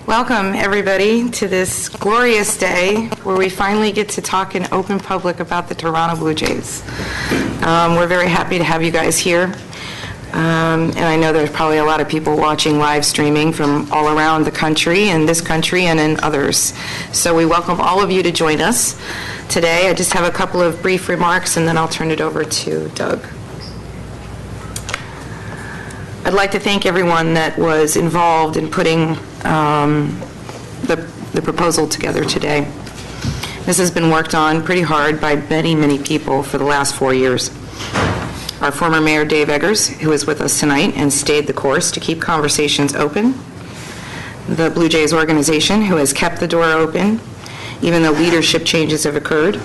Welcome, everybody, to this glorious day where we finally get to talk in open public about the Toronto Blue Jays. We're very happy to have you guys here. And I know there's probably a lot of people watching live streaming from all around the country, in this country and in others. So we welcome all of you to join us today. I just have a couple of brief remarks, and then I'll turn it over to Doug. I'd like to thank everyone that was involved in putting the proposal together today. This has been worked on pretty hard by many, many people for the last 4 years. Our former Mayor Dave Eggers, who is with us tonight and stayed the course to keep conversations open. The Blue Jays organization, who has kept the door open even though leadership changes have occurred.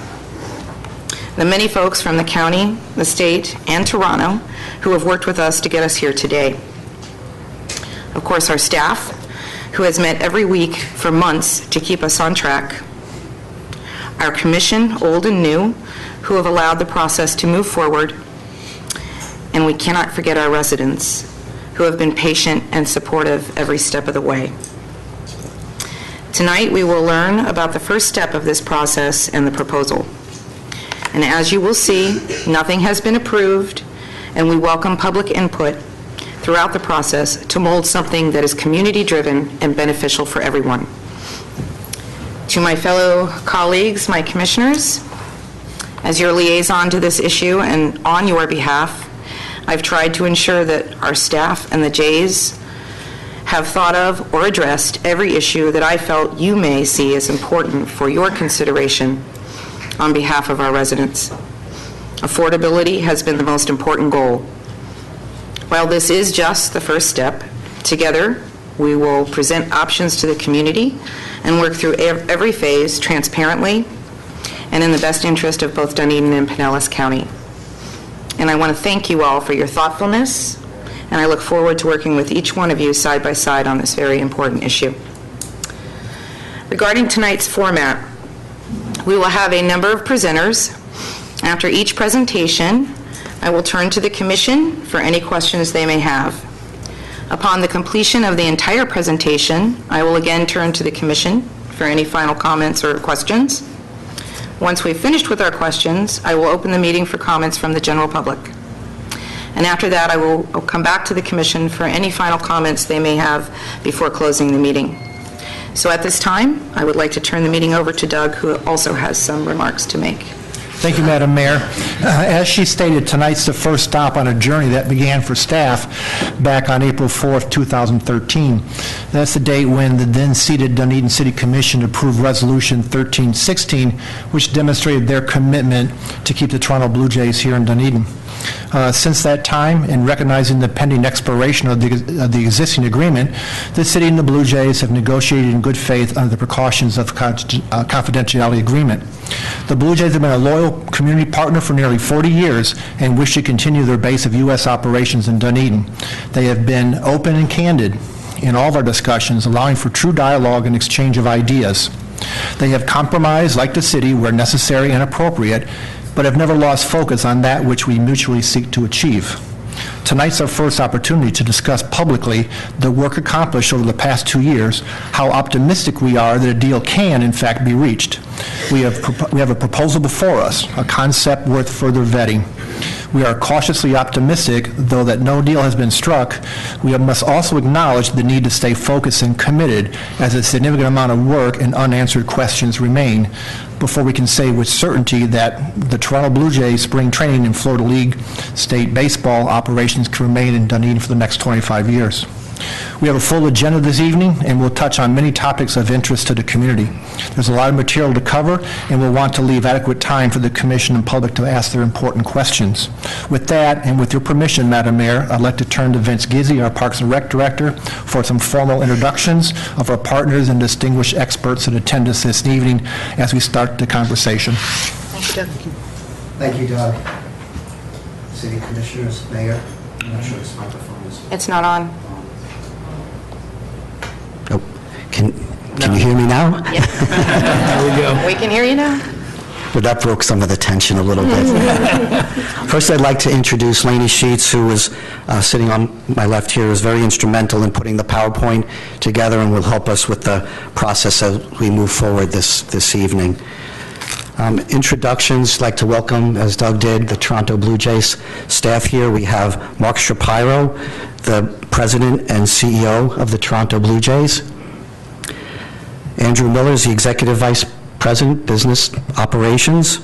The many folks from the county, the state, and Toronto who have worked with us to get us here today. Of course, our staff, who has met every week for months to keep us on track. Our commission, old and new, who have allowed the process to move forward. And we cannot forget our residents, who have been patient and supportive every step of the way. Tonight, we will learn about the first step of this process and the proposal. And as you will see, nothing has been approved, and we welcome public input throughout the process to mold something that is community-driven and beneficial for everyone. To my fellow colleagues, my commissioners, as your liaison to this issue and on your behalf, I've tried to ensure that our staff and the Jays have thought of or addressed every issue that I felt you may see as important for your consideration on behalf of our residents. Affordability has been the most important goal. While this is just the first step, together we will present options to the community and work through every phase transparently and in the best interest of both Dunedin and Pinellas County. And I want to thank you all for your thoughtfulness, and I look forward to working with each one of you side by side on this very important issue. Regarding tonight's format, we will have a number of presenters. After each presentation, I will turn to the Commission for any questions they may have. Upon the completion of the entire presentation, I will again turn to the Commission for any final comments or questions. Once we've finished with our questions, I will open the meeting for comments from the general public. And after that, I'll come back to the Commission for any final comments they may have before closing the meeting. So at this time, I would like to turn the meeting over to Doug, who also has some remarks to make. Thank you, Madam Mayor. As she stated, tonight's the first stop on a journey that began for staff back on April 4th, 2013. That's the date when the then-seated Dunedin City Commission approved Resolution 1316, which demonstrated their commitment to keep the Toronto Blue Jays here in Dunedin. Since that time, in recognizing the pending expiration of the existing agreement, the City and the Blue Jays have negotiated in good faith under the precautions of confidentiality agreement. The Blue Jays have been a loyal community partner for nearly 40 years and wish to continue their base of U.S. operations in Dunedin. They have been open and candid in all of our discussions, allowing for true dialogue and exchange of ideas. They have compromised, like the City, where necessary and appropriate, but have never lost focus on that which we mutually seek to achieve. Tonight's our first opportunity to discuss publicly the work accomplished over the past 2 years, how optimistic we are that a deal can, in fact, be reached. We have a proposal before us, a concept worth further vetting. We are cautiously optimistic, though, that no deal has been struck. We must also acknowledge the need to stay focused and committed, as a significant amount of work and unanswered questions remain before we can say with certainty that the Toronto Blue Jays spring training and Florida League state baseball operations can remain in Dunedin for the next 25 years. We have a full agenda this evening, and we'll touch on many topics of interest to the community. There's a lot of material to cover, and we'll want to leave adequate time for the Commission and public to ask their important questions. With that, and with your permission, Madam Mayor, I'd like to turn to Vince Gizzi, our Parks and Rec Director, for some formal introductions of our partners and distinguished experts that attend us this evening as we start the conversation. Thank you, Doug. Thank you, Doug. City Commissioners, Mayor, I'm not sure this microphone is. It's not on. Can you hear me now? Yes. There we go. We can hear you now. But that broke some of the tension a little bit. First, I'd like to introduce Lainey Sheets, who is sitting on my left here, is very instrumental in putting the PowerPoint together and will help us with the process as we move forward this evening. Introductions, I'd like to welcome, as Doug did, the Toronto Blue Jays staff here. We have Mark Shapiro, the President and CEO of the Toronto Blue Jays. Andrew Miller is the Executive Vice President, Business Operations.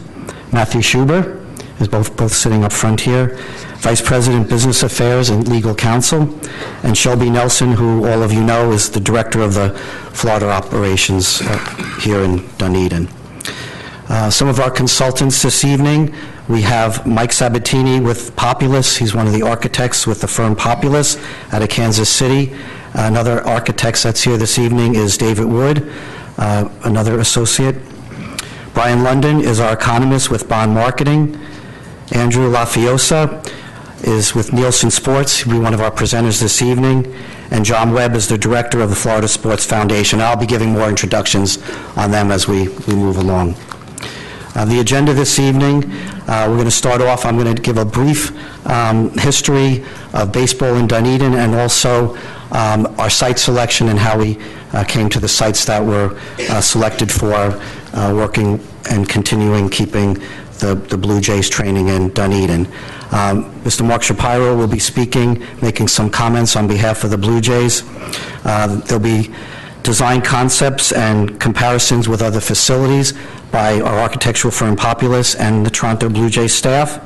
Matthew Schuber is both sitting up front here. Vice President, Business Affairs and Legal Counsel. And Shelby Nelson, who all of you know is the Director of the Florida Operations here in Dunedin. Some of our consultants this evening, we have Mike Sabatini with Populous. He's one of the architects with the firm Populous out of Kansas City. Another architect that's here this evening is David Wood, another associate. Brian London is our economist with Bond Marketing. Andrew Lafiosa is with Nielsen Sports. He'll be one of our presenters this evening. And John Webb is the director of the Florida Sports Foundation. I'll be giving more introductions on them as we move along. The agenda this evening, we're going to start off, I'm going to give a brief history of baseball in Dunedin and also our site selection and how we came to the sites that were selected for working and continuing keeping the Blue Jays training in Dunedin. Mr. Mark Shapiro will be speaking, making some comments on behalf of the Blue Jays. There'll be design concepts and comparisons with other facilities by our architectural firm Populous and the Toronto Blue Jays staff.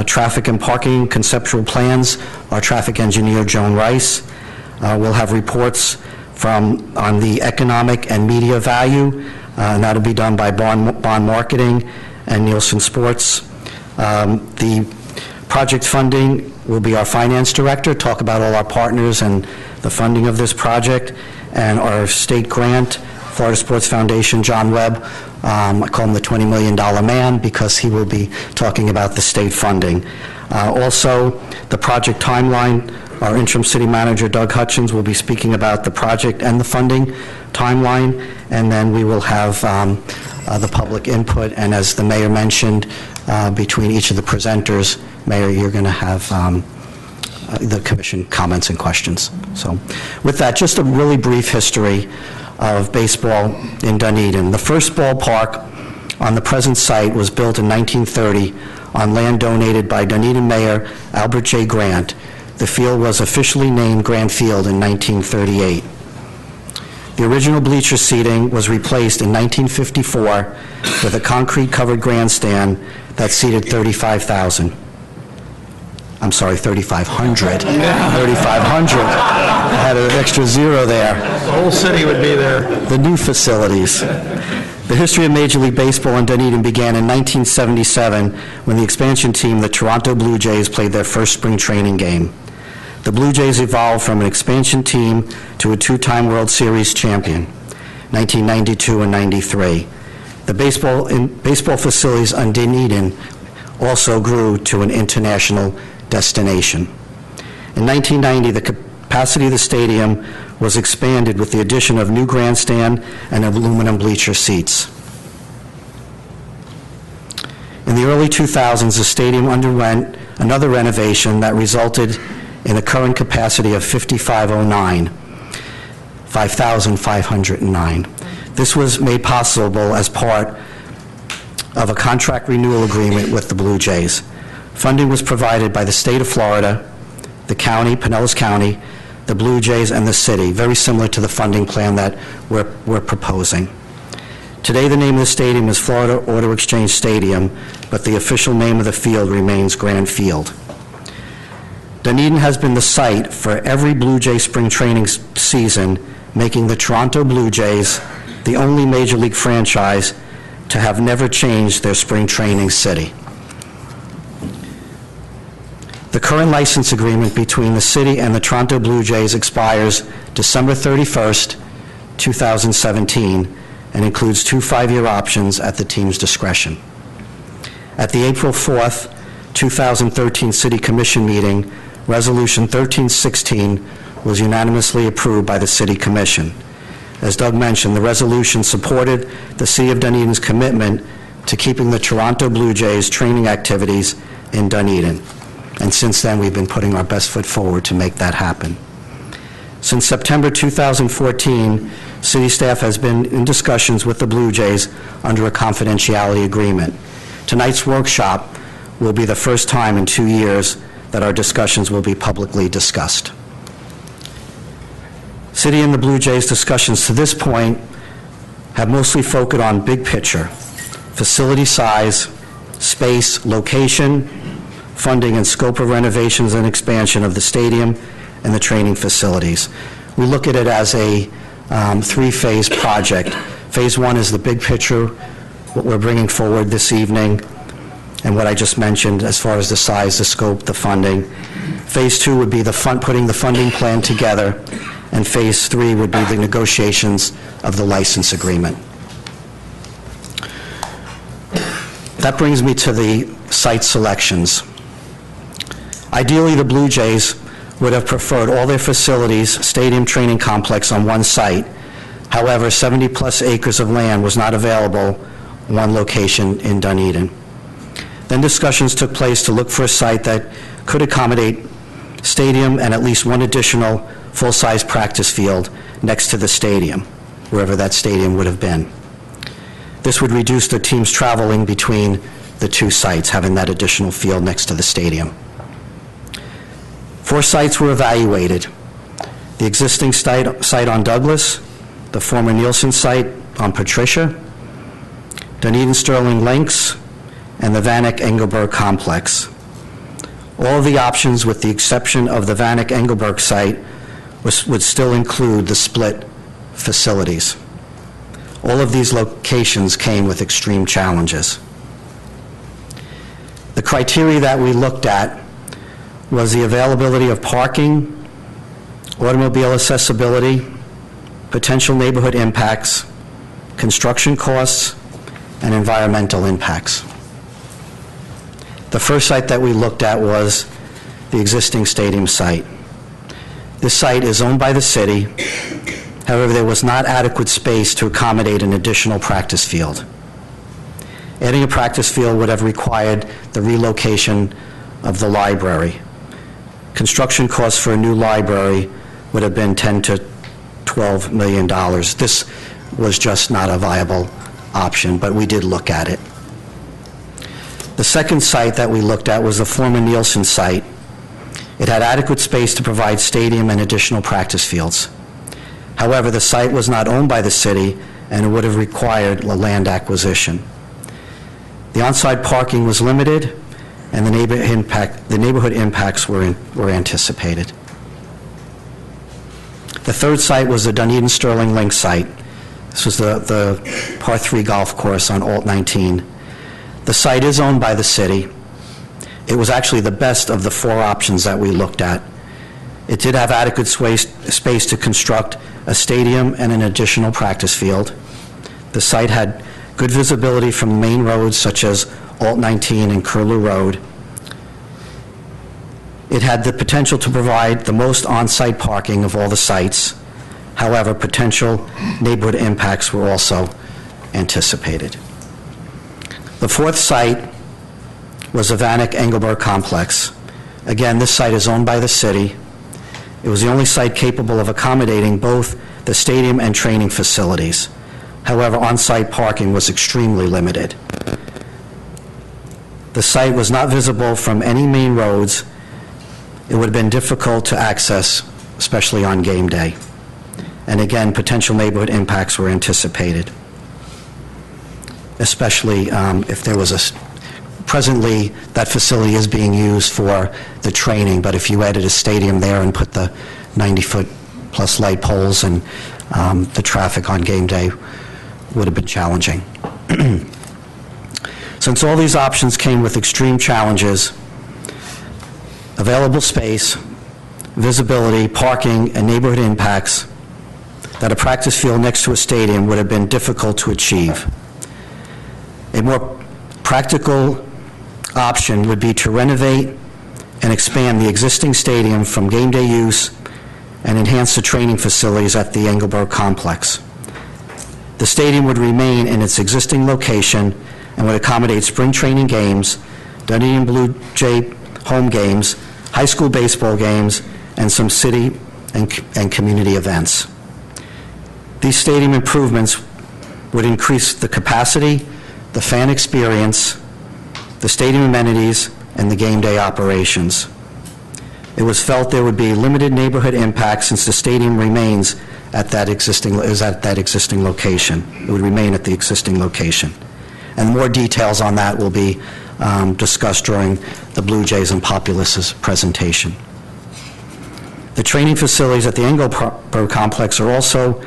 Traffic and parking conceptual plans, our traffic engineer Joan Rice. We'll have reports on the economic and media value, and that'll be done by Bond Marketing and Nielsen Sports. The project funding will be our finance director, talk about all our partners and the funding of this project, and our state grant, Florida Sports Foundation, John Webb. I call him the $20 million man because he will be talking about the state funding. Also, the project timeline, our interim city manager, Doug Hutchins, will be speaking about the project and the funding timeline, and then we will have the public input, and as the mayor mentioned, between each of the presenters, Mayor, you're going to have the commission comments and questions. So with that, just a really brief history of baseball in Dunedin. The first ballpark on the present site was built in 1930 on land donated by Dunedin Mayor Albert J. Grant. The field was officially named Grant Field in 1938. The original bleacher seating was replaced in 1954 with a concrete-covered grandstand that seated 35,000. I'm sorry, 3,500. 3,500. I had an extra zero there. The whole city would be there. The new facilities. The history of Major League Baseball in Dunedin began in 1977 when the expansion team, the Toronto Blue Jays, played their first spring training game. The Blue Jays evolved from an expansion team to a two-time World Series champion, 1992 and 93. The baseball facilities on Dunedin also grew to an international destination. In 1990, the capacity of the stadium was expanded with the addition of new grandstand and aluminum bleacher seats. In the early 2000s, the stadium underwent another renovation that resulted in a current capacity of 5,509. This was made possible as part of a contract renewal agreement with the Blue Jays. Funding was provided by the state of Florida, the county, Pinellas County, the Blue Jays, and the city, very similar to the funding plan that we're proposing. Today, the name of the stadium is Florida Auto Exchange Stadium, but the official name of the field remains Grant Field. Dunedin has been the site for every Blue Jay spring training season, making the Toronto Blue Jays the only Major League franchise to have never changed their spring training city. The current license agreement between the city and the Toronto Blue Jays expires December 31st, 2017, and includes 2 5-year options at the team's discretion. At the April 4th, 2013 City Commission meeting, Resolution 1316 was unanimously approved by the City Commission. As Doug mentioned, the resolution supported the City of Dunedin's commitment to keeping the Toronto Blue Jays training activities in Dunedin. And since then, we've been putting our best foot forward to make that happen. Since September 2014, city staff has been in discussions with the Blue Jays under a confidentiality agreement. Tonight's workshop will be the first time in 2 years that our discussions will be publicly discussed. City and the Blue Jays discussions to this point have mostly focused on big picture, facility size, space, location, funding, and scope of renovations and expansion of the stadium and the training facilities. We look at it as a three-phase project. Phase one is the big picture, what we're bringing forward this evening, and what I just mentioned as far as the size, the scope, the funding. Phase two would be putting the funding plan together, and phase three would be the negotiations of the license agreement. That brings me to the site selections. Ideally, the Blue Jays would have preferred all their facilities, stadium, training complex on one site. However, 70-plus acres of land was not available in one location in Dunedin. Then discussions took place to look for a site that could accommodate stadium and at least one additional full-size practice field next to the stadium, wherever that stadium would have been. This would reduce the teams traveling between the two sites, having that additional field next to the stadium. 4 sites were evaluated: the existing site on Douglas, the former Nielsen site on Patricia, Dunedin Sterling Links, and the Vanek Engelberg complex. All of the options, with the exception of the Vanek Engelberg site, would still include the split facilities. All of these locations came with extreme challenges. The criteria that we looked at was the availability of parking, automobile accessibility, potential neighborhood impacts, construction costs, and environmental impacts. The first site that we looked at was the existing stadium site. This site is owned by the city. However, there was not adequate space to accommodate an additional practice field. Adding a practice field would have required the relocation of the library. Construction costs for a new library would have been $10 to $12 million. This was just not a viable option, but we did look at it. The second site that we looked at was the former Nielsen site. It had adequate space to provide stadium and additional practice fields. However, the site was not owned by the city, and it would have required a land acquisition. The on-site parking was limited, and the neighborhood impacts were anticipated. The third site was the Dunedin Sterling Link site. This was the par 3 golf course on Alt 19. The site is owned by the city. It was actually the best of the 4 options that we looked at. It did have adequate space to construct a stadium and an additional practice field. The site had good visibility from main roads such as Alt 19 and Curlew Road. It had the potential to provide the most on-site parking of all the sites. However, potential neighborhood impacts were also anticipated. The fourth site was the Vanek Engelberg complex. Again, this site is owned by the city. It was the only site capable of accommodating both the stadium and training facilities. However, on-site parking was extremely limited. The site was not visible from any main roads. It would have been difficult to access, especially on game day. And again, potential neighborhood impacts were anticipated, especially if there was presently that facility is being used for the training, but if you added a stadium there and put the 90-foot plus light poles and the traffic on game day would have been challenging. Since all these options came with extreme challenges, available space, visibility, parking, and neighborhood impacts, that a practice field next to a stadium would have been difficult to achieve. A more practical option would be to renovate and expand the existing stadium from game day use and enhance the training facilities at the Engelberg complex. The stadium would remain in its existing location and would accommodate spring training games, Dunedin Blue Jay home games, high school baseball games, and some city and community events. These stadium improvements would increase the capacity, the fan experience, the stadium amenities, and the game day operations. It was felt there would be limited neighborhood impact since the stadium remains at that existing location. It would remain at the existing location. And more details on that will be discussed during the Blue Jays and Populous' presentation. The training facilities at the Engelberg Complex are also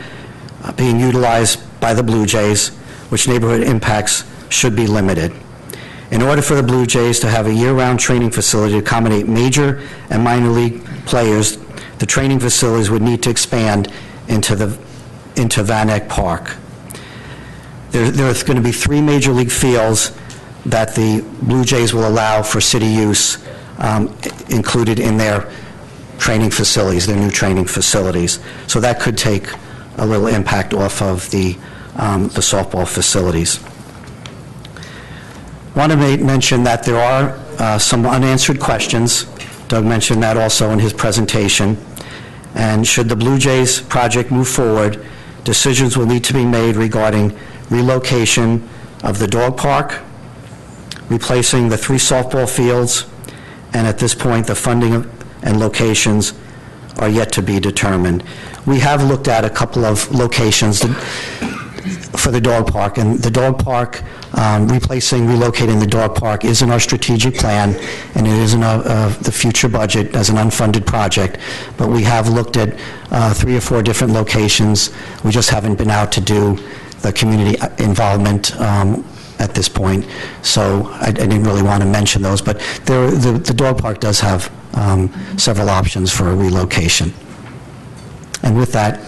being utilized by the Blue Jays, which neighborhood impacts should be limited. In order for the Blue Jays to have a year-round training facility to accommodate major and minor league players, the training facilities would need to expand into Van Eck Park. There's going to be 3 major league fields that the Blue Jays will allow for city use included in their training facilities, their new training facilities. So that could take a little impact off of the softball facilities. I want to mention that there are some unanswered questions. Doug mentioned that also in his presentation. And should the Blue Jays project move forward, decisions will need to be made regarding relocation of the dog park, replacing the 3 softball fields, and at this point, the funding and locations are yet to be determined. We have looked at a couple of locations for the dog park, and the dog park, relocating the dog park is in our strategic plan, and it is in the future budget as an unfunded project, but we have looked at 3 or 4 different locations. We just haven't been out to do the community involvement at this point, so I didn't really want to mention those, but the dog park does have several options for a relocation. And with that,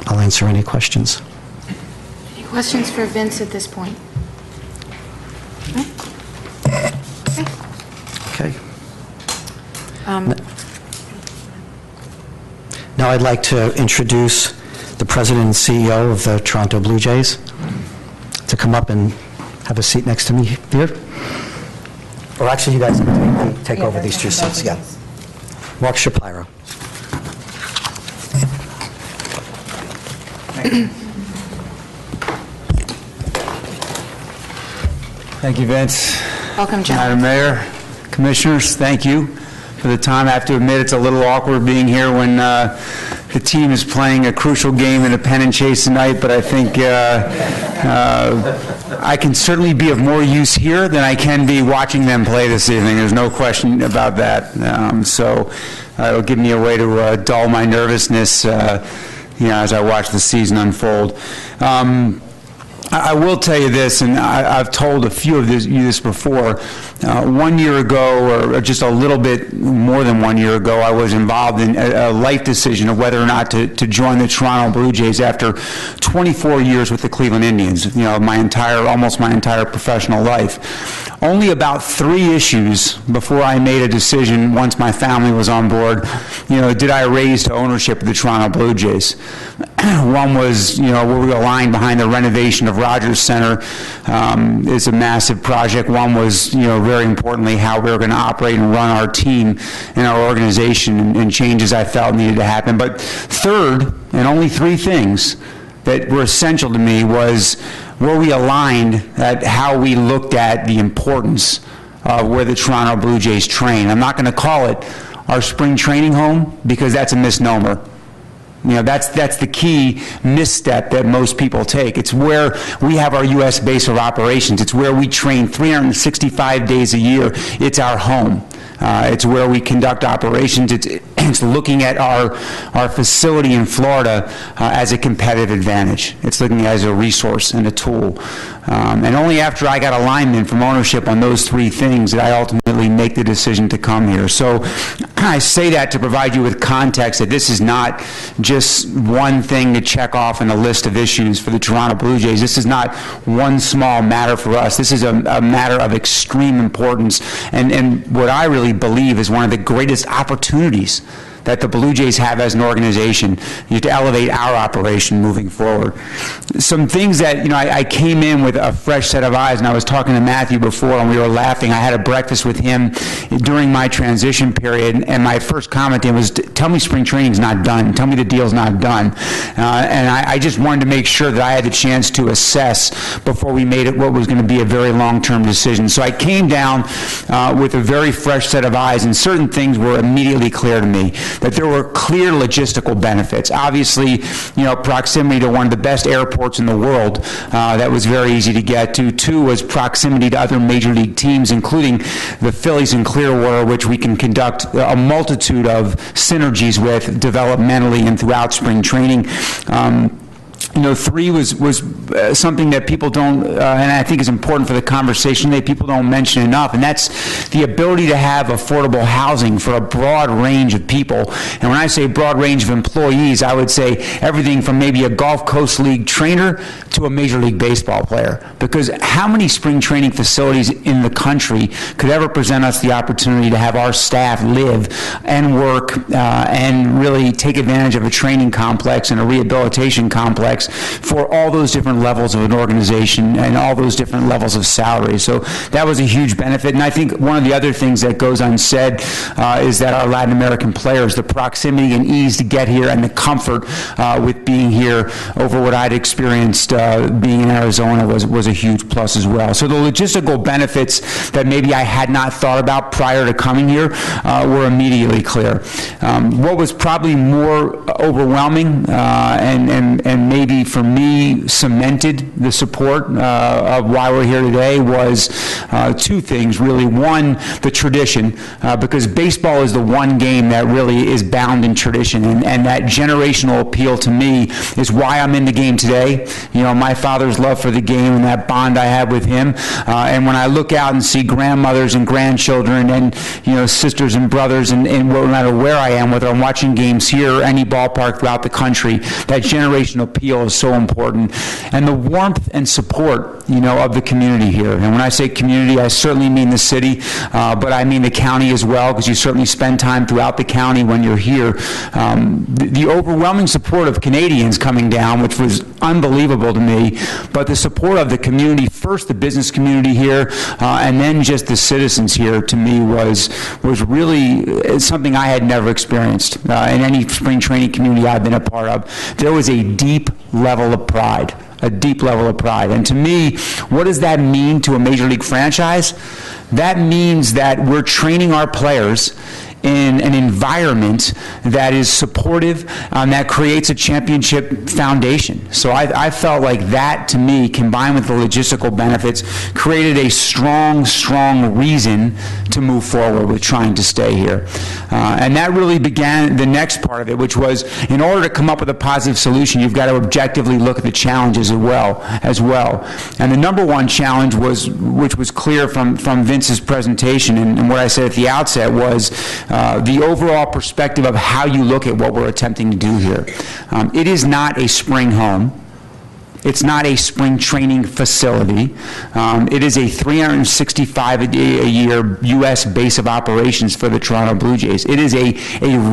I'll answer any questions. Any questions for Vince at this point? Okay. Now I'd like to introduce the President and CEO of the Toronto Blue Jays to come up and have a seat next to me here. Or actually, you guys can take over these 2 seats. Yeah. Mark Shapiro. Thank you, Vince. Welcome, John. Madam Mayor, Commissioners, thank you for the time. I have to admit it's a little awkward being here when the team is playing a crucial game in a pennant chase tonight, but I think I can certainly be of more use here than I can be watching them play this evening. There's no question about that. So it'll give me a way to dull my nervousness as I watch the season unfold. I will tell you this, and I've told a few of you this before. 1 year ago, or just a little bit more than 1 year ago, I was involved in a life decision of whether or not to join the Toronto Blue Jays after 24 years with the Cleveland Indians, almost my entire professional life. Only about 3 issues before I made a decision, once my family was on board, did I raise to ownership of the Toronto Blue Jays. One was, were we aligned behind the renovation of Rogers Center. It's a massive project. One was, very importantly, how we were going to operate and run our team and our organization, and changes I felt needed to happen. But third, and only 3 things that were essential to me was, were we aligned at how we looked at the importance of where the Toronto Blue Jays train. I'm not going to call it our spring training home, because that's a misnomer. That's the key misstep that most people take. It's where we have our U.S. base of operations. It's where we train 365 days a year. It's our home. It's where we conduct operations. It's looking at our facility in Florida as a competitive advantage. It's looking at it as a resource and a tool. And only after I got alignment from ownership on those 3 things did I ultimately make the decision to come here. So I say that to provide you with context that this is not just one thing to check off in a list of issues for the Toronto Blue Jays. This is not one small matter for us. This is a matter of extreme importance, and what I really believe is one of the greatest opportunities that the Blue Jays have as an organization, to elevate our operation moving forward. Some things that, I came in with a fresh set of eyes, and I was talking to Matthew before, and we were laughing. I had a breakfast with him during my transition period, and my first comment to him was, tell me spring training's not done. Tell me the deal's not done. And I just wanted to make sure that I had the chance to assess before we made it what was going to be a very long-term decision. So I came down with a very fresh set of eyes, and certain things were immediately clear to me, that there were clear logistical benefits. Obviously, proximity to one of the best airports in the world that was very easy to get to. Two was proximity to other major league teams, including the Phillies and Clearwater, which we can conduct a multitude of synergies with developmentally and throughout spring training. Three was something that people don't, and I think is important for the conversation today, people don't mention enough, and that's the ability to have affordable housing for a broad range of people. And when I say broad range of employees, I would say everything from maybe a Gulf Coast League trainer to a Major League Baseball player. Because how many spring training facilities in the country could ever present us the opportunity to have our staff live and work and really take advantage of a training complex and a rehabilitation complex for all those different levels of an organization and all those different levels of salary. So that was a huge benefit. And I think one of the other things that goes unsaid is that our Latin American players, the proximity and ease to get here and the comfort with being here over what I'd experienced being in Arizona was a huge plus as well. So the logistical benefits that maybe I had not thought about prior to coming here were immediately clear. What was probably more overwhelming and maybe for me cemented the support of why we're here today was two things, really. One, the tradition, because baseball is the one game that really is bound in tradition, and that generational appeal to me is why I'm in the game today. My father's love for the game and that bond I have with him, and when I look out and see grandmothers and grandchildren and sisters and brothers, and no matter where I am, whether I'm watching games here or any ballpark throughout the country, that generational appeal is so important. And the warmth and support, of the community here. And when I say community, I certainly mean the city, but I mean the county as well, because you certainly spend time throughout the county when you're here. The overwhelming support of Canadians coming down, which was unbelievable to me, but the support of the community, first the business community here, and then just the citizens here, to me was really something I had never experienced in any spring training community I've been a part of. There was a deep level of pride. And to me, what does that mean to a Major League franchise? That means that we're training our players in an environment that is supportive, that creates a championship foundation. So I felt like that, to me, combined with the logistical benefits, created a strong reason to move forward with trying to stay here. And that really began the next part of it, which was, in order to come up with a positive solution, you've got to objectively look at the challenges as well. And the number one challenge which was clear from Vince's presentation, and what I said at the outset, was the overall perspective of how you look at what we're attempting to do here. It is not a spring home. It's not a spring training facility. It is a 365-a-year U.S. base of operations for the Toronto Blue Jays. It is a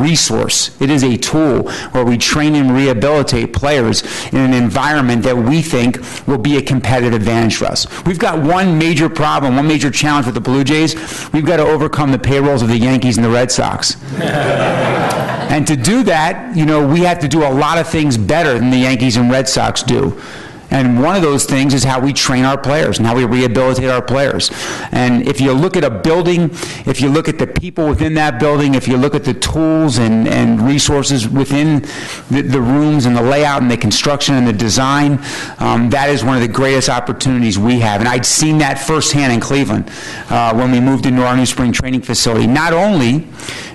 resource. It is a tool where we train and rehabilitate players in an environment that we think will be a competitive advantage for us. We've got one major problem, one major challenge with the Blue Jays. We've got to overcome the payrolls of the Yankees and the Red Sox. And to do that, we have to do a lot of things better than the Yankees and Red Sox do. And one of those things is how we train our players and how we rehabilitate our players. And if you look at a building, if you look at the people within that building, if you look at the tools and resources within the rooms and the layout and the construction and the design, that is one of the greatest opportunities we have. And I'd seen that firsthand in Cleveland when we moved into our new spring training facility. Not only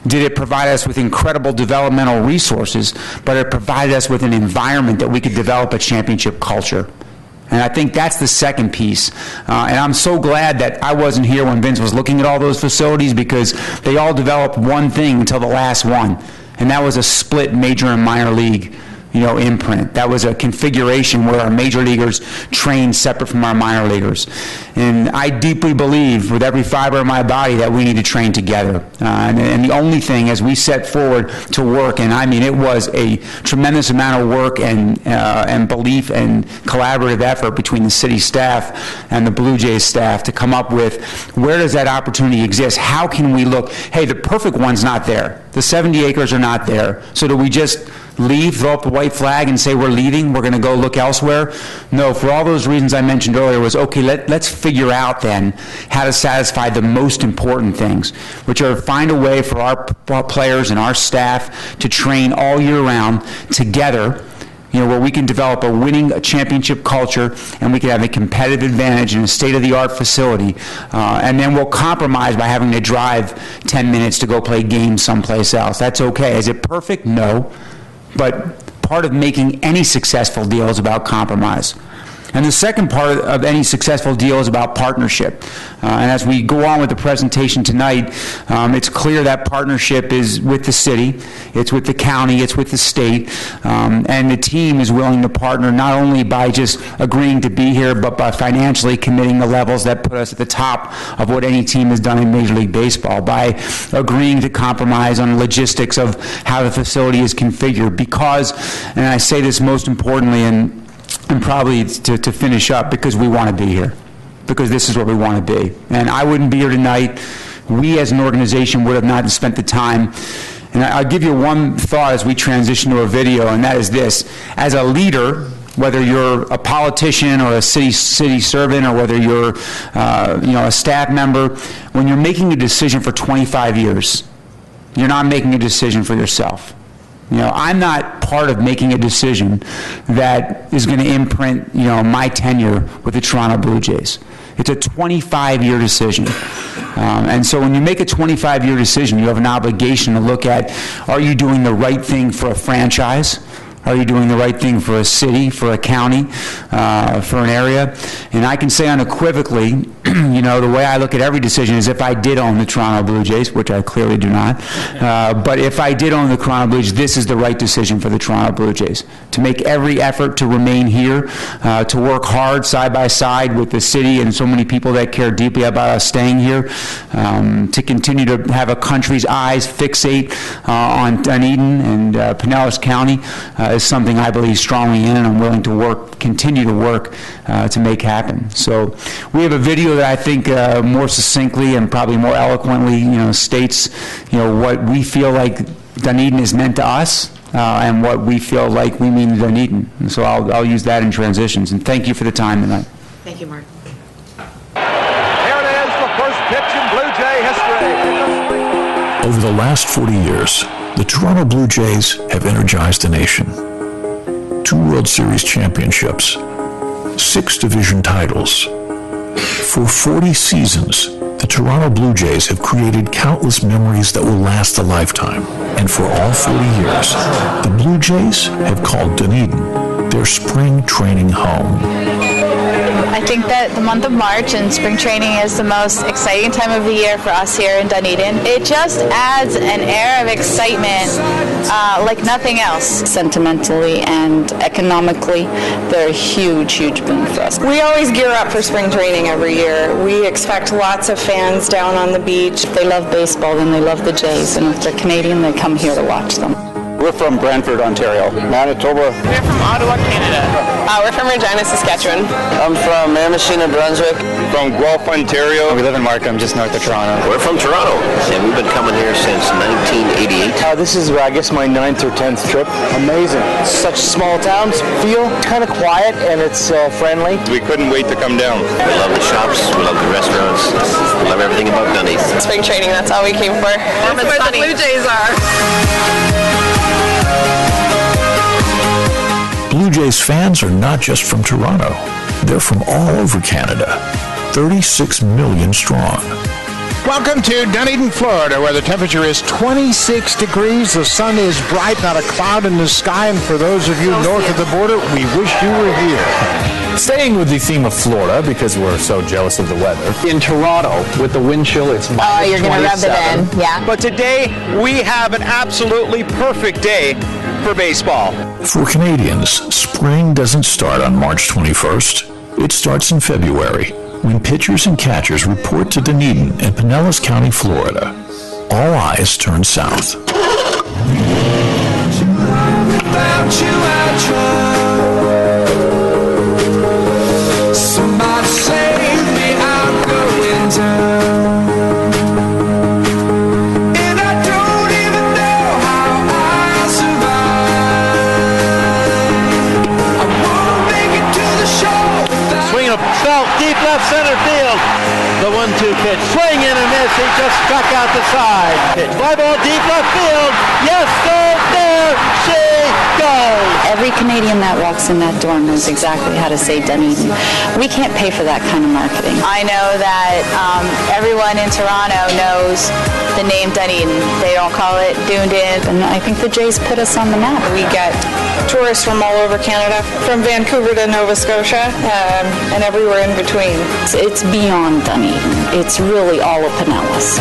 did it provide us with incredible developmental resources, but it provided us with an environment that we could develop a championship culture. And I think that's the second piece. And I'm so glad that I wasn't here when Vince was looking at all those facilities, because they all developed one thing until the last one, and that was a split major and minor league imprint. That was a configuration where our major leaguers trained separate from our minor leaguers. And I deeply believe with every fiber of my body that we need to train together. And the only thing as we set forward to work, and I mean it was a tremendous amount of work and belief and collaborative effort between the city staff and the Blue Jays staff to come up with where does that opportunity exist? How can we look, hey, the perfect one's not there. The 70 acres are not there. So do we just leave, throw up the white flag and say we're leaving, we're going to go look elsewhere? No, for all those reasons I mentioned earlier was, okay, let's figure out then how to satisfy the most important things, which are find a way for our players and our staff to train all year round together, where we can develop a winning championship culture and we can have a competitive advantage in a state-of-the-art facility. And then we'll compromise by having to drive 10 minutes to go play games someplace else. That's okay. Is it perfect? No. But part of making any successful deal is about compromise. And the second part of any successful deal is about partnership. And as we go on with the presentation tonight, it's clear that partnership is with the city, it's with the county, it's with the state, and the team is willing to partner not only by just agreeing to be here, but by financially committing the levels that put us at the top of what any team has done in Major League Baseball, by agreeing to compromise on logistics of how the facility is configured, because, and I say this most importantly, and probably to finish up, because we want to be here, because this is what we want to be. And I wouldn't be here tonight. We as an organization would have not spent the time. And I'll give you one thought as we transition to a video, and that is this. As a leader, whether you're a politician or a city servant, or whether you're a staff member, when you're making a decision for 25 years, you're not making a decision for yourself. I'm not part of making a decision that is going to imprint, my tenure with the Toronto Blue Jays. It's a 25-year decision. And so when you make a 25-year decision, you have an obligation to look at, are you doing the right thing for a franchise? Are you doing the right thing for a city, for a county, for an area? And I can say unequivocally, the way I look at every decision is if I did own the Toronto Blue Jays, which I clearly do not, but if I did own the Toronto Blue Jays, this is the right decision for the Toronto Blue Jays. To make every effort to remain here, to work hard side by side with the city and so many people that care deeply about us staying here, to continue to have a country's eyes fixate on Dunedin and Pinellas County, is something I believe strongly in, and I'm willing to continue to work to make happen. So we have a video that I think more succinctly and probably more eloquently, states, what we feel like Dunedin is meant to us, and what we feel like we mean to Dunedin. And so I'll use that in transitions. And thank you for the time tonight. Thank you, Mark. Here it is, the first pitch in Blue Jay history. Over the last 40 years, the Toronto Blue Jays have energized the nation. 2 World Series championships, 6 division titles. For 40 seasons, the Toronto Blue Jays have created countless memories that will last a lifetime. And for all 40 years, the Blue Jays have called Dunedin their spring training home. I think that the month of March and spring training is the most exciting time of the year for us here in Dunedin. It just adds an air of excitement like nothing else. Sentimentally and economically, they're a huge, huge boon for us. We always gear up for spring training every year. We expect lots of fans down on the beach. They love baseball and they love the Jays, and if they're Canadian, they come here to watch them. We're from Brantford, Ontario. Manitoba. We're from Ottawa, Canada. We're from Regina, Saskatchewan. I'm from Miramichi, New Brunswick. From Guelph, Ontario. We live in Markham, just north of Toronto. We're from Toronto, and we've been coming here since 1988. This is, I guess, my 9th or 10th trip. Amazing. Such small towns, feel kind of quiet, and it's friendly. We couldn't wait to come down. We love the shops, we love the restaurants, we love everything about Dunedin. Spring training, that's all we came for. That's where the Blue Jays are. Blue Jays fans are not just from Toronto. They're from all over Canada. 36 million strong. Welcome to Dunedin, Florida, where the temperature is 26 degrees. The sun is bright, not a cloud in the sky. And for those of you north of the border, we wish you were here. Staying with the theme of Florida, because we're so jealous of the weather. In Toronto, with the wind chill, it's minus 27. Oh, you're going to rub it in, yeah. But today, we have an absolutely perfect day for baseball. For Canadians, spring doesn't start on March 21st. It starts in February, when pitchers and catchers report to Dunedin and Pinellas County, Florida. All eyes turn south. Somebody save me, I'm going down. And I don't even know how I survive. I won't make it to the show. Swing a belt deep left center field. The 1-2 pitch. Swing in and miss. He just struck out the side. Fly ball deep left field. Yes, go there. She goes. Every Canadian that walks in that door knows exactly how to say Dunedin. We can't pay for that kind of marketing. I know that everyone in Toronto knows the name Dunedin. They don't call it Dunedin. And I think the Jays put us on the map. We get tourists from all over Canada, from Vancouver to Nova Scotia, and everywhere in between. It's beyond Dunedin. It's really all of Pinellas.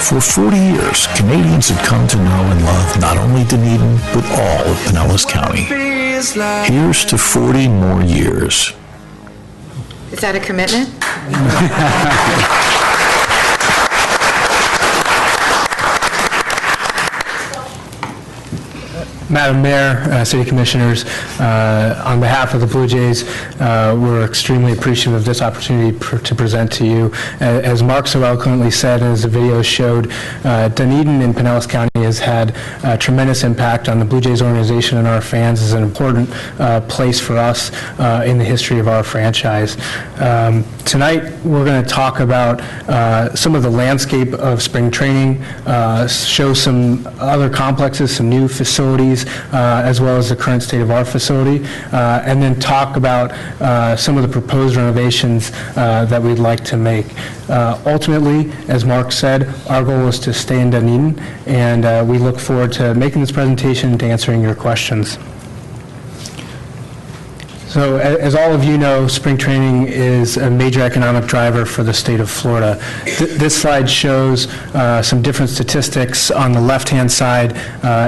For 40 years, Canadians had come to know and love not only Dunedin, but all of Pinellas County. Here's to 40 more years. Is that a commitment? Madam Mayor, City Commissioners, on behalf of the Blue Jays, we're extremely appreciative of this opportunity to present to you. As Mark so eloquently said, and as the video showed, Dunedin in Pinellas County has had a tremendous impact on the Blue Jays organization and our fans. Is an important place for us in the history of our franchise. Tonight, we're going to talk about some of the landscape of spring training, show some other complexes, some new facilities, as well as the current state of our facility, and then talk about some of the proposed renovations that we'd like to make. Ultimately, as Mark said, our goal is to stay in Dunedin, and we look forward to making this presentation and to answering your questions. So as all of you know, spring training is a major economic driver for the state of Florida. This slide shows some different statistics. On the left-hand side,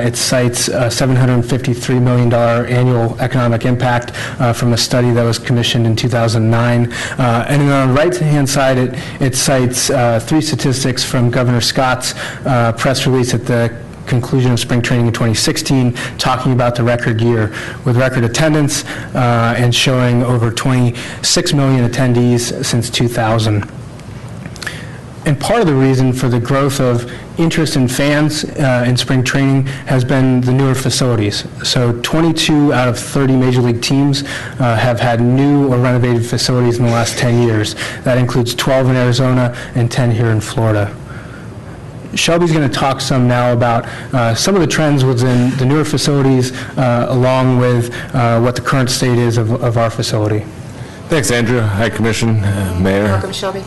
it cites a $753 million annual economic impact from a study that was commissioned in 2009. And then on the right-hand side, it cites three statistics from Governor Scott's press release at the conclusion of spring training in 2016, talking about the record year with record attendance and showing over 26 million attendees since 2000. And part of the reason for the growth of interest in fans in spring training has been the newer facilities. So 22 out of 30 major league teams have had new or renovated facilities in the last 10 years. That includes 12 in Arizona and 10 here in Florida. Shelby's going to talk some now about some of the trends within the newer facilities along with what the current state is of our facility. Thanks, Andrew. Hi, Commission, Mayor. Welcome, Shelby.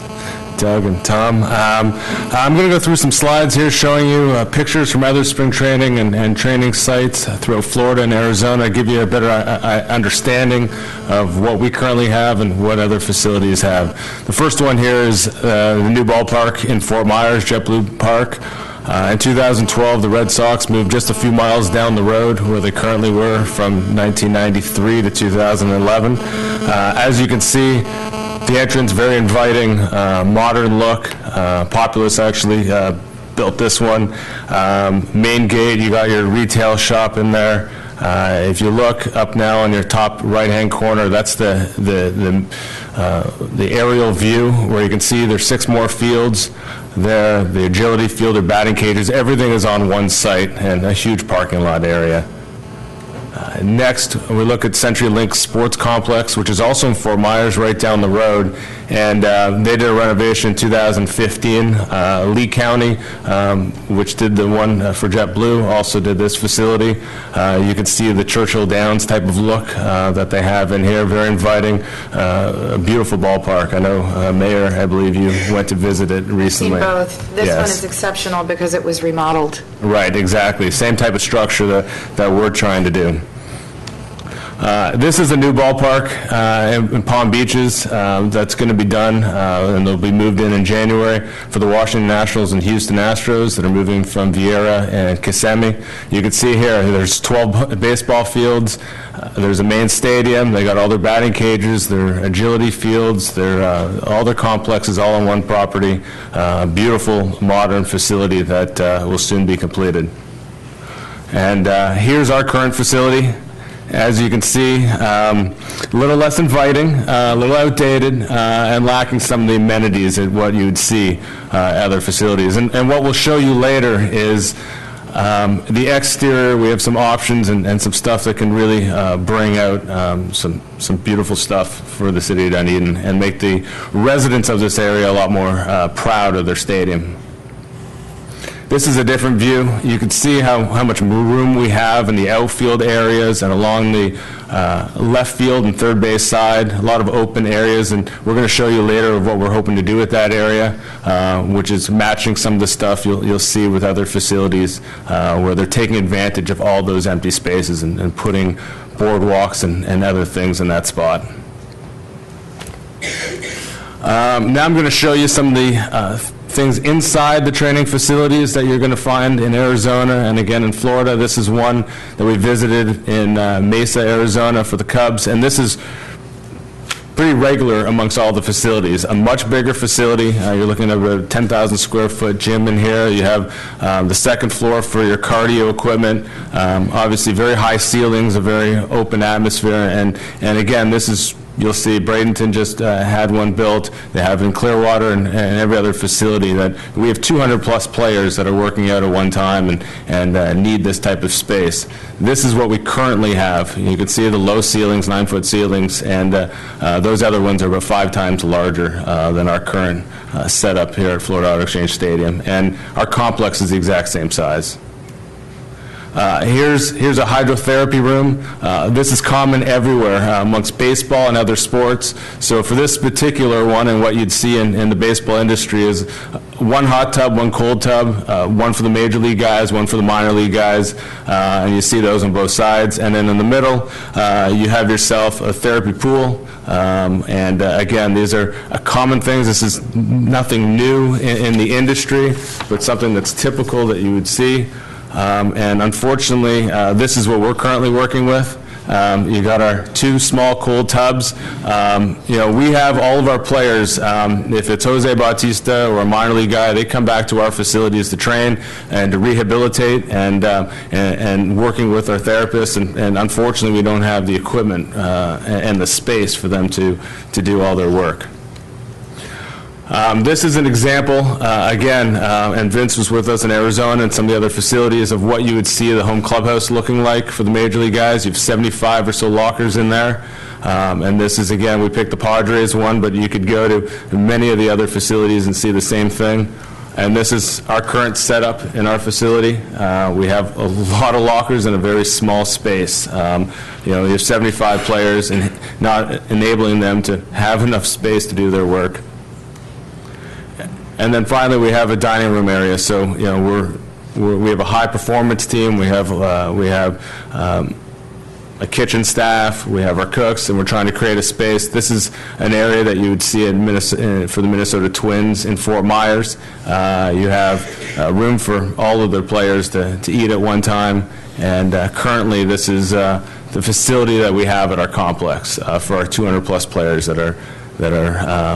Doug and Tom. I'm going to go through some slides here showing you pictures from other spring training and training sites throughout Florida and Arizona, give you a better understanding of what we currently have and what other facilities have. The first one here is the new ballpark in Fort Myers, JetBlue Park. In 2012, the Red Sox moved just a few miles down the road where they currently were from 1993 to 2011. As you can see, the entrance, very inviting, modern look. Populous actually built this one. Main gate, you got your retail shop in there. If you look up now on your top right-hand corner, that's the aerial view where you can see there's 6 more fields there, the agility field or batting cages. Everything is on one site and a huge parking lot area. Next, we look at CenturyLink Sports Complex, which is also in Fort Myers, right down the road. And they did a renovation in 2015. Lee County, which did the one for JetBlue, also did this facility. You can see the Churchill Downs type of look that they have in here, very inviting. A beautiful ballpark. I know, Mayor, I believe you went to visit it recently. Seen both. This one is exceptional because it was remodeled. Right, exactly. Same type of structure that we're trying to do. This is a new ballpark in Palm Beaches that's going to be done, and they'll be moved in January for the Washington Nationals and Houston Astros that are moving from Vieira and Kissimmee. You can see here, there's 12 baseball fields. There's a main stadium. They got all their batting cages, their agility fields, all their complexes all on one property. Beautiful, modern facility that will soon be completed. And here's our current facility. As you can see, a little less inviting, a little outdated, and lacking some of the amenities at what you would see at other facilities. And what we'll show you later is the exterior. We have some options and some stuff that can really bring out some beautiful stuff for the city of Dunedin and make the residents of this area a lot more proud of their stadium. This is a different view. You can see how much room we have in the outfield areas and along the left field and third base side. A lot of open areas, and we're going to show you later of what we're hoping to do with that area, which is matching some of the stuff you'll see with other facilities where they're taking advantage of all those empty spaces and putting boardwalks and other things in that spot. Now I'm going to show you some of the things inside the training facilities that you're going to find in Arizona and again in Florida. This is one that we visited in Mesa, Arizona for the Cubs, and this is pretty regular amongst all the facilities. A much bigger facility. You're looking at a 10,000 square foot gym in here. You have the second floor for your cardio equipment. Obviously very high ceilings, a very open atmosphere, and again, this is, you'll see Bradenton just had one built. They have in Clearwater and every other facility that we have 200 plus players that are working out at one time and need this type of space. This is what we currently have. You can see the low ceilings, 9-foot ceilings, and those other ones are about 5 times larger than our current setup here at Florida Auto Exchange Stadium. And our complex is the exact same size. Here's a hydrotherapy room. This is common everywhere amongst baseball and other sports. So for this particular one, and what you'd see in the baseball industry is one hot tub, one cold tub, one for the major league guys, one for the minor league guys, and you see those on both sides. And then in the middle, you have yourself a therapy pool. And again, these are common things. This is nothing new in the industry, but something that's typical that you would see. And unfortunately, this is what we're currently working with. You got our 2 small cold tubs. You know, we have all of our players, if it's Jose Bautista or a minor league guy, they come back to our facilities to train and to rehabilitate and working with our therapists. And unfortunately, we don't have the equipment and the space for them to do all their work. This is an example, again, and Vince was with us in Arizona and some of the other facilities of what you would see the home clubhouse looking like for the major league guys. You have 75 or so lockers in there. And this is, again, we picked the Padres one, but you could go to many of the other facilities and see the same thing. And this is our current setup in our facility. We have a lot of lockers in a very small space. You know, you have 75 players and not enabling them to have enough space to do their work. And then finally, we have a dining room area. So, you know, we have a high performance team. We have a kitchen staff. We have our cooks, and we're trying to create a space. This is an area that you would see for the Minnesota Twins in Fort Myers. You have room for all of their players to eat at one time. And currently, this is the facility that we have at our complex for our 200 plus players that are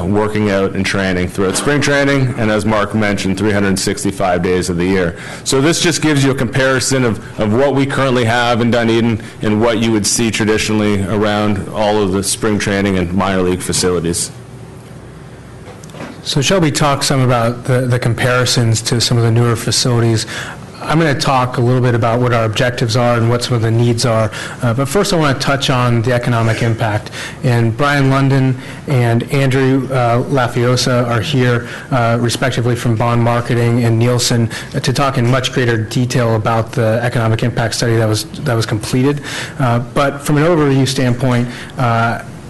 working out and training throughout spring training, and as Mark mentioned, 365 days of the year. So this just gives you a comparison of what we currently have in Dunedin and what you would see traditionally around all of the spring training and minor league facilities. So Shelby talked some about the comparisons to some of the newer facilities. I'm going to talk a little bit about what our objectives are and what some of the needs are. But first I want to touch on the economic impact. And Brian London and Andrew Lafiosa are here, respectively from Bond Marketing and Nielsen, to talk in much greater detail about the economic impact study that was completed. But from an overview standpoint,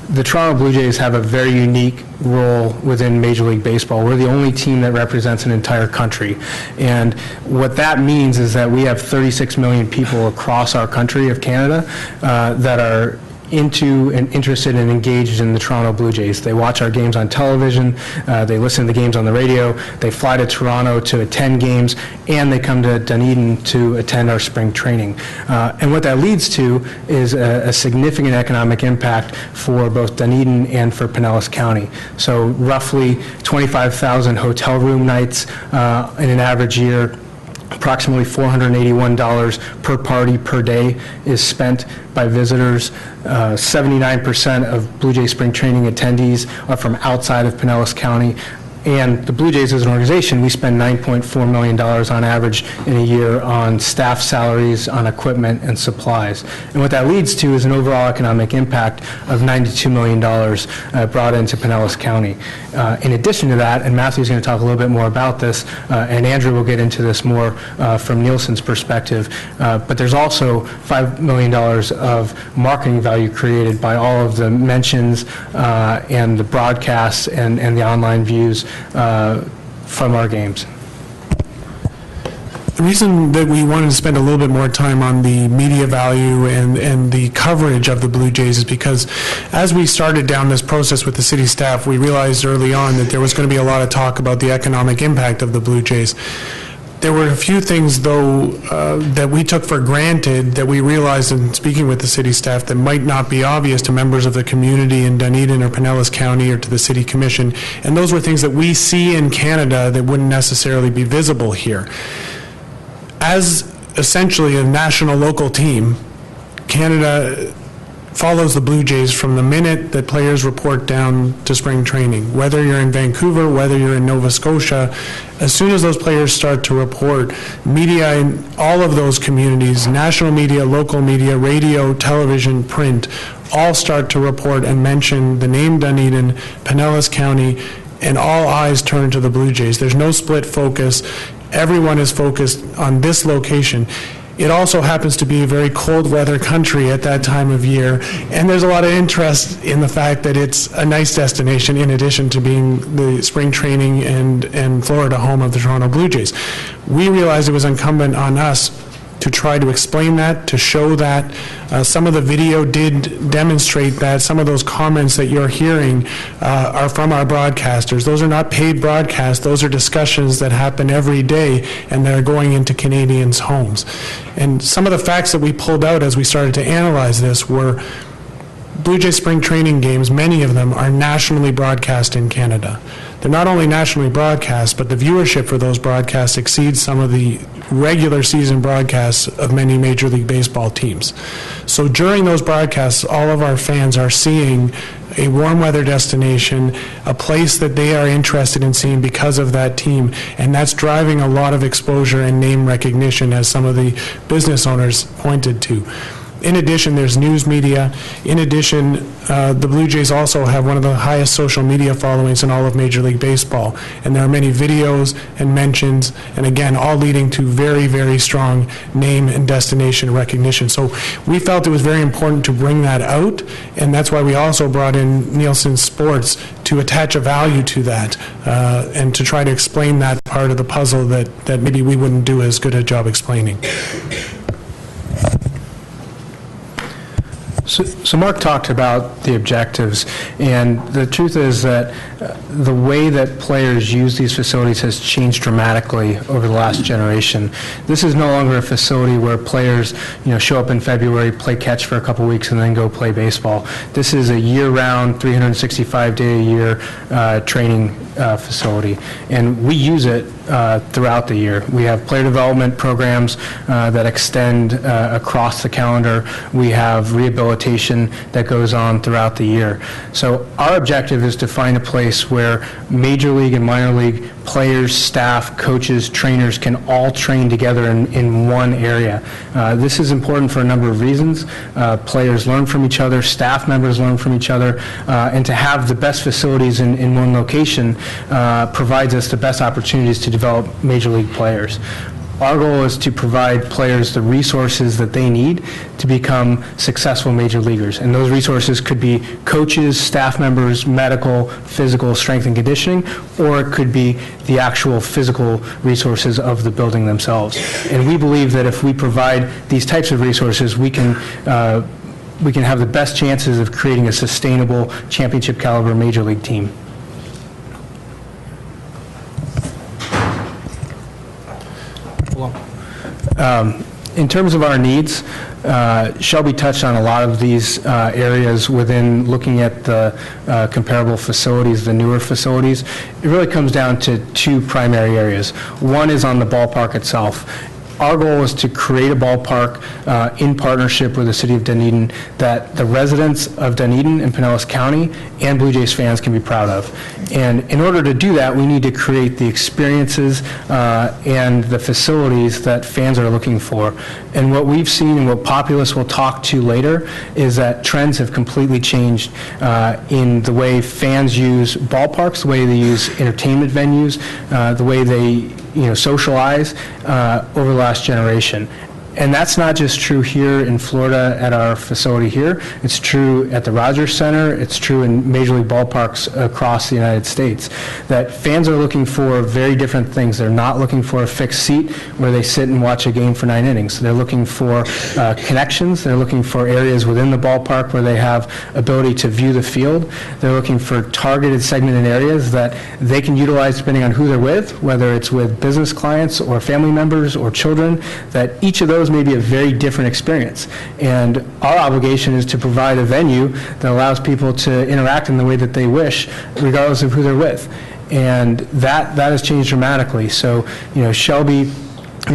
the Toronto Blue Jays have a very unique role within Major League Baseball. We're the only team that represents an entire country. And what that means is that we have 36 million people across our country of Canada that are into and interested and engaged in the Toronto Blue Jays. They watch our games on television, they listen to the games on the radio, they fly to Toronto to attend games, and they come to Dunedin to attend our spring training. And what that leads to is a significant economic impact for both Dunedin and for Pinellas County. So roughly 25,000 hotel room nights in an average year. Approximately $481 per party per day is spent by visitors. 79% of Blue Jays spring training attendees are from outside of Pinellas County. And the Blue Jays as an organization, we spend $9.4 million on average in a year on staff salaries, on equipment, and supplies. And what that leads to is an overall economic impact of $92 million brought into Pinellas County. In addition to that, and Matthew's going to talk a little bit more about this, and Andrew will get into this more from Nielsen's perspective, but there's also $5 million of marketing value created by all of the mentions and the broadcasts and the online views from our games. The reason that we wanted to spend a little bit more time on the media value and the coverage of the Blue Jays is because as we started down this process with the city staff, we realized early on that there was going to be a lot of talk about the economic impact of the Blue Jays. There were a few things, though, that we took for granted that we realized in speaking with the city staff that might not be obvious to members of the community in Dunedin or Pinellas County or to the City Commission. And those were things that we see in Canada that wouldn't necessarily be visible here. As essentially a national local team, Canada follows the Blue Jays from the minute that players report down to spring training. Whether you're in Vancouver, whether you're in Nova Scotia, as soon as those players start to report, media in all of those communities, national media, local media, radio, television, print, all start to report and mention the name Dunedin, Pinellas County, and all eyes turn to the Blue Jays. There's no split focus. Everyone is focused on this location. It also happens to be a very cold weather country at that time of year, and there's a lot of interest in the fact that it's a nice destination in addition to being the spring training and Florida home of the Toronto Blue Jays. We realized it was incumbent on us to try to explain that, to show that. Some of the video did demonstrate that. Some of those comments that you're hearing are from our broadcasters. Those are not paid broadcasts. Those are discussions that happen every day, and they're going into Canadians' homes. And some of the facts that we pulled out as we started to analyze this were Blue Jays spring training games, many of them are nationally broadcast in Canada. They're not only nationally broadcast, but the viewership for those broadcasts exceeds some of the regular season broadcasts of many Major League Baseball teams. So during those broadcasts, all of our fans are seeing a warm weather destination, a place that they are interested in seeing because of that team, and that's driving a lot of exposure and name recognition, as some of the business owners pointed to. In addition, there's news media. In addition, the Blue Jays also have one of the highest social media followings in all of Major League Baseball. And there are many videos and mentions, and again, all leading to very, very strong name and destination recognition. So we felt it was very important to bring that out, and that's why we also brought in Nielsen Sports to attach a value to that and to try to explain that part of the puzzle that maybe we wouldn't do as good a job explaining. So Mark talked about the objectives, and the truth is that the way that players use these facilities has changed dramatically over the last generation. This is no longer a facility where players, show up in February, play catch for a couple weeks, and then go play baseball. This is a year-round, 365-day-a-year training facility, and we use it throughout the year. We have player development programs that extend across the calendar. We have rehabilitation that goes on throughout the year. So our objective is to find a place where major league and minor league players, staff, coaches, trainers can all train together in one area. This is important for a number of reasons. Players learn from each other, staff members learn from each other, and to have the best facilities in one location provides us the best opportunities to develop major league players. Our goal is to provide players the resources that they need to become successful major leaguers. And those resources could be coaches, staff members, medical, physical, strength and conditioning, or it could be the actual physical resources of the building themselves. And we believe that if we provide these types of resources, we can we can have the best chances of creating a sustainable championship caliber major league team. In terms of our needs, Shelby touched on a lot of these areas within looking at the comparable facilities, the newer facilities. It really comes down to two primary areas. One is on the ballpark itself. Our goal is to create a ballpark in partnership with the City of Dunedin that the residents of Dunedin and Pinellas County and Blue Jays fans can be proud of. And in order to do that, we need to create the experiences and the facilities that fans are looking for. And what we've seen and what Populous will talk to later is that trends have completely changed in the way fans use ballparks, the way they use entertainment venues, the way they socialize over the last generation. And that's not just true here in Florida at our facility here. It's true at the Rogers Center. It's true in Major League ballparks across the United States. That fans are looking for very different things. They're not looking for a fixed seat where they sit and watch a game for 9 innings. They're looking for connections. They're looking for areas within the ballpark where they have ability to view the field. They're looking for targeted segmented areas that they can utilize depending on who they're with, whether it's with business clients or family members or children, that each of those may be a very different experience. And our obligation is to provide a venue that allows people to interact in the way that they wish, regardless of who they're with. And that has changed dramatically. So, Shelby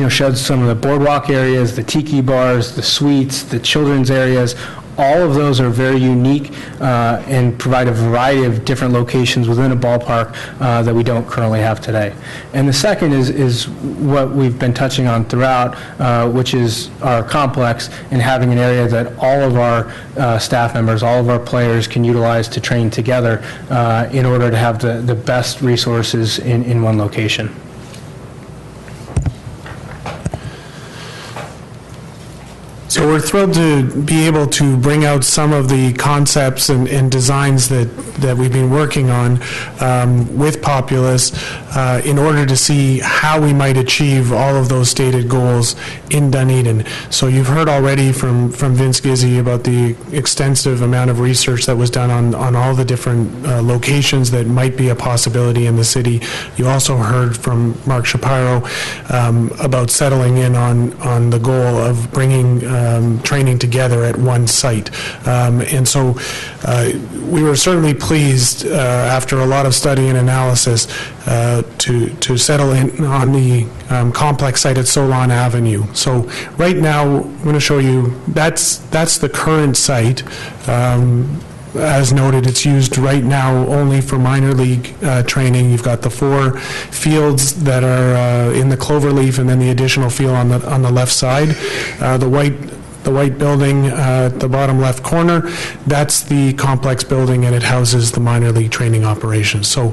showed some of the boardwalk areas, the tiki bars, the suites, the children's areas. All of those are very unique and provide a variety of different locations within a ballpark that we don't currently have today. And the second is what we've been touching on throughout, which is our complex and having an area that all of our staff members, all of our players can utilize to train together in order to have the best resources in one location. So we're thrilled to be able to bring out some of the concepts and designs that we've been working on with Populous in order to see how we might achieve all of those stated goals in Dunedin. So you've heard already from Vince Gizzi about the extensive amount of research that was done on all the different locations that might be a possibility in the city. You also heard from Mark Shapiro about settling in on the goal of bringing training together at one site. And so we were certainly pleased after a lot of study and analysis to settle in on the complex site at Solon Avenue. So right now, I'm going to show you, that's the current site. As noted, it's used right now only for minor league training. You've got the 4 fields that are in the cloverleaf, and then the additional field on the left side. The white building at the bottom left corner, that's the complex building, and it houses the minor league training operations. So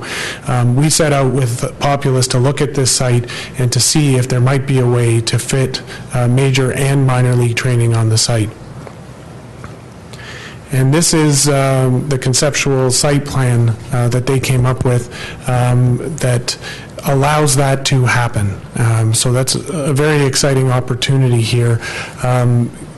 we set out with Populous to look at this site and to see if there might be a way to fit major and minor league training on the site. And this is the conceptual site plan that they came up with that allows that to happen. So that's a very exciting opportunity here.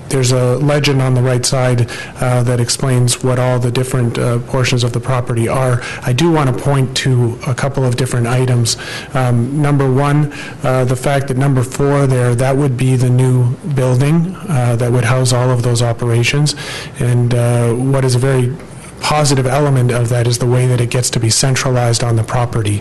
There's a legend on the right side that explains what all the different portions of the property are. I do want to point to a couple of different items. Number one, the fact that number 4 there, that would be the new building that would house all of those operations. And what is a very positive element of that is the way that it gets to be centralized on the property,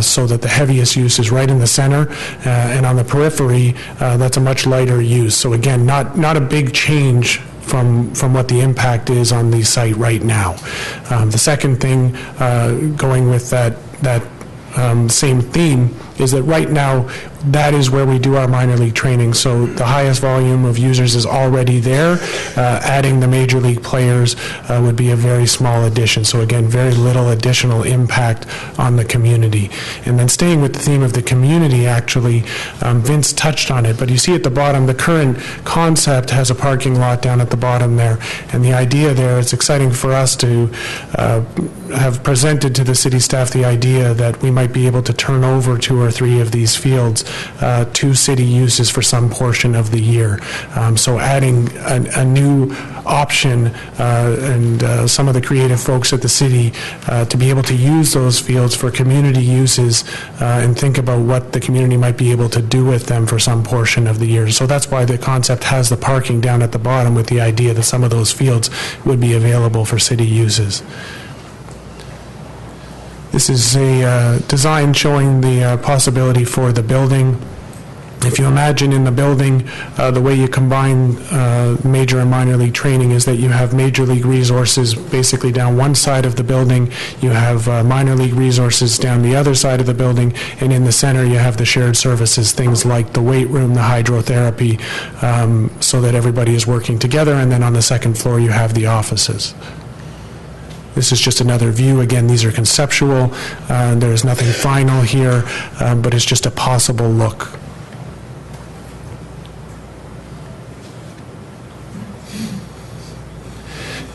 so that the heaviest use is right in the center, and on the periphery, that's a much lighter use. So again, not a big change from what the impact is on the site right now. The second thing, going with that same theme, is that right now that is where we do our minor league training. So the highest volume of users is already there. Adding the major league players would be a very small addition. So again, very little additional impact on the community. And then staying with the theme of the community, actually, Vince touched on it, but you see at the bottom, the current concept has a parking lot down at the bottom there. And the idea there, it's exciting for us to have presented to the city staff the idea that we might be able to turn over to or three of these fields to city uses for some portion of the year. So adding a new option and some of the creative folks at the city to be able to use those fields for community uses and think about what the community might be able to do with them for some portion of the year. So that's why the concept has the parking down at the bottom, with the idea that some of those fields would be available for city uses. This is a design showing the possibility for the building. If you imagine in the building, the way you combine major and minor league training is that you have major league resources basically down one side of the building, you have minor league resources down the other side of the building, and in the center you have the shared services, things like the weight room, the hydrotherapy, so that everybody is working together, and then on the second floor you have the offices. This is just another view. Again, these are conceptual. There is nothing final here, but it's just a possible look.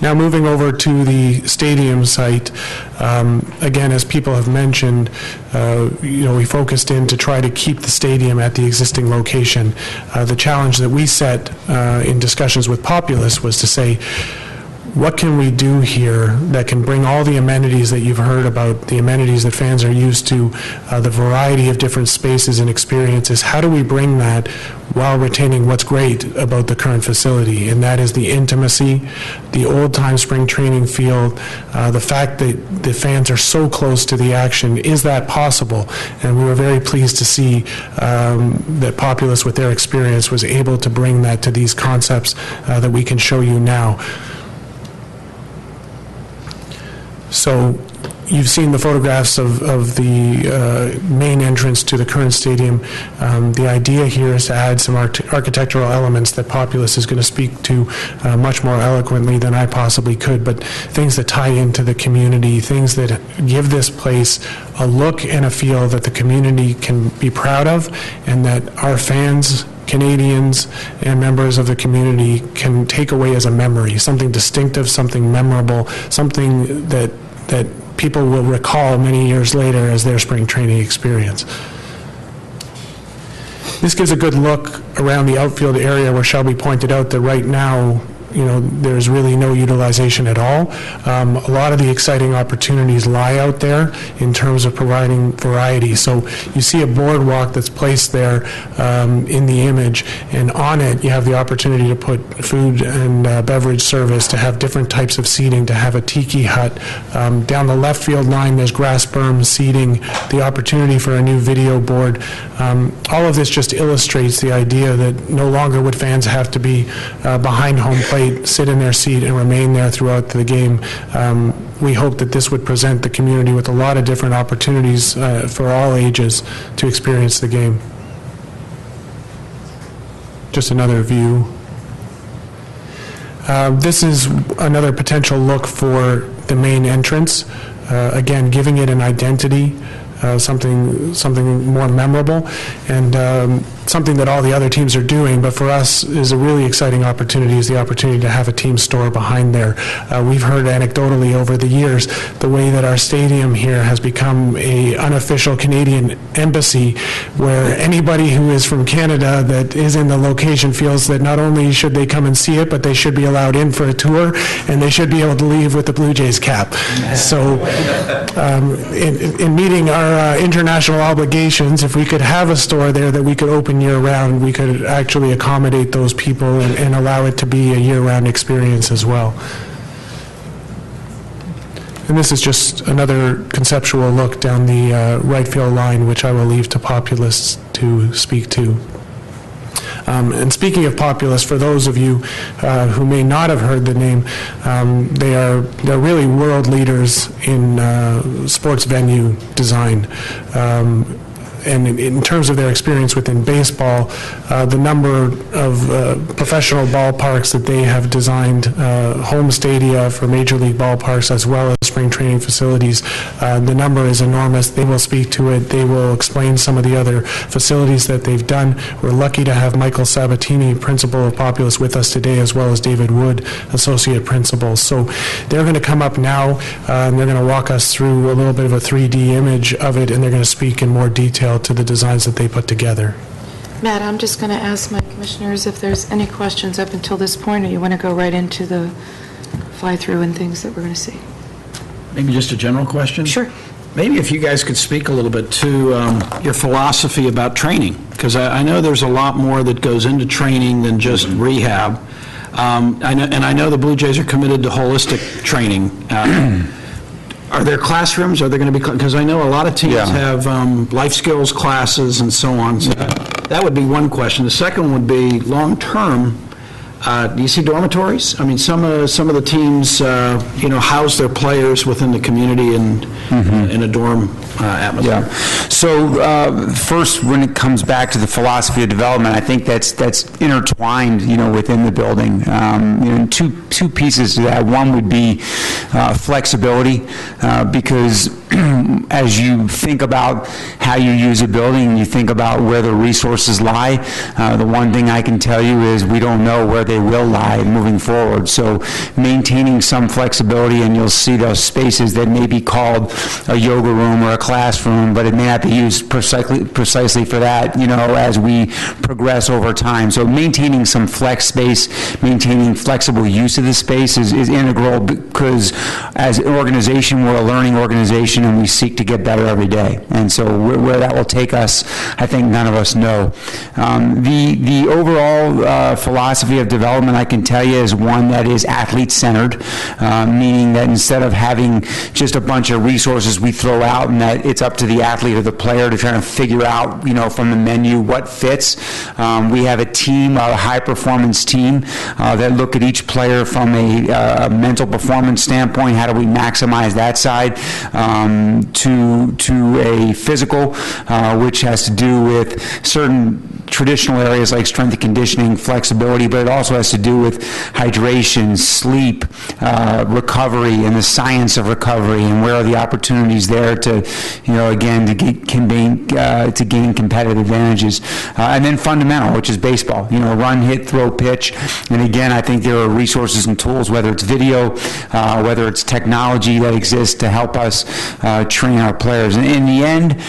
Now moving over to the stadium site, again, as people have mentioned, we focused in to try to keep the stadium at the existing location. The challenge that we set in discussions with Populous was to say, what can we do here that can bring all the amenities that you've heard about, the amenities that fans are used to, the variety of different spaces and experiences? How do we bring that while retaining what's great about the current facility? And that is the intimacy, the old-time spring training field, the fact that the fans are so close to the action. Is that possible? And we were very pleased to see that Populous, with their experience, was able to bring that to these concepts that we can show you now. So you've seen the photographs of the main entrance to the current stadium. The idea here is to add some architectural elements that Populous is going to speak to much more eloquently than I possibly could, but things that tie into the community, things that give this place a look and a feel that the community can be proud of, and that our fans, Canadians, and members of the community can take away as a memory, something distinctive, something memorable, something that people will recall many years later as their spring training experience. This gives a good look around the outfield area, where Shelby pointed out that right now, there's really no utilization at all. A lot of the exciting opportunities lie out there in terms of providing variety. So you see a boardwalk that's placed there in the image, and on it you have the opportunity to put food and beverage service, to have different types of seating, to have a tiki hut. Down the left field line there's grass berm seating, the opportunity for a new video board. All of this just illustrates the idea that no longer would fans have to be behind home plate, sit in their seat and remain there throughout the game. We hope that this would present the community with a lot of different opportunities for all ages to experience the game. Just another view. This is another potential look for the main entrance. Again, giving it an identity, something more memorable, and something that all the other teams are doing, but for us is a really exciting opportunity, is the opportunity to have a team store behind there. We've heard anecdotally over the years the way that our stadium here has become an unofficial Canadian embassy, where anybody who is from Canada that is in the location feels that not only should they come and see it, but they should be allowed in for a tour, and they should be able to leave with the Blue Jays cap. So in meeting our international obligations, if we could have a store there that we could open year-round, we could actually accommodate those people and allow it to be a year-round experience as well. And this is just another conceptual look down the right field line, which I will leave to Populous to speak to. And speaking of Populous, for those of you who may not have heard the name, they're really world leaders in sports venue design. And in terms of their experience within baseball, the number of professional ballparks that they have designed, home stadia for major league ballparks as well as spring training facilities, the number is enormous. They will speak to it. They will explain some of the other facilities that they've done. We're lucky to have Michael Sabatini, principal of Populous, with us today, as well as David Wood, associate principal. So they're going to come up now, and they're going to walk us through a little bit of a 3D image of it, and they're going to speak in more detail detail to the designs that they put together. Matt, I'm just going to ask my commissioners if there's any questions up until this point, or you want to go right into the fly-through and things that we're going to see. Maybe just a general question? Sure. Maybe if you guys could speak a little bit to your philosophy about training, because I know there's a lot more that goes into training than just rehab. I know the Blue Jays are committed to holistic training. Are there classrooms? Are there going to be, because I know a lot of teams have life skills classes and so on. So that would be one question. The second would be long-term. Do you see dormitories? I mean, some of the teams, house their players within the community and in a dorm atmosphere. Yeah. So first, when it comes back to the philosophy of development, I think that's intertwined, within the building. Two pieces to that. One would be flexibility, because as you think about how you use a building and you think about where the resources lie, the one thing I can tell you is we don't know where they will lie moving forward. So maintaining some flexibility, and you'll see those spaces that may be called a yoga room or a classroom, but it may not be used precisely for that, as we progress over time. So maintaining some flex space, maintaining flexible use of the space is integral, because as an organization, we're a learning organization and we seek to get better every day. And so where that will take us, I think none of us know. The overall philosophy of development, I can tell you, is one that is athlete-centered, meaning that instead of having just a bunch of resources we throw out and that it's up to the athlete or the player to try to figure out, from the menu what fits, we have a team, a high-performance team, that look at each player from a mental performance standpoint. How do we maximize that side? To a physical, which has to do with certain traditional areas like strength and conditioning, flexibility, but it also has to do with hydration, sleep, recovery, and the science of recovery, and where are the opportunities there to, again, to gain competitive advantages. And then fundamental, which is baseball, run, hit, throw, pitch. And again, I think there are resources and tools, whether it's video, whether it's technology that exists to help us train our players. And in the end,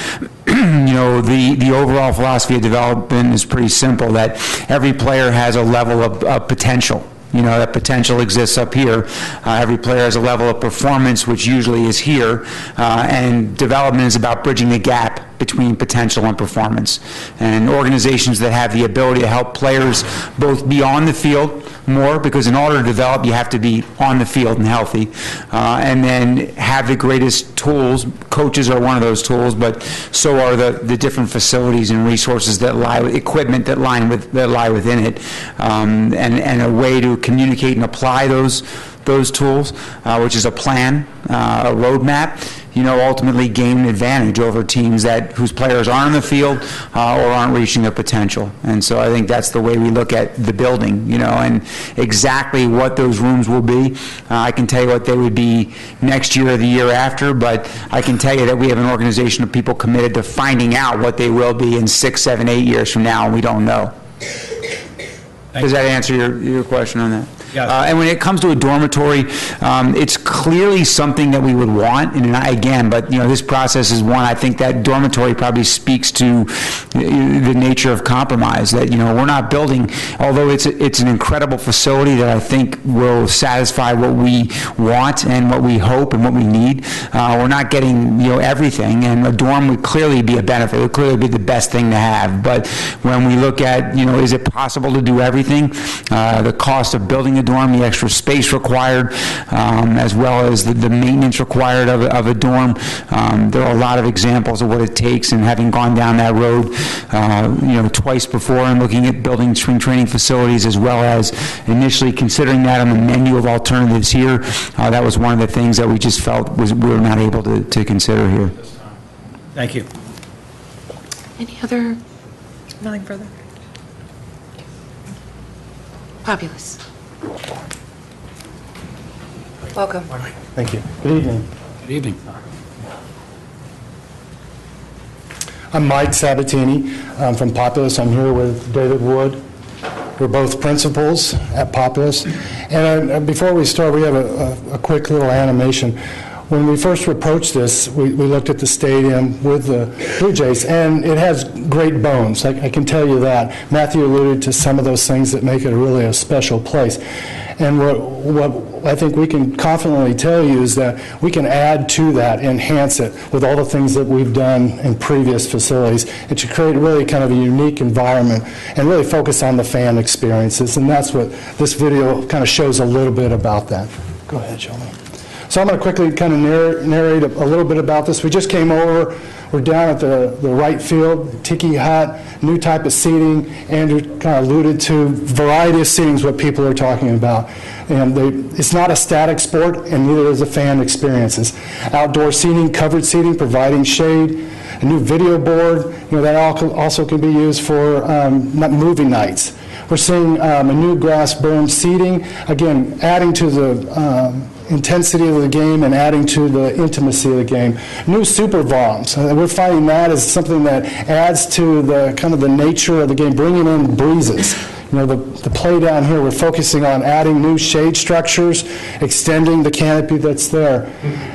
the overall philosophy of development is pretty simple, that every player has a level of potential. That potential exists up here. Every player has a level of performance, which usually is here, and development is about bridging the gap between potential and performance. And organizations that have the ability to help players both be on the field more, because in order to develop, you have to be on the field and healthy, and then have the greatest tools. Coaches are one of those tools, but so are the different facilities and resources that lie, equipment that lie within it, and a way to communicate and apply those tools, which is a plan, a roadmap, ultimately gain an advantage over teams whose players aren't on the field or aren't reaching their potential. And so I think that's the way we look at the building, and exactly what those rooms will be. I can tell you what they would be next year or the year after, but I can tell you that we have an organization of people committed to finding out what they will be in 6, 7, 8 years from now, and we don't know. Does that answer your question on that? Yeah. And when it comes to a dormitory, it's clearly something that we would want. And again, but this process is one. I think that dormitory probably speaks to the nature of compromise. That we're not building, although it's an incredible facility that I think will satisfy what we want and what we hope and what we need. We're not getting everything, and a dorm would clearly be a benefit. It would clearly be the best thing to have. But when we look at is it possible to do everything? The cost of building a dorm, the extra space required, as well as the maintenance required of a dorm. There are a lot of examples of what it takes, and having gone down that road, twice before, and looking at building spring training facilities, as well as initially considering that on the menu of alternatives here, that was one of the things that we just felt we were not able to consider here. Thank you. Any other? Nothing further. Fabulous. Welcome. Thank you. Good evening. Good evening. I'm Mike Sabatini. I'm from Populous. I'm here with David Wood. We're both principals at Populous. And before we start, we have a quick little animation. When we first approached this, we looked at the stadium with the Blue Jays, and it has great bones. I can tell you that. Matthew alluded to some of those things that make it really a special place. And what I think we can confidently tell you is that we can add to that, enhance it with all the things that we've done in previous facilities, and to create really kind of a unique environment and really focus on the fan experiences. And that's what this video kind of shows a little bit about that. Go ahead, show me. So I'm going to quickly kind of narrate a little bit about this. We just came over. We're down at the right field, Tiki Hut, new type of seating. Andrew kind of alluded to variety of seating is what people are talking about. And it's not a static sport, and neither is the fan experiences. Outdoor seating, covered seating, providing shade, a new video board, that also can be used for movie nights. We're seeing a new grass berm seating, again, adding to the intensity of the game and adding to the intimacy of the game. New super voms. We're finding that as something that adds to the kind of the nature of the game, bringing in breezes. The play down here, we're focusing on adding new shade structures, extending the canopy that's there.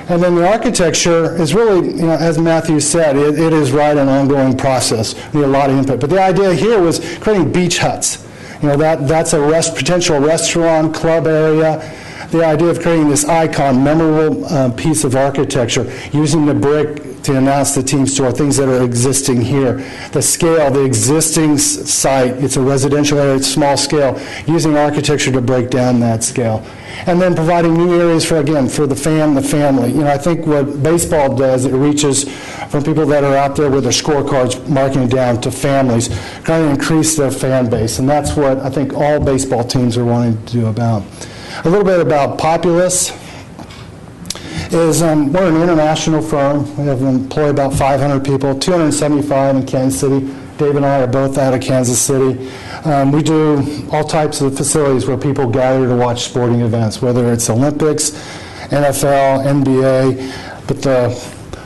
And then the architecture is really, as Matthew said, it is right an ongoing process. We need a lot of input. But the idea here was creating beach huts. That's a potential restaurant, club area. The idea of creating this icon, memorable piece of architecture, using the brick to announce the team store, things that are existing here. The scale, the existing site, it's a residential area, it's small scale, using architecture to break down that scale. And then providing new areas for the fan, the family. I think what baseball does, it reaches from people that are out there with their scorecards, marking it down to families, trying to increase their fan base. And that's what I think all baseball teams are wanting to do about. A little bit about Populous is we're an international firm. We employ about 500 people, 275 in Kansas City. Dave and I are both out of Kansas City. We do all types of facilities where people gather to watch sporting events, whether it's Olympics, NFL, NBA. But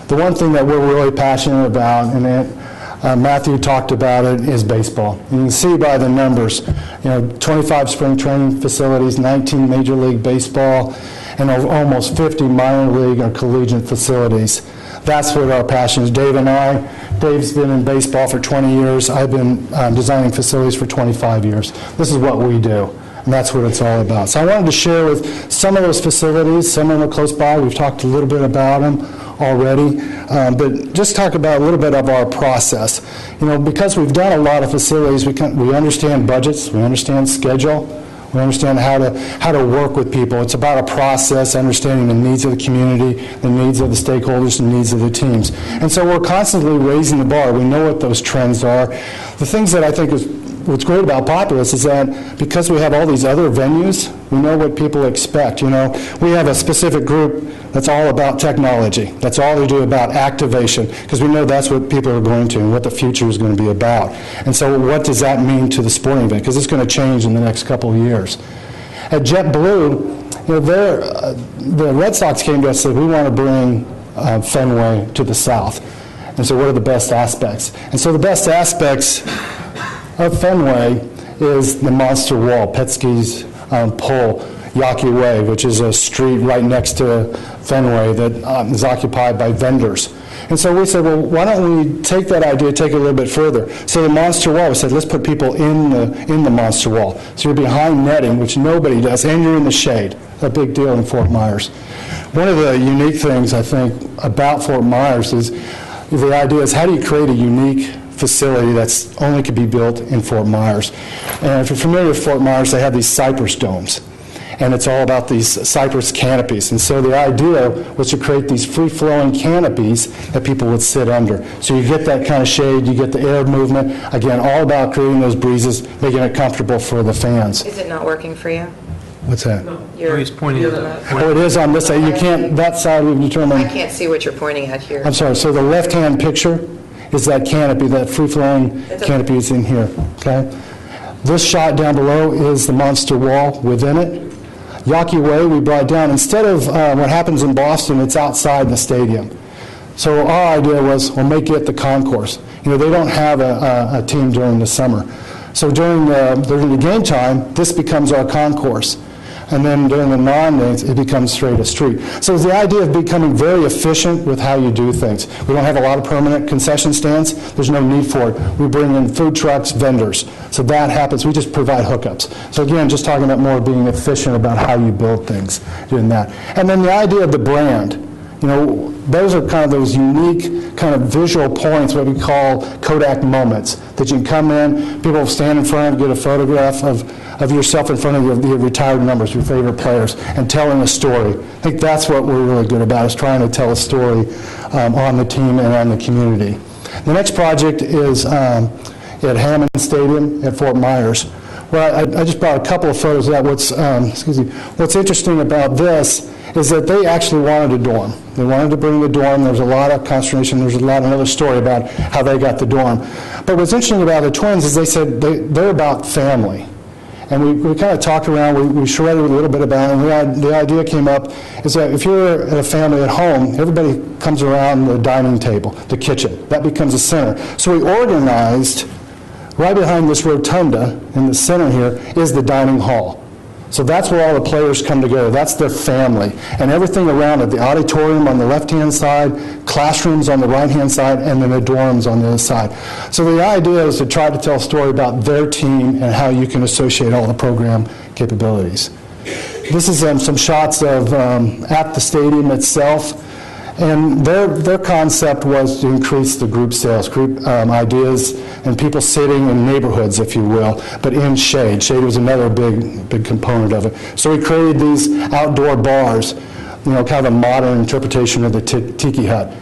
the one thing that we're really passionate about, and Matthew talked about it, is baseball. You can see by the numbers, 25 spring training facilities, 19 Major League Baseball, and almost 50 minor league or collegiate facilities. That's what our passion is. Dave and I, Dave's been in baseball for 20 years. I've been designing facilities for 25 years. This is what we do, and that's what it's all about. So I wanted to share with some of those facilities. Some of them are close by. We've talked a little bit about them already, but just talk about a little bit of our process. Because we've done a lot of facilities, we understand budgets, we understand schedule, we understand how to work with people. It's about a process, understanding the needs of the community, the needs of the stakeholders, the needs of the teams. And so we're constantly raising the bar. We know what those trends are. The things that I think is what's great about Populous is that because we have all these other venues, we know what people expect. We have a specific group that's all about technology. That's all they do about activation, because we know that's what people are going to and what the future is going to be about. And so what does that mean to the sporting event? Because it's going to change in the next couple of years. At JetBlue, the Red Sox came to us and said, we want to bring Fenway to the south. And so what are the best aspects? And so the best aspects of Fenway is the monster wall, Petsky's Pole, Yawkey Way, which is a street right next to Fenway that is occupied by vendors. And so we said, well, why don't we take that idea, take it a little bit further. So the monster wall, we said, let's put people in the monster wall. So you're behind netting, which nobody does, and you're in the shade. A big deal in Fort Myers. One of the unique things, I think, about Fort Myers is the idea is how do you create a unique facility that's only could be built in Fort Myers. And if you're familiar with Fort Myers, they have these cypress domes. And it's all about these cypress canopies. And so the idea was to create these free-flowing canopies that people would sit under. So you get that kind of shade, you get the air movement. Again, all about creating those breezes, making it comfortable for the fans. Is it not working for you? What's that? He's pointing at that. Oh, it is on this side. You can't, that side we've determined. I can't see what you're pointing at here. I'm sorry. So the left-hand picture is that canopy, that free-flowing canopy is in here, okay? This shot down below is the monster wall within it. Yawkey Way, we brought down, instead of what happens in Boston, it's outside the stadium. So our idea was, we'll make it the concourse. They don't have a team during the summer. So during the game time, this becomes our concourse. and then during the non-days, it becomes straight a street. So it's the idea of becoming very efficient with how you do things. We don't have a lot of permanent concession stands. There's no need for it. We bring in food trucks, vendors. So that happens. We just provide hookups. So again, just talking about more being efficient about how you build things, doing that. And then the idea of the brand. You know, those are kind of those unique kind of visual points, what we call Kodak moments, that you can come in, people will stand in front, get a photograph of yourself in front of your retired members, your favorite players, and telling a story. I think that's what we're really good about, is trying to tell a story on the team and on the community. The next project is at Hammond Stadium at Fort Myers. Well, I just brought a couple of photos of that. What's interesting about this is that they actually wanted a dorm. They wanted to bring the dorm. There's a lot of consternation. There's another story about how they got the dorm. But what's interesting about the Twins is they said they're about family. And we kind of talked around, we shredded a little bit about it, and the idea came up is that if you're at a family at home, everybody comes around the dining table, the kitchen. That becomes a center. So we organized, right behind this rotunda in the center here is the dining hall. So that's where all the players come together. That's their family. And everything around it, the auditorium on the left-hand side, classrooms on the right-hand side, and then the dorms on the other side. So the idea is to try to tell a story about their team and how you can associate all the program capabilities. This is some shots of at the stadium itself. And their concept was to increase the group sales, group ideas, and people sitting in neighborhoods, if you will, but in shade. Shade was another big component of it. So we created these outdoor bars, you know, kind of a modern interpretation of the tiki hut.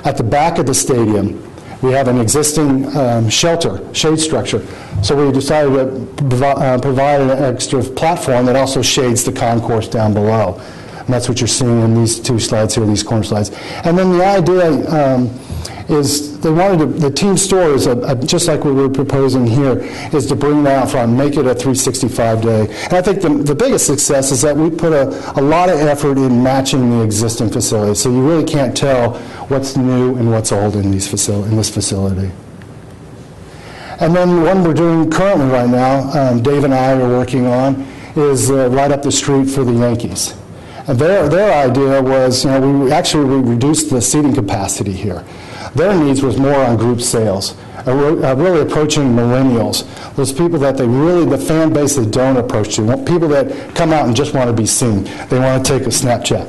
At the back of the stadium, we have an existing shelter, shade structure. So we decided to provide an extra platform that also shades the concourse down below. And that's what you're seeing in these two slides here, these corner slides. And then the idea is they wanted the team stores, just like we were proposing here, is to bring that out front, make it a 365 day. And I think the biggest success is that we put a lot of effort in matching the existing facilities. So you really can't tell what's new and what's old in this facility. And then one we're doing currently right now, Dave and I are working on, is right up the street for the Yankees. And their idea was, you know, we reduced the seating capacity here. Their needs was more on group sales, really approaching millennials, those people that the fan base that don't approach you, people that come out and just want to be seen. They want to take a Snapchat.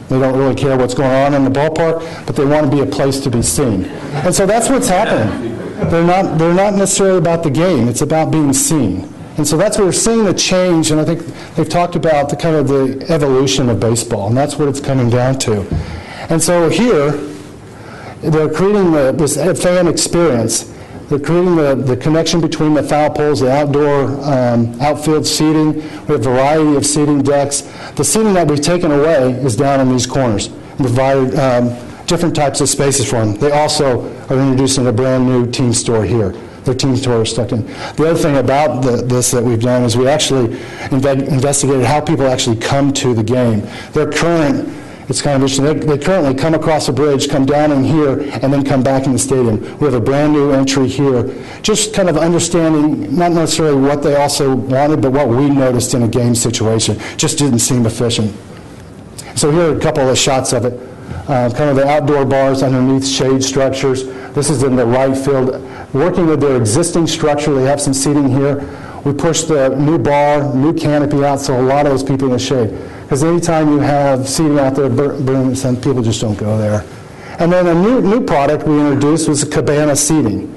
They don't really care what's going on in the ballpark, but they want to be a place to be seen. And so that's what's happening. They're not necessarily about the game. It's about being seen. And so that's where we're seeing the change, and I think they've talked about the kind of the evolution of baseball, and that's what it's coming down to. And so here, they're creating this fan experience. They're creating the connection between the foul poles, the outdoor outfield seating. We have a variety of seating decks. The seating that we've taken away is down in these corners and provided different types of spaces for them. They also are introducing a brand new team store here. Their team store is stuck in. The other thing about this that we've done is we actually investigated how people actually come to the game. It's kind of interesting, they currently come across a bridge, come down in here, and then come back in the stadium. We have a brand new entry here, just kind of understanding not necessarily what they also wanted, but what we noticed in a game situation. Just didn't seem efficient. So here are a couple of shots of it. Kind of the outdoor bars underneath shade structures. This is in the right field. Working with their existing structure, they have some seating here. We pushed the new bar, new canopy out, so a lot of those people in the shade. Because anytime you have seating out there, some people just don't go there. And then a new product we introduced was cabana seating.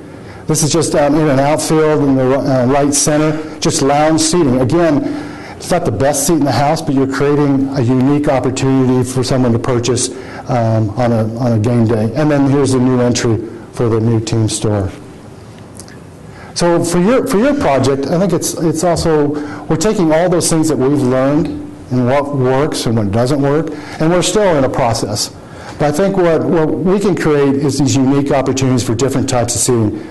This is just in an outfield in the right center, just lounge seating. Again, it's not the best seat in the house, but you're creating a unique opportunity for someone to purchase on a game day. And then here's the new entry for the new team store. So for your project, I think it's also, we're taking all those things that we've learned and what works and what doesn't work, and we're still in a process. But I think what we can create is these unique opportunities for different types of seating.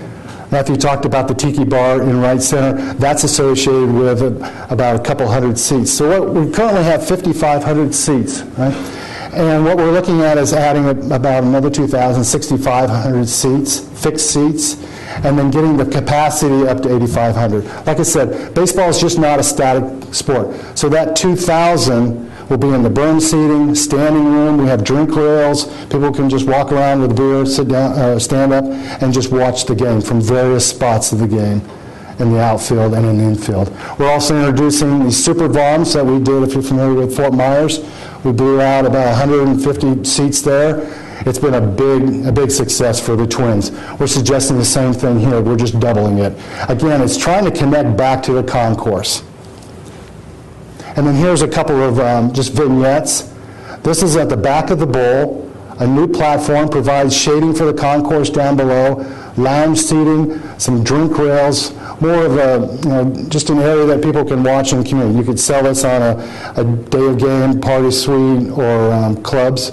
Matthew talked about the Tiki Bar in right center. That's associated with about a couple hundred seats. So we currently have 5,500 seats, right? And what we're looking at is adding about another 2,000, 6,500 seats, fixed seats. and then getting the capacity up to 8,500. Like I said, baseball is just not a static sport. So that 2,000 will be in the berm seating, standing room. We have drink rails. People can just walk around with a beer, sit down, stand up, and just watch the game from various spots of the game in the outfield and in the infield. We're also introducing these super bombs that we did, if you're familiar with Fort Myers. We blew out about 150 seats there. It's been a big success for the Twins. We're suggesting the same thing here. We're just doubling it. Again, it's trying to connect back to the concourse. And then here's a couple of just vignettes. This is at the back of the bowl. A new platform provides shading for the concourse down below, lounge seating, some drink rails, more of a, just an area that people can watch and commute. You could sell this on a day of game, party suite, or clubs.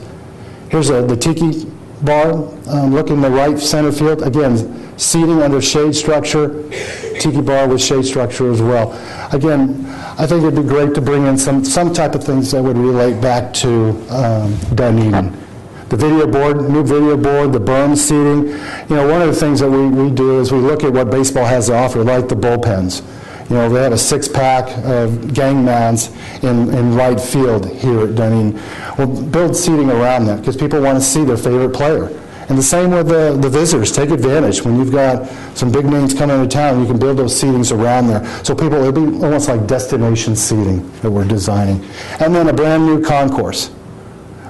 Here's the tiki bar. Look in the right center field. Again, seating under shade structure, tiki bar with shade structure as well. Again, I think it'd be great to bring in some type of things that would relate back to Dunedin. The video board, new video board, the berm seating. You know, one of the things that we do is we look at what baseball has to offer, like the bullpens. You know, they have a 6-pack of gang mounds in right field here at Dunedin. We'll build seating around that because people want to see their favorite player. And the same with the visitors. Take advantage. When you've got some big names coming into town, you can build those seatings around there. So people, it'll be almost like destination seating that we're designing. And then a brand new concourse.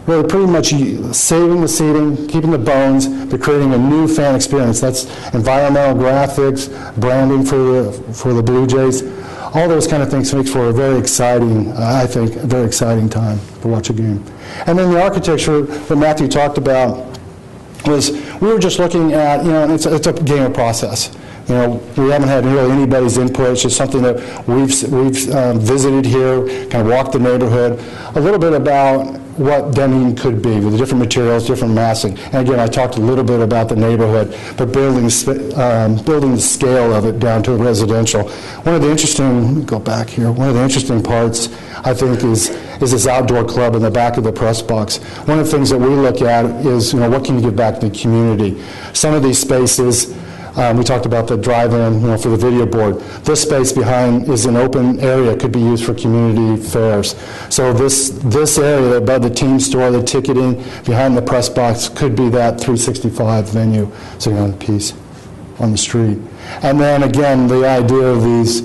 Really pretty much saving the seating, keeping the bones, but creating a new fan experience. That's environmental graphics, branding for the Blue Jays. All those kind of things makes for a very exciting, I think, a very exciting time to watch a game. And then the architecture that Matthew talked about was, we were just looking at, you know, and it's a game of process. You know, we haven't had really anybody's input. It's just something that we've visited here, kind of walked the neighborhood, a little bit about what Dunedin could be with the different materials, different massing. And again, I talked a little bit about the neighborhood, but building the scale of it down to residential. One of the interesting, let me go back here, one of the interesting parts, I think, is this outdoor club in the back of the press box. One of the things that we look at is, you know, what can you give back to the community? Some of these spaces, we talked about the drive-in, you know, for the video board. This space behind is an open area, could be used for community fairs. So this area above the team store, the ticketing, behind the press box, could be that 365 venue sitting on a piece on the street. And then again, the idea of these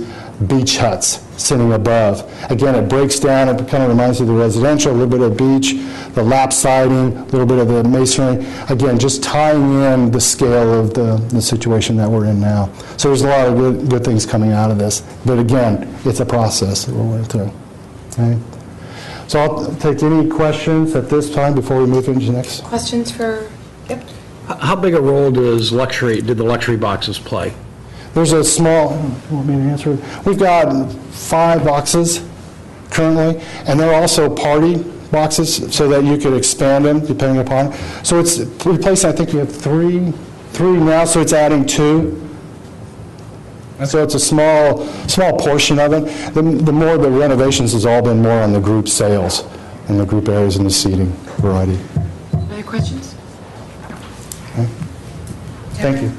beach huts sitting above. Again, it breaks down, it kind of reminds you of the residential, a little bit of beach, the lap siding, a little bit of the masonry. Again, just tying in the scale of the situation that we're in now. So there's a lot of good things coming out of this. But again, it's a process that we're going through. Okay? So I'll take any questions at this time before we move into the next. Questions for, yep. How big a role did the luxury boxes play? There's a small, you want me to answer? We've got 5 boxes currently, and they're also party boxes so that you could expand them depending upon. So it's replacing, I think we have three now, so it's adding 2. So it's a small portion of it. The more the renovations has all been more on the group sales and the group areas and the seating variety. Other questions? Okay. Thank you.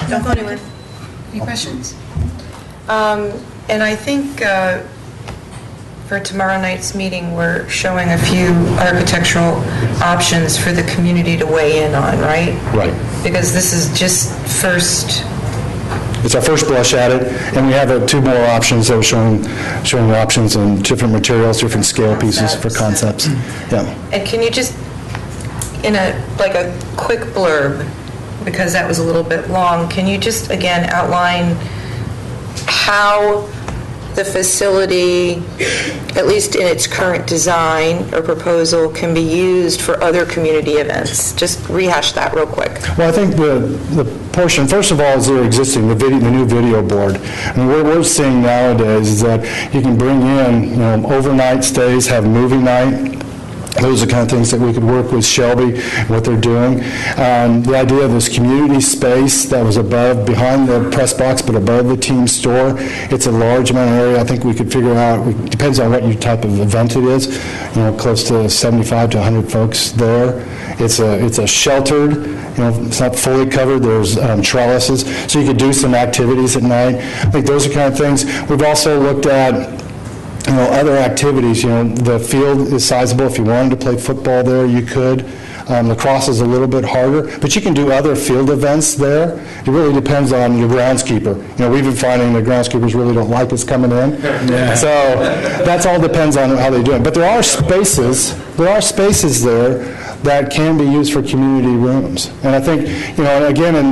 Don't go anywhere. Any questions? And I think for tomorrow night's meeting, we're showing a few architectural options for the community to weigh in on, right? Right. Because this is just first. It's our first blush at it, and we have 2 more options that are showing options in different materials, different scale pieces for concepts. Yeah. And can you just, in a quick blurb, because that was a little bit long, can you just again outline how the facility, at least in its current design or proposal, can be used for other community events? Just rehash that real quick. Well, I think the portion, first of all, is the existing, the new video board. And what we're seeing nowadays is that you can bring in, overnight stays, have movie night, Those are the kind of things that we could work with Shelby, what they're doing. The idea of this community space that was behind the press box, but above the team store, it's a large amount of area. I think we could figure out, it depends on what your type of event it is, close to 75 to 100 folks there. It's a sheltered, it's not fully covered, there's trellises, so you could do some activities at night. I think those are kind of things. We've also looked at other activities. The field is sizable. If you wanted to play football there, you could. Lacrosse is a little bit harder, but you can do other field events there. It really depends on your groundskeeper. We've been finding the groundskeepers really don't like us coming in. Yeah. So that all depends on how they do it. But there are spaces there that can be used for community rooms. And I think, and again, in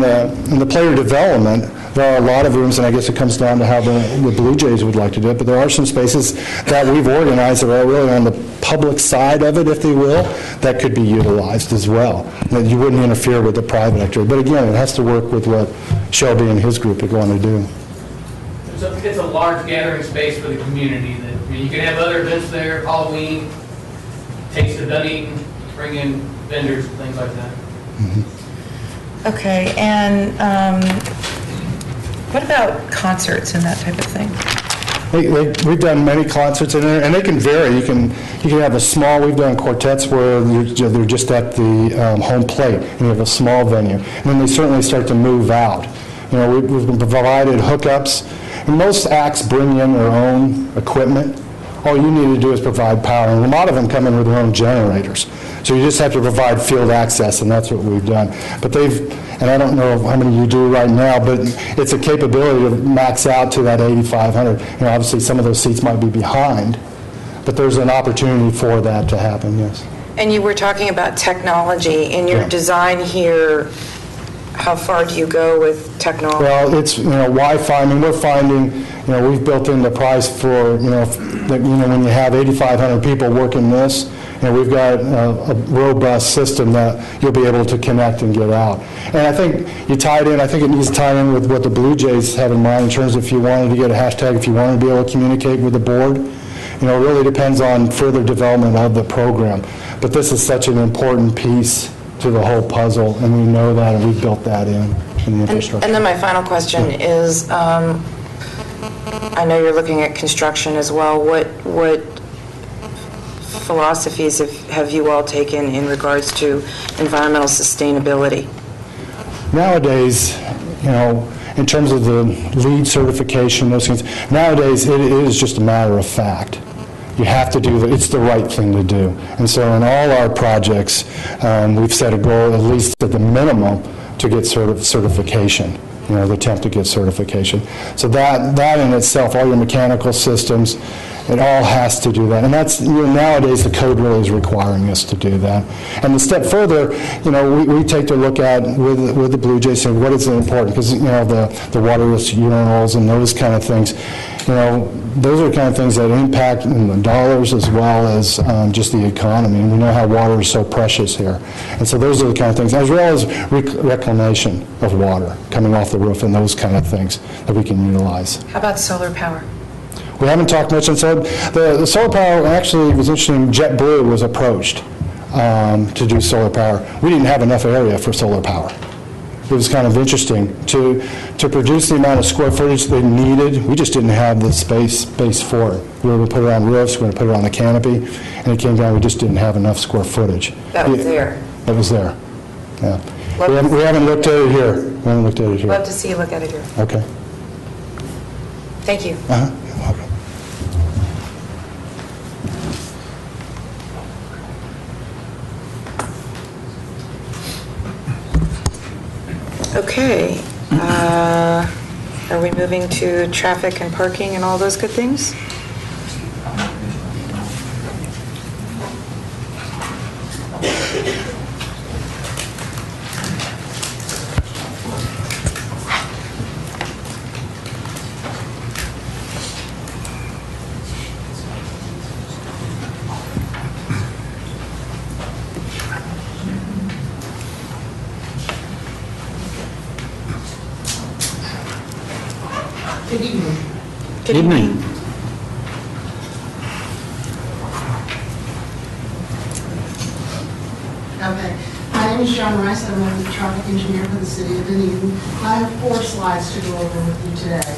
the player development, there are a lot of rooms, and I guess it comes down to how the Blue Jays would like to do it, but there are some spaces that we've organized that are really on the public side of it, if they will, that could be utilized as well. That you wouldn't interfere with the private activity. But again, it has to work with what Shelby and his group are going to do. It's a large gathering space for the community. You can have other events there, Halloween, Taste of Dunedin, bring in vendors, things like that. Mm-hmm. Okay, and what about concerts and that type of thing? We've done many concerts in there, and they can vary. You can have a small, we've done quartets where they're just at the home plate, and you have a small venue. And then they certainly start to move out. We've provided hookups, and most acts bring in their own equipment. All you need to do is provide power, and a lot of them come in with their own generators. So you just have to provide field access, and that's what we've done. But and I don't know how many you do right now, but it's a capability to max out to that 8,500. Obviously some of those seats might be behind, but there's an opportunity for that to happen, yes. And you were talking about technology. In your design here, how far do you go with technology? Well, it's, Wi-Fi. I mean, we're finding, we've built in the price for, that, when you have 8,500 people working this, we've got a robust system that you'll be able to connect and get out. And I think you tie it in, I think it needs to tie in with what the Blue Jays have in mind in terms of if you wanted to get a hashtag, if you wanted to be able to communicate with the board. It really depends on further development of the program. But this is such an important piece to the whole puzzle, and we know that, and we've built that in the infrastructure. And then my final question is, I know you're looking at construction as well. What philosophies have you all taken in regards to environmental sustainability? Nowadays, in terms of the LEED certification, those things, nowadays it is just a matter of fact. You have to do it's the right thing to do. And so in all our projects, we've set a goal, at least at the minimum, to get certification, the attempt to get certification. So that in itself, all your mechanical systems, it all has to do that. And that's, nowadays the code really is requiring us to do that. And a step further, we take a look at, with the Blue Jays, saying what is important, because, the waterless urinals and those kind of things, those are the kind of things that impact in the dollars as well as just the economy. And we know how water is so precious here. And so those are the kind of things, as well as reclamation of water coming off the roof and those kind of things that we can utilize. How about solar power? We haven't talked much on solar. The solar power actually was interesting. JetBlue was approached to do solar power. We didn't have enough area for solar power. It was kind of interesting to produce the amount of square footage they needed. We just didn't have the space for it. We were going to put it on roofs, we were going to put it on the canopy, and it came down, we just didn't have enough square footage. That was there. That was there, yeah. We haven't looked at it here. We haven't looked at it here. Love to see you look at it here. Okay. Thank you. Uh-huh. Okay. Okay. Are we moving to traffic and parking and all those good things? Good evening. Good evening. Okay. My name is John Rice. I'm a traffic engineer for the city of Dunedin. I have 4 slides to go over with you today.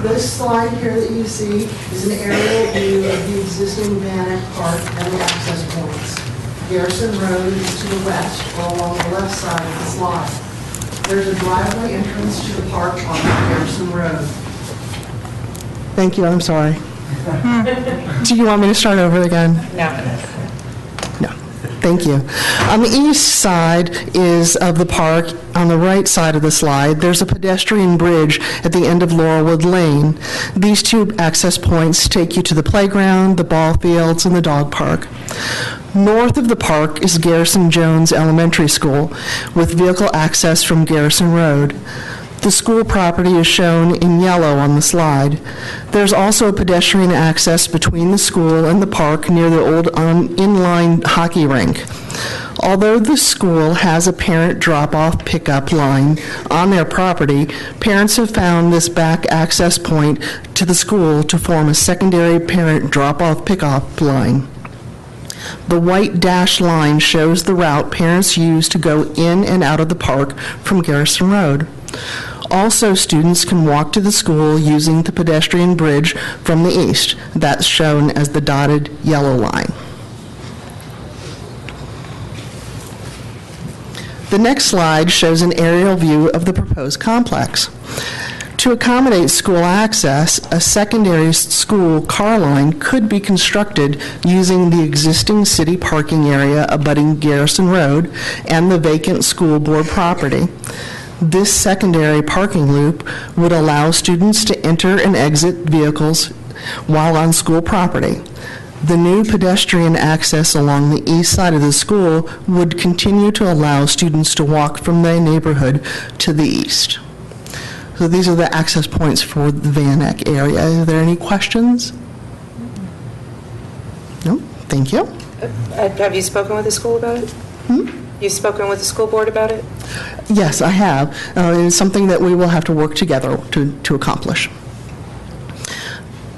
This slide here that you see is an aerial view of the existing Van Eck Park and the access points. Garrison Road is to the west, or along the left side of the slide. There's a driveway entrance to the park on Garrison Road. Thank you, I'm sorry. Do you want me to start over again? No. Thank you. On the east side is of the park. On the right side of the slide, there's a pedestrian bridge at the end of Laurelwood Lane. These 2 access points take you to the playground, the ball fields, and the dog park. North of the park is Garrison Jones Elementary School, with vehicle access from Garrison Road. The school property is shown in yellow on the slide. There's also a pedestrian access between the school and the park near the old inline hockey rink. Although the school has a parent drop-off pickup line on their property, parents have found this back access point to the school to form a secondary parent drop-off pickup line. The white dashed line shows the route parents use to go in and out of the park from Garrison Road. Also, students can walk to the school using the pedestrian bridge from the east. That's shown as the dotted yellow line. The next slide shows an aerial view of the proposed complex. To accommodate school access, a secondary school car line could be constructed using the existing city parking area abutting Garrison Road and the vacant school board property. This secondary parking loop would allow students to enter and exit vehicles while on school property. The new pedestrian access along the east side of the school would continue to allow students to walk from their neighborhood to the east. So these are the access points for the Van Eck area. Are there any questions? No? Thank you. Have you spoken with the school about it? You've spoken with the school board about it? Yes, I have. It's something that we will have to work together to accomplish.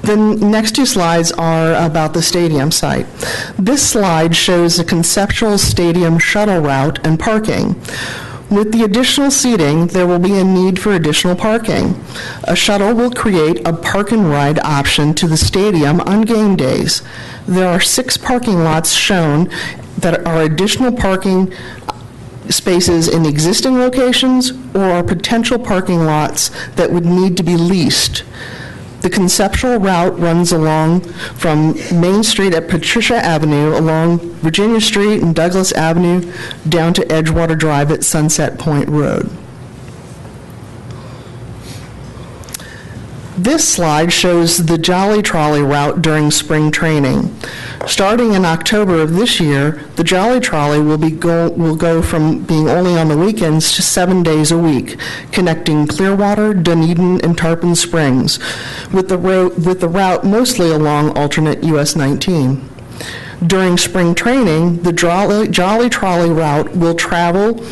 The next 2 slides are about the stadium site. This slide shows a conceptual stadium shuttle route and parking. With the additional seating, there will be a need for additional parking. A shuttle will create a park and ride option to the stadium on game days. There are 6 parking lots shown that are additional parking spaces in existing locations or potential parking lots that would need to be leased. The conceptual route runs along from Main Street at Patricia Avenue, along Virginia Street and Douglas Avenue, down to Edgewater Drive at Sunset Point Road. This slide shows the Jolly Trolley route during spring training. Starting in October of this year, the Jolly Trolley will go from being only on the weekends to 7 days a week, connecting Clearwater, Dunedin, and Tarpon Springs, with the route mostly along alternate US 19. During spring training, the Jolly Trolley route will travel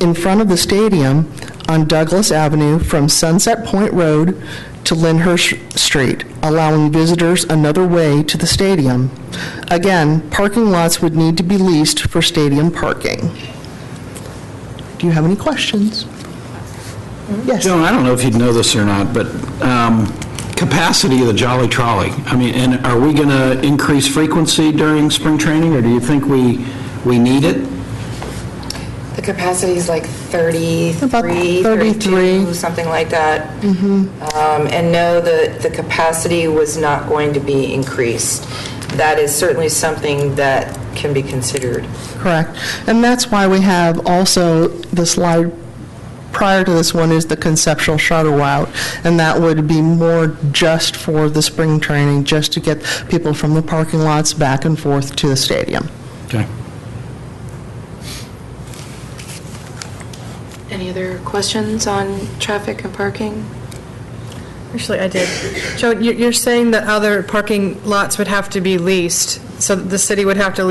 in front of the stadium on Douglas Avenue from Sunset Point Road to Lyndhurst Street, allowing visitors another way to the stadium. Again, parking lots would need to be leased for stadium parking. Do you have any questions? Yes. Joan, I don't know if you'd know this or not, but capacity of the Jolly Trolley, I mean, and are we going to increase frequency during spring training, or do you think we need it? The capacity is like 33, About 33. something like that. And no, the capacity was not going to be increased. That is certainly something that can be considered. Correct. And that's why we have also the slide prior to this one is the conceptual shuttle route, and that would be more just for the spring training, just to get people from the parking lots back and forth to the stadium. Okay. Any other questions on traffic and parking? Actually, I did. Joe, you're saying that other parking lots would have to be leased, so that the city would have to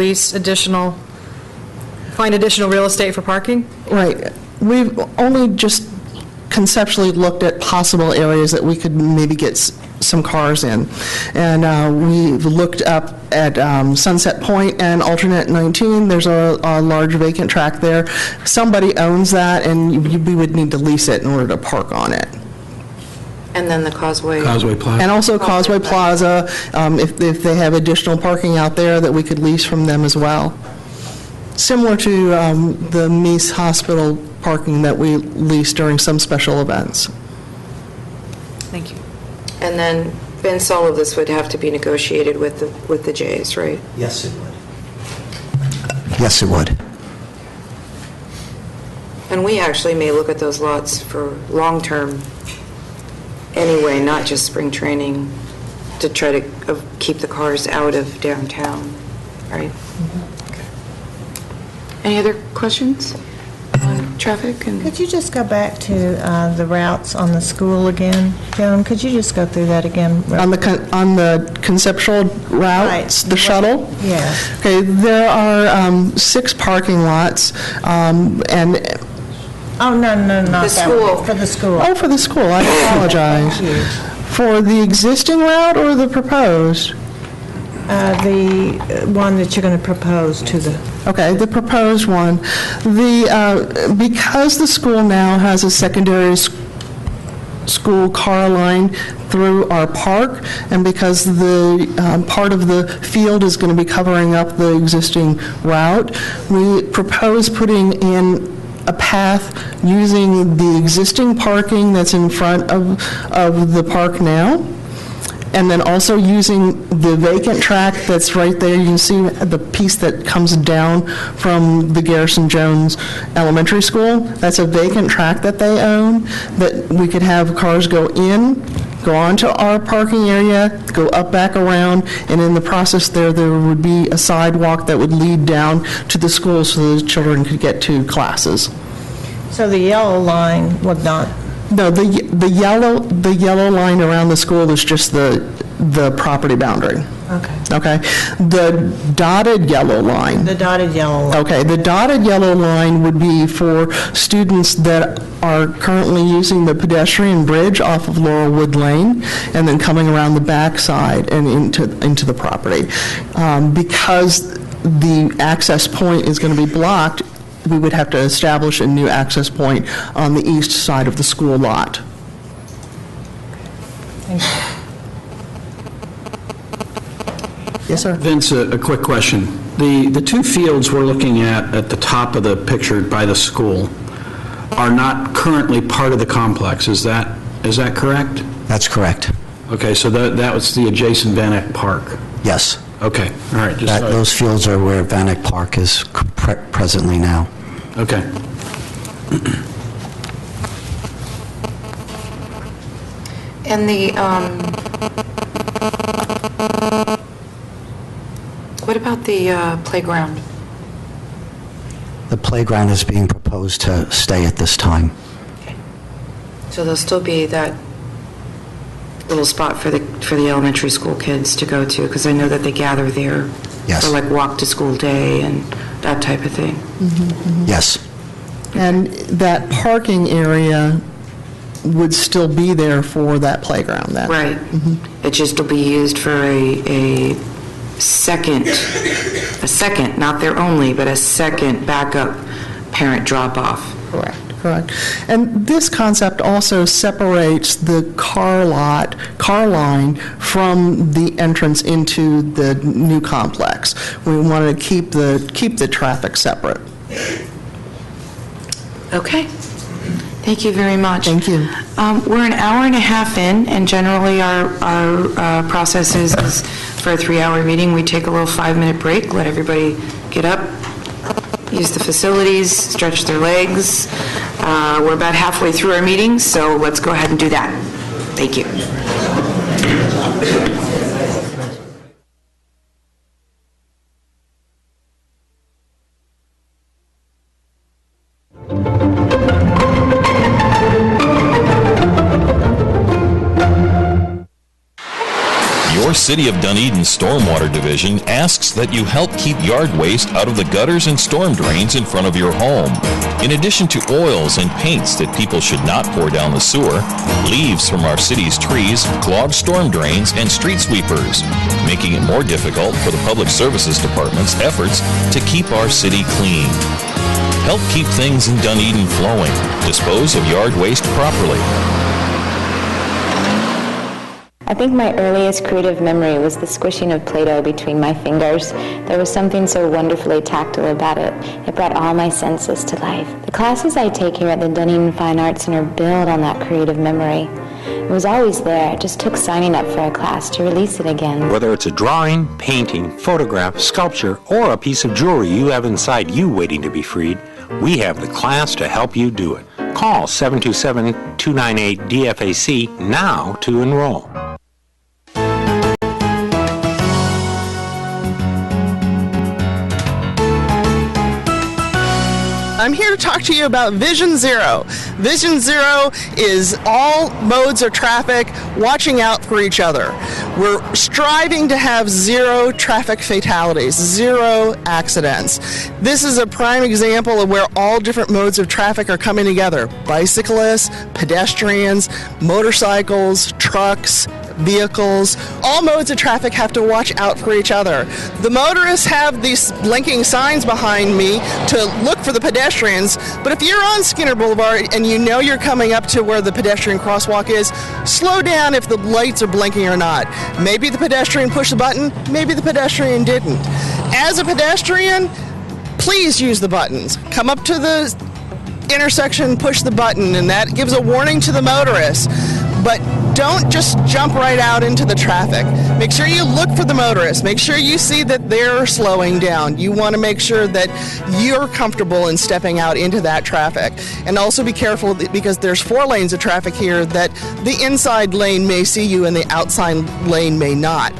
find additional real estate for parking? Right. We've only just conceptually looked at possible areas that we could maybe get some cars in. And we've looked up at Sunset Point and Alternate 19. There's a large vacant track there. Somebody owns that, and we would need to lease it in order to park on it. And then the Causeway. Causeway Plaza. And also Causeway Plaza, if they have additional parking out there that we could lease from them as well. Similar to the Meese Hospital parking that we lease during some special events. Thank you. And then, Vince, all of this would have to be negotiated with the Jays, right? Yes, it would. Yes, it would. And we actually may look at those lots for long-term anyway, not just spring training, to try to keep the cars out of downtown, right? Okay. Any other questions on traffic? Could you just go back to the routes on the school again, Joan? Could you just go through that again? On the conceptual routes, the shuttle? Yeah. Okay, there are 6 parking lots, and... Oh, no, not the school. For the school. Oh, for the school, I apologize. For the existing route or the proposed? The one that you're going to propose to the... Okay, the proposed one. Because the school now has a secondary school car line through our park, and because the part of the field is going to be covering up the existing route, we propose putting in a path using the existing parking that's in front of the park now, and then also using the vacant track that's right there. You can see the piece that comes down from the Garrison Jones Elementary School. That's a vacant track that they own, that we could have cars go in, go onto our parking area, go up, back around, and in the process there would be a sidewalk that would lead down to the school so the children could get to classes. So the yellow line would not... No, the yellow line around the school is just the property boundary. Okay. Okay? The dotted yellow line... The dotted yellow line. Okay, the dotted yellow line would be for students that are currently using the pedestrian bridge off of Laurelwood Lane and then coming around the backside and into the property. Because the access point is going to be blocked, we would have to establish a new access point on the east side of the school lot. Thank you. Yes, sir. Vince, a quick question. The 2 fields we're looking at the top of the picture by the school are not currently part of the complex. Is that correct? That's correct. Okay, so that was the adjacent Van Eck Park. Yes. Okay, all right. Those fields are where Van Eck Park is presently now. Okay. And what about the playground? The playground is being proposed to stay at this time. Okay. So there'll still be that little spot for the elementary school kids to go to, because I know that they gather there. Yes. For like walk to school day and that type of thing. Yes. And that parking area would still be there for that playground then? Right. It just will be used for a second, not their only, but a second backup parent drop-off. Correct. And this concept also separates the car line from the entrance into the new complex. We want to keep the traffic separate. Okay. Thank you very much. Thank you. We're an hour and a half in, and generally our process is for a 3-hour meeting, we take a little 5-minute break, let everybody get up, use the facilities, stretch their legs. We're about halfway through our meeting, so let's go ahead and do that. Thank you. City of Dunedin Stormwater Division asks that you help keep yard waste out of the gutters and storm drains in front of your home. In addition to oils and paints that people should not pour down the sewer, leaves from our city's trees clog storm drains and street sweepers, making it more difficult for the Public Services Department's efforts to keep our city clean. Help keep things in Dunedin flowing. Dispose of yard waste properly. I think my earliest creative memory was the squishing of Play-Doh between my fingers. There was something so wonderfully tactile about it. It brought all my senses to life. The classes I take here at the Dunedin Fine Arts Center build on that creative memory. It was always there. It just took signing up for a class to release it again. Whether it's a drawing, painting, photograph, sculpture, or a piece of jewelry you have inside you waiting to be freed, we have the class to help you do it. Call 727-298-DFAC now to enroll. I'm here to talk to you about Vision Zero. Vision Zero is all modes of traffic watching out for each other. We're striving to have zero traffic fatalities, zero accidents. This is a prime example of where all different modes of traffic are coming together. Bicyclists, pedestrians, motorcycles, trucks, vehicles. All modes of traffic have to watch out for each other. The motorists have these blinking signs behind me to look for the pedestrians, but if you're on Skinner Boulevard and you know you're coming up to where the pedestrian crosswalk is, slow down if the lights are blinking or not. Maybe the pedestrian pushed the button, maybe the pedestrian didn't. As a pedestrian, please use the buttons. Come up to the intersection, push the button, and that gives a warning to the motorist. But don't just jump right out into the traffic. Make sure you look for the motorists. Make sure you see that they're slowing down. You want to make sure that you're comfortable in stepping out into that traffic. And also be careful because there's 4 lanes of traffic here that the inside lane may see you and the outside lane may not.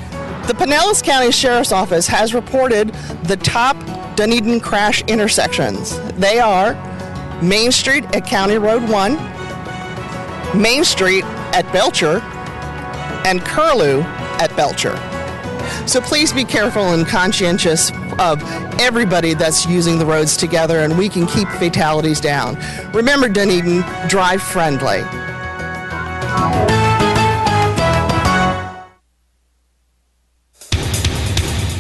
The Pinellas County Sheriff's Office has reported the top Dunedin crash intersections. They are Main Street at County Road 1, Main Street at Belcher, and Curlew at Belcher. So please be careful and conscientious of everybody that's using the roads together, and we can keep fatalities down. Remember, Dunedin, drive friendly.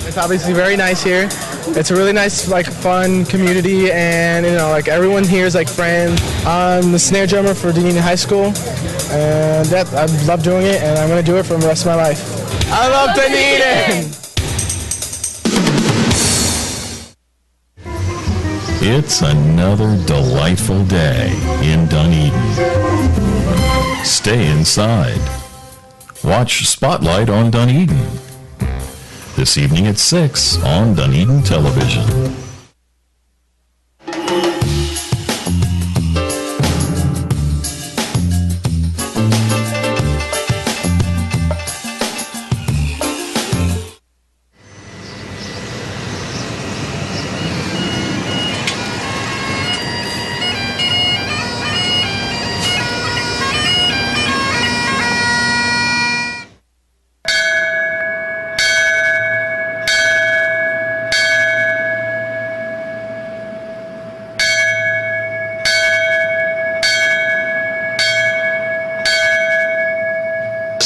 It's obviously very nice here. It's a really nice, fun community, and everyone here is friends. I'm the snare drummer for Dunedin High School, and I love doing it, and I'm going to do it for the rest of my life. I love Dunedin! It's another delightful day in Dunedin. Stay inside. Watch Spotlight on Dunedin. This evening at 6 on Dunedin Television.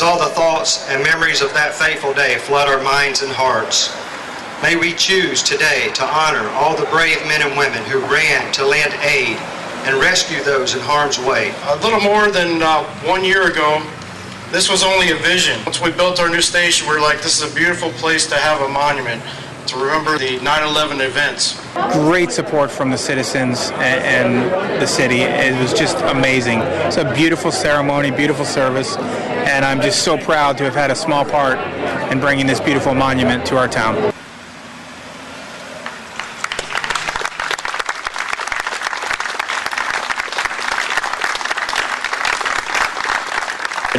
All the thoughts and memories of that fateful day flood our minds and hearts. May we choose today to honor all the brave men and women who ran to lend aid and rescue those in harm's way. A little more than 1 year ago, this was only a vision. Once we built our new station, we were like, this is a beautiful place to have a monument to remember the 9/11 events. Great support from the citizens and the city. It was just amazing. It's a beautiful ceremony, beautiful service, and I'm just so proud to have had a small part in bringing this beautiful monument to our town.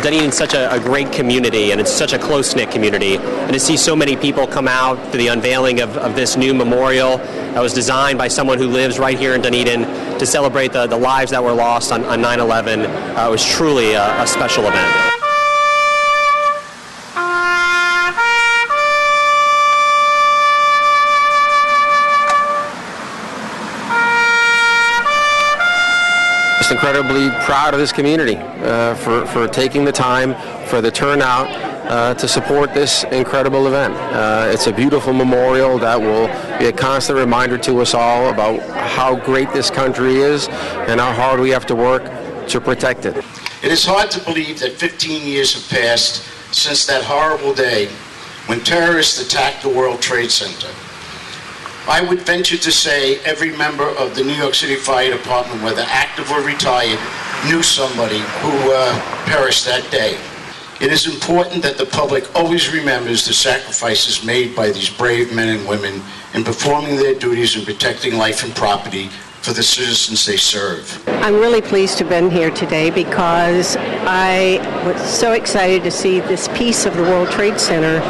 Dunedin's such a great community, and it's such a close-knit community. And to see so many people come out to the unveiling of this new memorial that was designed by someone who lives right here in Dunedin to celebrate the lives that were lost on 9/11 was truly a special event. just incredibly proud of this community for taking the time, for the turnout, to support this incredible event. It's a beautiful memorial that will be a constant reminder to us all about how great this country is and how hard we have to work to protect it. It is hard to believe that 15 years have passed since that horrible day when terrorists attacked the World Trade Center. I would venture to say every member of the New York City Fire Department, whether active or retired, knew somebody who perished that day. It is important that the public always remembers the sacrifices made by these brave men and women in performing their duties and protecting life and property for the citizens they serve. I'm really pleased to have been here today because I was so excited to see this piece of the World Trade Center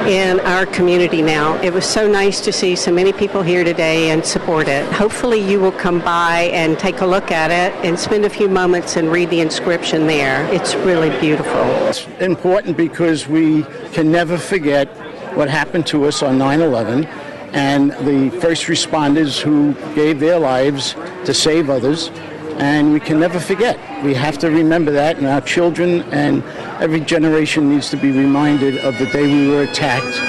in our community now. It was so nice to see so many people here today and support it. Hopefully you will come by and take a look at it and spend a few moments and read the inscription there. It's really beautiful. It's important because we can never forget what happened to us on 9/11 and the first responders who gave their lives to save others, and we can never forget. We have to remember that, and our children and every generation needs to be reminded of the day we were attacked.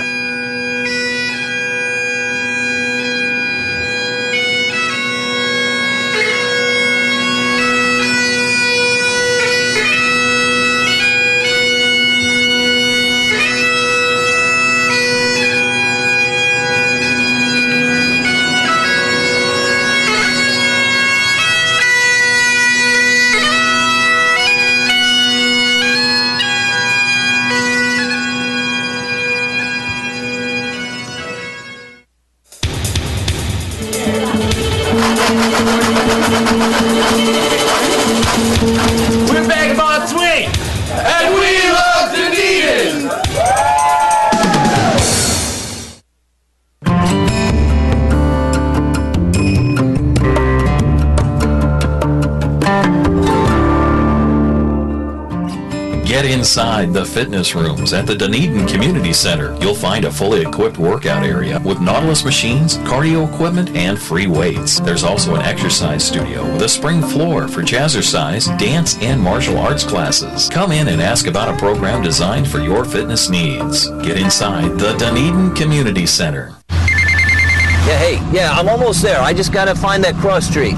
We're back on swing, and we love Dunedin! Get inside the fitness rooms at the Dunedin Community Center. You'll find a fully equipped workout area with Nautilus machines, cardio equipment, and free weights. There's also an exercise studio with a spring floor for jazzercise, dance, and martial arts classes. Come in and ask about a program designed for your fitness needs. Get inside the Dunedin Community Center. Yeah, hey, I'm almost there. I just gotta find that cross street.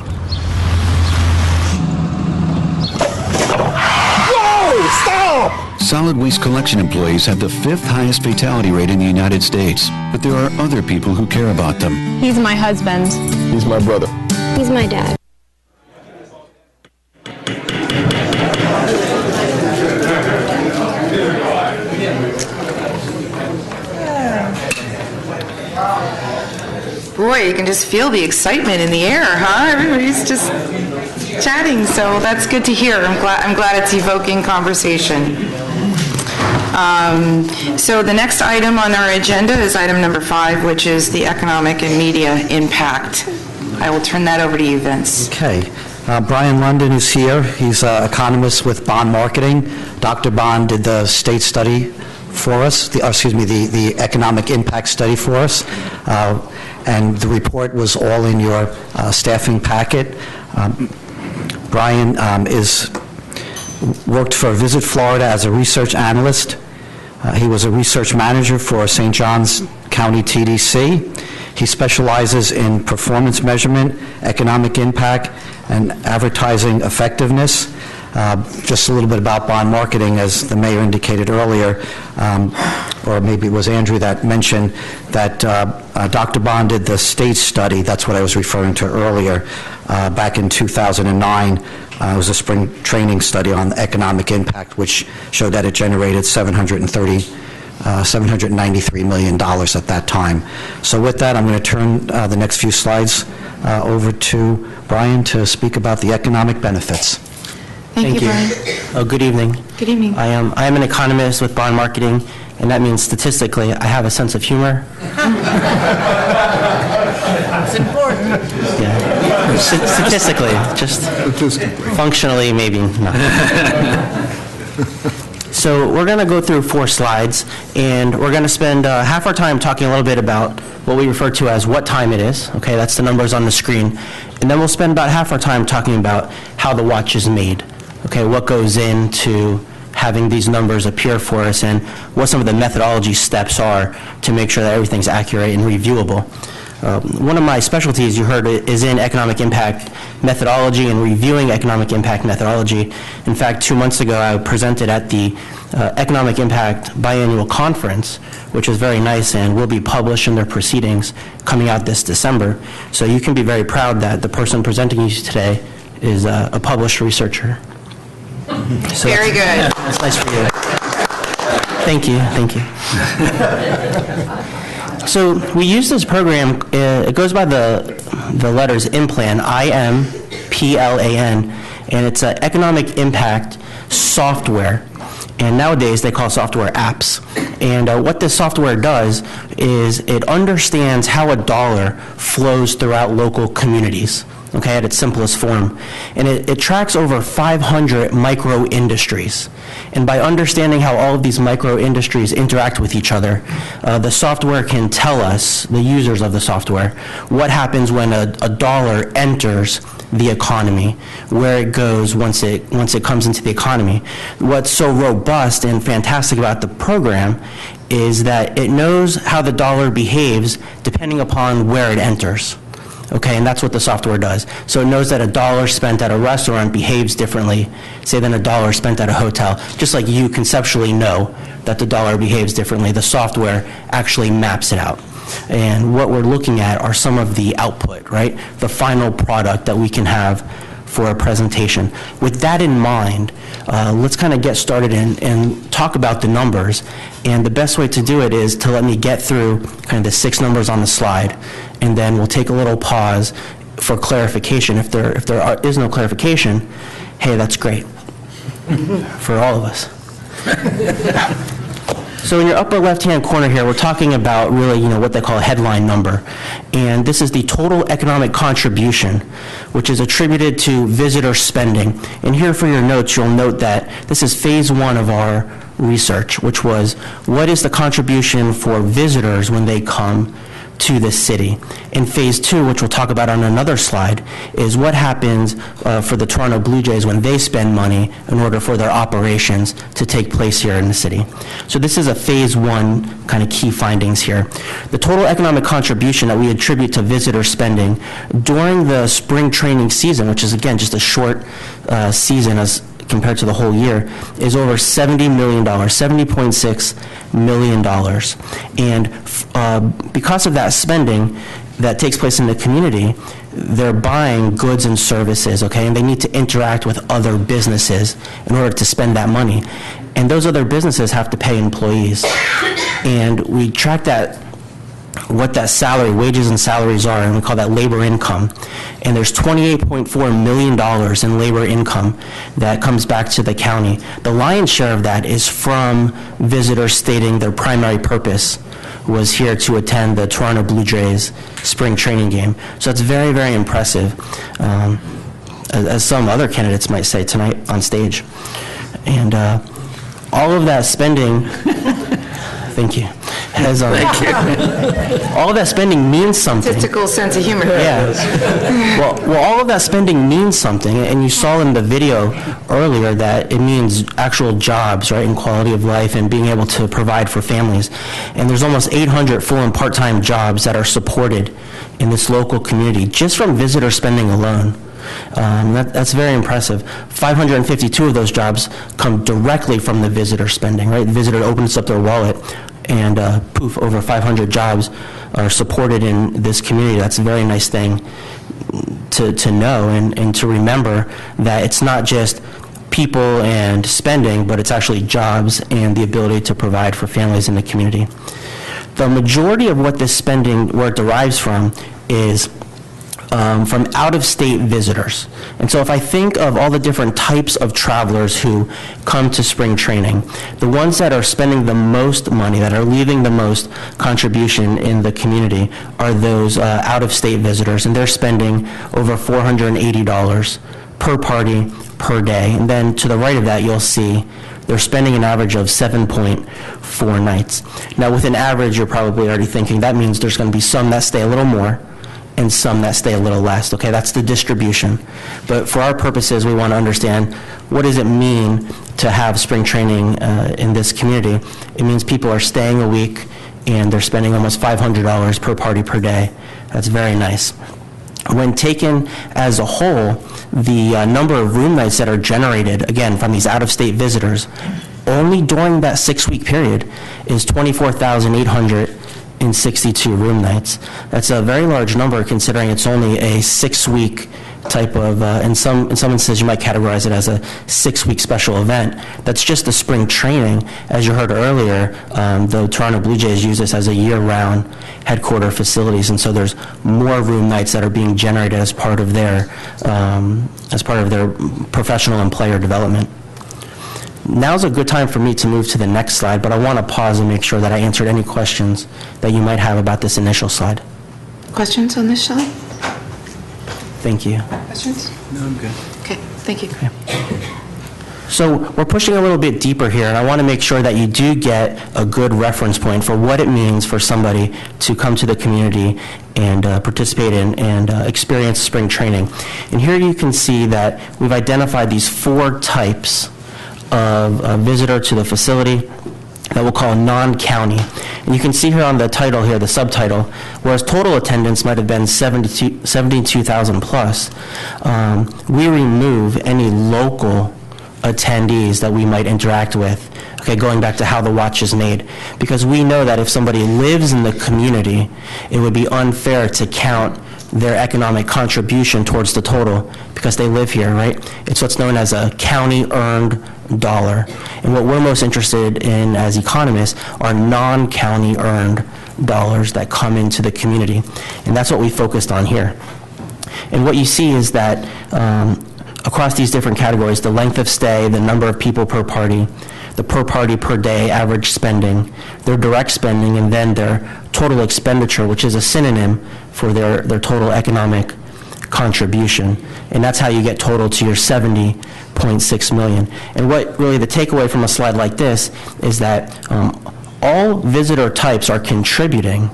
Stop! Solid waste collection employees have the 5th highest fatality rate in the United States, but there are other people who care about them. He's my husband. He's my brother. He's my dad. Boy, you can just feel the excitement in the air, huh? Everybody's just chatting, so that's good to hear. I'm glad it's evoking conversation. So the next item on our agenda is item number 5, which is the economic and media impact. I will turn that over to you, Vince. Okay. Brian London is here. He's an economist with Bond Marketing. Dr. Bond did the state study for us, the economic impact study for us. And the report was all in your staffing packet. Brian worked for Visit Florida as a research analyst. He was a research manager for St. Johns County TDC. He specializes in performance measurement, economic impact, and advertising effectiveness. Just a little bit about Bond Marketing, as the mayor indicated earlier, or maybe it was Andrew that mentioned that Dr. Bond did the state study. That's what I was referring to earlier, back in 2009. It was a spring training study on economic impact, which showed that it generated $793 million at that time. So with that, I'm going to turn the next few slides over to Brian to speak about the economic benefits. Thank you, Brian. Oh, good evening. Good evening. I am an economist with Bond Marketing, and that means statistically I have a sense of humor. It's important. Yeah. Statistically, just functionally maybe not. So we're going to go through 4 slides, and we're going to spend half our time talking a little bit about what we refer to as what time it is. Okay, that's the numbers on the screen. And then we'll spend about half our time talking about how the watch is made. Okay, what goes into having these numbers appear for us and what some of the methodology steps are to make sure that everything's accurate and reviewable. One of my specialties, you heard, is in economic impact methodology and reviewing economic impact methodology. In fact, 2 months ago, I presented at the Economic Impact Biannual Conference, which is very nice and will be published in their proceedings coming out this December. So you can be very proud that the person presenting you today is a published researcher. So very good. That's nice for you. Thank you, thank you. So we use this program, it goes by the letters IMPLAN, I-M-P-L-A-N, and it's an economic impact software. And nowadays they call software apps. And what this software does is it understands how a dollar flows throughout local communities, okay, at its simplest form. And it tracks over 500 micro-industries. And by understanding how all of these micro-industries interact with each other, the software can tell us, the users of the software, what happens when a dollar enters the economy, where it goes once it comes into the economy. What's so robust and fantastic about the program is that it knows how the dollar behaves depending upon where it enters. Okay, and that's what the software does. So it knows that a dollar spent at a restaurant behaves differently, say, than a dollar spent at a hotel. Just like you conceptually know that the dollar behaves differently, the software actually maps it out. And what we're looking at are some of the output, right? The final product that we can have for a presentation. With that in mind, let's kind of get started and talk about the numbers. And the best way to do it is to let me get through kind of the 6 numbers on the slide, and then we'll take a little pause for clarification. If there is no clarification, hey, that's great for all of us. So in your upper left-hand corner here, we're talking about really, what they call a headline number. And this is the total economic contribution, which is attributed to visitor spending. And here for your notes, you'll note that this is phase 1 of our research, which was what is the contribution for visitors when they come to the city. In phase 2, which we'll talk about on another slide, is what happens for the Toronto Blue Jays when they spend money in order for their operations to take place here in the city. So this is a phase 1 kind of key findings here. The total economic contribution that we attribute to visitor spending during the spring training season, which is again just a short season as compared to the whole year, is over $70 million, $70.6 million. And because of that spending that takes place in the community, they're buying goods and services, okay, and they need to interact with other businesses in order to spend that money. And those other businesses have to pay employees. And we track that, what that salary, wages and salaries are, and we call that labor income. And there's $28.4 million in labor income that comes back to the county. The lion's share of that is from visitors stating their primary purpose was here to attend the Toronto Blue Jays spring training game. So it's very, very impressive, as some other candidates might say tonight on stage. And all of that spending, thank you. Thank you. All of that spending means something. Statistical sense of humor. Yeah. Well, all of that spending means something, and you saw in the video earlier that it means actual jobs, right, and quality of life and being able to provide for families. And there's almost 800 full and part-time jobs that are supported in this local community just from visitor spending alone. That's very impressive. 552 of those jobs come directly from the visitor spending, right? The visitor opens up their wallet and poof, over 500 jobs are supported in this community. That's a very nice thing to know and to remember that it's not just people and spending, but it's actually jobs and the ability to provide for families in the community. The majority of what this spending, where it derives from, is from out-of-state visitors. And so if I think of all the different types of travelers who come to spring training, the ones that are spending the most money, that are leaving the most contribution in the community, are those out-of-state visitors, and they're spending over $480 per party per day. And then to the right of that, you'll see They're spending an average of 7.4 nights. Now, with an average, you're probably already thinking that means there's going to be some that stay a little more and some that stay a little less. Okay, that's the distribution. But for our purposes, we want to understand, what does it mean to have spring training in this community? It means people are staying a week and they're spending almost $500 per party per day. That's very nice. When taken as a whole, the number of room nights that are generated, again, from these out-of-state visitors, only during that 6-week period is 24,862 room nights. That's a very large number considering it's only a 6-week type of, in some instances you might categorize it as a 6-week special event. That's just the spring training. As you heard earlier, the Toronto Blue Jays use this as a year-round headquarter facilities, and so there's more room nights that are being generated as part of their professional and player development. Now's a good time for me to move to the next slide, but I want to pause and make sure that I answered any questions that you might have about this initial slide. Questions on this slide? Thank you. Questions? No, I'm good. Okay, thank you. Okay. So we're pushing a little bit deeper here, and I want to make sure that you do get a good reference point for what it means for somebody to come to the community and participate in and experience spring training. And here you can see that we've identified these 4 types of visitor to the facility that we'll call non-county. And you can see here on the title here, the subtitle, whereas total attendance might have been 72,000 plus, we remove any local attendees that we might interact with. Okay, going back to how the watch is made. Because we know that if somebody lives in the community, it would be unfair to count their economic contribution towards the total because they live here, right? It's what's known as a county-earned dollar. And what we're most interested in as economists are non-county earned dollars that come into the community. And that's what we focused on here. And what you see is that across these different categories, the length of stay, the number of people per party, the per party per day average spending, their direct spending, and then their total expenditure, which is a synonym for their total economic contribution. And that's how you get total to your 70.6 million. And what really the takeaway from a slide like this is that all visitor types are contributing,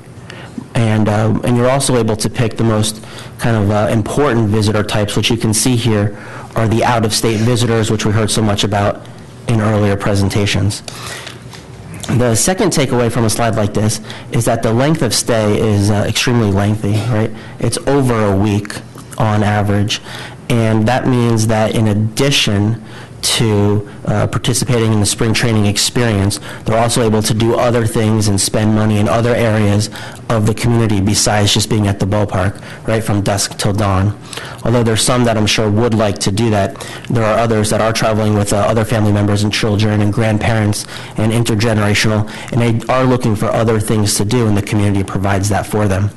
and you're also able to pick the most kind of important visitor types, which you can see here are the out-of-state visitors, which we heard so much about in earlier presentations. The second takeaway from a slide like this is that the length of stay is extremely lengthy, right? It's over a week on average, and that means that in addition to participating in the spring training experience, they're also able to do other things and spend money in other areas of the community besides just being at the ballpark, right, from dusk till dawn. Although there's some that I'm sure would like to do that, there are others that are traveling with other family members and children and grandparents and intergenerational, and they are looking for other things to do, and the community provides that for them.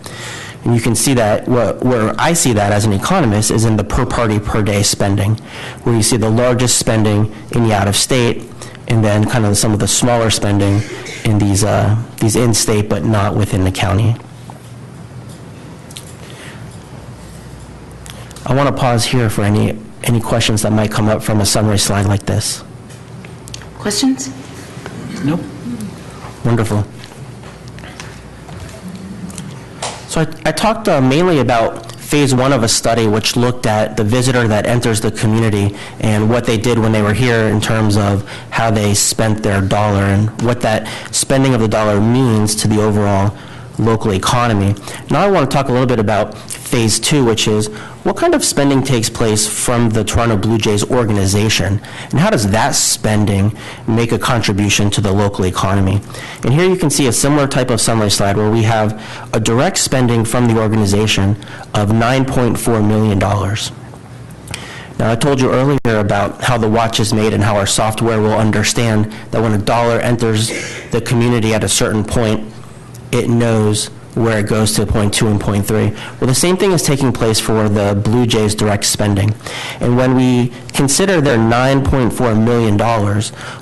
And you can see that, where I see that as an economist is in the per party per day spending, where you see the largest spending in the out-of-state, and then kind of some of the smaller spending in these in-state but not within the county. I want to pause here for any questions that might come up from a summary slide like this. Questions? Nope. Wonderful. So I talked mainly about phase 1 of a study which looked at the visitor that enters the community and what they did when they were here in terms of how they spent their dollar and what that spending of the dollar means to the overall local economy. Now I want to talk a little bit about phase 2, which is what kind of spending takes place from the Toronto Blue Jays organization, and how does that spending make a contribution to the local economy? And here you can see a similar type of summary slide where we have a direct spending from the organization of $9.4 million. Now, I told you earlier about how the watch is made and how our software will understand that when a dollar enters the community at a certain point, it knows where it goes to point 2 and point 3. Well, the same thing is taking place for the Blue Jays direct spending. And when we consider their $9.4 million,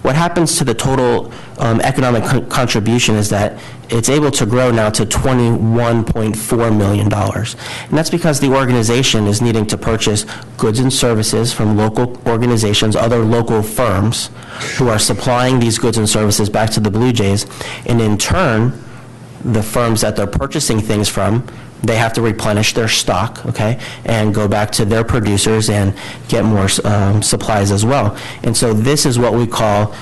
what happens to the total economic contribution is that it's able to grow now to $21.4 million. And that's because the organization is needing to purchase goods and services from local organizations, other local firms who are supplying these goods and services back to the Blue Jays, and in turn, the firms that they're purchasing things from, they have to replenish their stock, okay, and go back to their producers and get more supplies as well. And so this is what we call,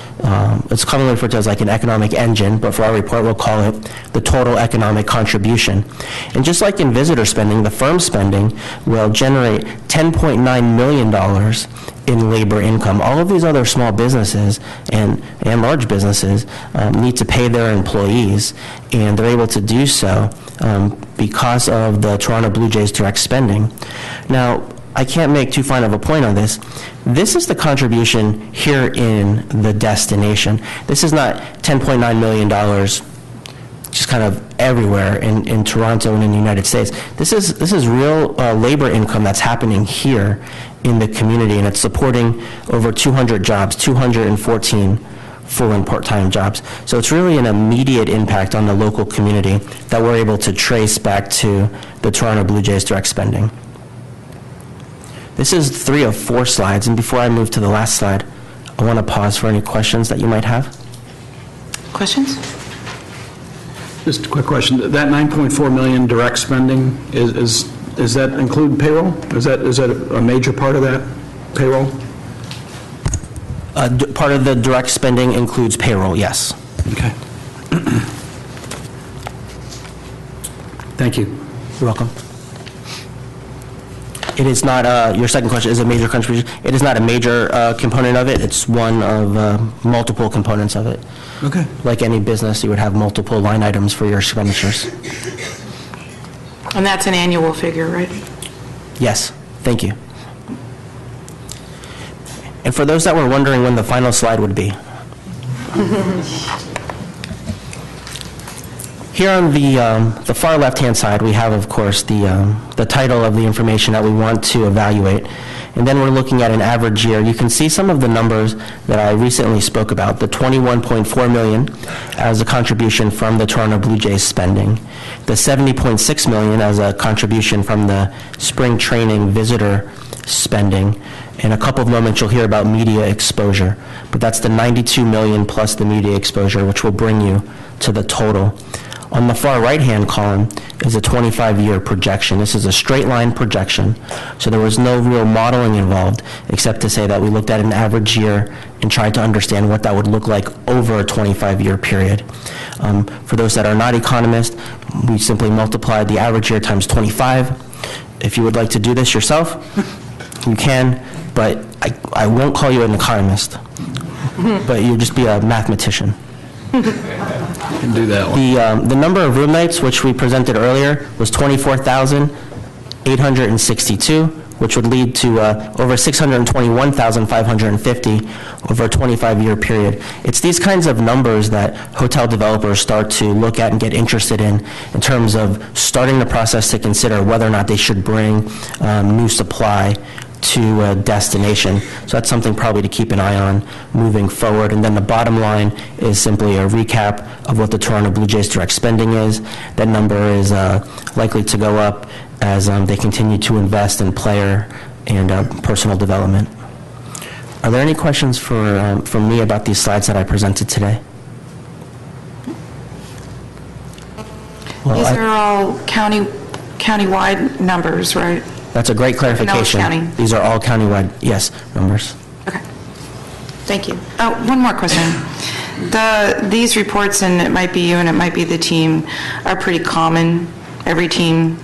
it's commonly referred to as like an economic engine, but for our report we'll call it the total economic contribution. And just like in visitor spending, the firm spending will generate $10.9 million in labor income. All of these other small businesses and large businesses need to pay their employees, and they're able to do so because of the Toronto Blue Jays direct spending. Now, I can't make too fine of a point on this. This is the contribution here in the destination. This is not $10.9 million just kind of everywhere in Toronto and in the United States. This is real labor income that's happening here in the community, and it's supporting over 200 jobs, 214 full and part-time jobs. So it's really an immediate impact on the local community that we're able to trace back to the Toronto Blue Jays direct spending. This is 3 of 4 slides, and before I move to the last slide, I want to pause for any questions that you might have. Questions? Just a quick question. That $9.4 million direct spending, does that include payroll? Is that a major part of that payroll? Part of the direct spending includes payroll, yes. Okay. Thank you. You're welcome. It is not, your second question is a major contribution. It is not a major component of it. It's one of multiple components of it. Okay. Like any business, you would have multiple line items for your expenditures. And that's an annual figure, right? Yes, thank you. And for those that were wondering when the final slide would be, here on the far left-hand side, we have, of course, the title of the information that we want to evaluate. And then we're looking at an average year. You can see some of the numbers that I recently spoke about, the $21.4 million as a contribution from the Toronto Blue Jays spending, the $70.6 million as a contribution from the spring training visitor spending. In a couple of moments, you'll hear about media exposure, but that's the $92 million plus the media exposure, which will bring you to the total. On the far right-hand column is a 25-year projection. This is a straight line projection, so there was no real modeling involved, except to say that we looked at an average year and tried to understand what that would look like over a 25-year period. For those that are not economists, we simply multiplied the average year times 25. If you would like to do this yourself, you can, but I won't call you an economist, but you'll just be a mathematician. Can do that one. The number of room nights, which we presented earlier, was 24,862, which would lead to over 621,550 over a 25-year period. It's these kinds of numbers that hotel developers start to look at and get interested in terms of starting the process to consider whether or not they should bring new supply to a destination. So that's something probably to keep an eye on moving forward. And then the bottom line is simply a recap of what the Toronto Blue Jays direct spending is. That number is likely to go up as they continue to invest in player and personal development. Are there any questions from me about these slides that I presented today? Well, These are all countywide numbers, right? That's a great clarification. County. These are all countywide, yes, numbers. Okay. Thank you. Oh, one more question. These reports, and it might be you and it might be the team, are pretty common. Every team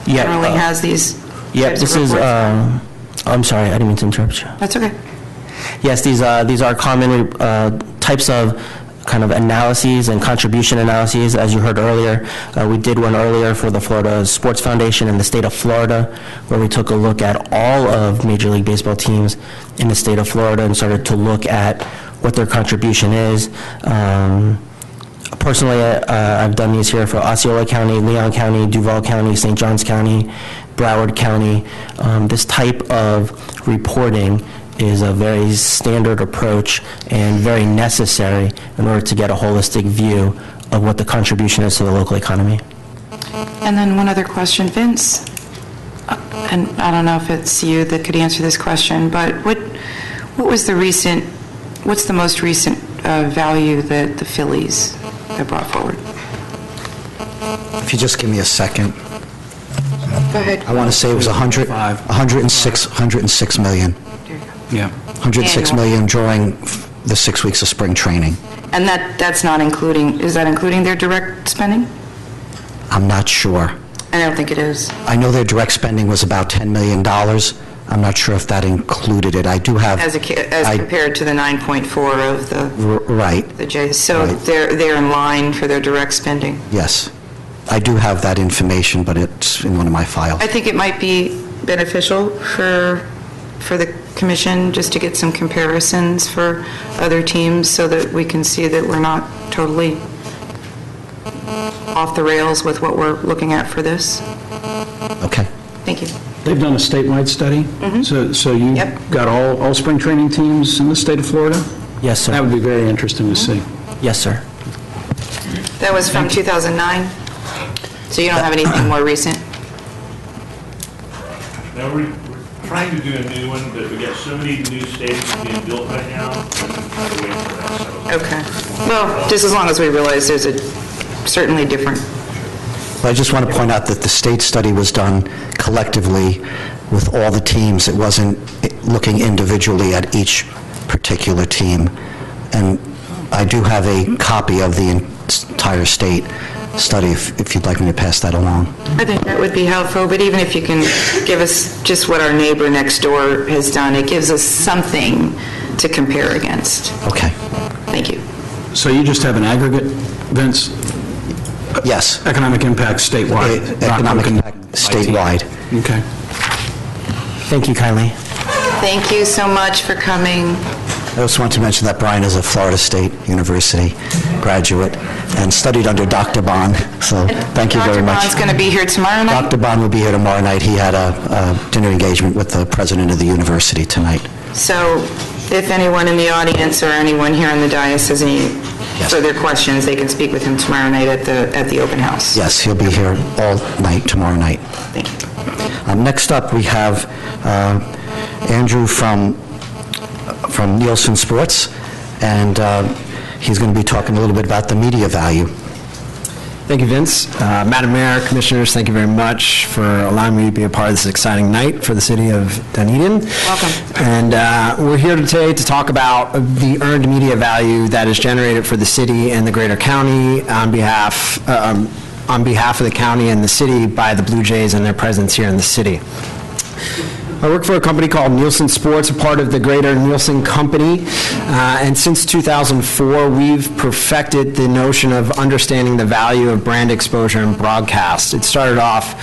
generally has these. Yep, this is, I'm sorry, I didn't mean to interrupt you. That's okay. Yes, these are common types of kind of analyses and contribution analyses. As you heard earlier, we did one earlier for the Florida Sports Foundation in the state of Florida, where we took a look at all of Major League Baseball teams in the state of Florida and started to look at what their contribution is. Personally, I've done these here for Osceola County, Leon County, Duval County, St. Johns County, Broward County. This type of reporting is a very standard approach and very necessary in order to get a holistic view of what the contribution is to the local economy. And then one other question, Vince, and I don't know if it's you that could answer this question, but what's the most recent value that the Phillies have brought forward? If you just give me a second. Go ahead. I want to say it was 106 million. Yeah. 106 million during the 6 weeks of spring training. And that's not including, is that including their direct spending? I'm not sure. I don't think it is. I know their direct spending was about $10 million. I'm not sure if that included it. I do have... As compared to the 9.4 of the... Right. The Jays. So right. They're in line for their direct spending. Yes. I do have that information, but it's in one of my files. I think it might be beneficial for the commission just to get some comparisons for other teams so that we can see that we're not totally off the rails with what we're looking at for this. Okay. Thank you. They've done a statewide study? Mm-hmm. So you got all spring training teams in the state of Florida? Yes, sir. That would be very interesting to see. Yes, sir. That was from 2009? So you don't have anything more recent? Now we're trying to do a new one, but we got so many new stadiums being built right now. Okay. Well, just as long as we realize there's a certainly different. Well, I just want to point out that the state study was done collectively with all the teams. It wasn't looking individually at each particular team. And I do have a copy of the entire state study if you'd like me to pass that along. I think that would be helpful, but even if you can give us just what our neighbor next door has done, it gives us something to compare against. Okay. Thank you. So you just have an aggregate, Vince? Yes. Economic impact statewide? Economic impact statewide. Okay. Thank you kindly. Thank you so much for coming. I also want to mention that Brian is a Florida State University graduate and studied under Dr. Bond, so thank you very much. Dr. Bond's going to be here tomorrow night? Dr. Bond will be here tomorrow night. He had a dinner engagement with the president of the university tonight. So if anyone in the audience or anyone here in the dais has any further questions, they can speak with him tomorrow night at the open house. Yes, he'll be here all night tomorrow night. Thank you. Next up, we have Andrew from Nielsen Sports, and he's going to be talking a little bit about the media value. Thank you, Vince. Madam Mayor, Commissioners, thank you very much for allowing me to be a part of this exciting night for the city of Dunedin. Welcome. And we're here today to talk about the earned media value that is generated for the city and the greater county on behalf of the county and the city by the Blue Jays and their presence here in the city. I work for a company called Nielsen Sports, a part of the greater Nielsen Company, and since 2004, we've perfected the notion of understanding the value of brand exposure and broadcast. It started off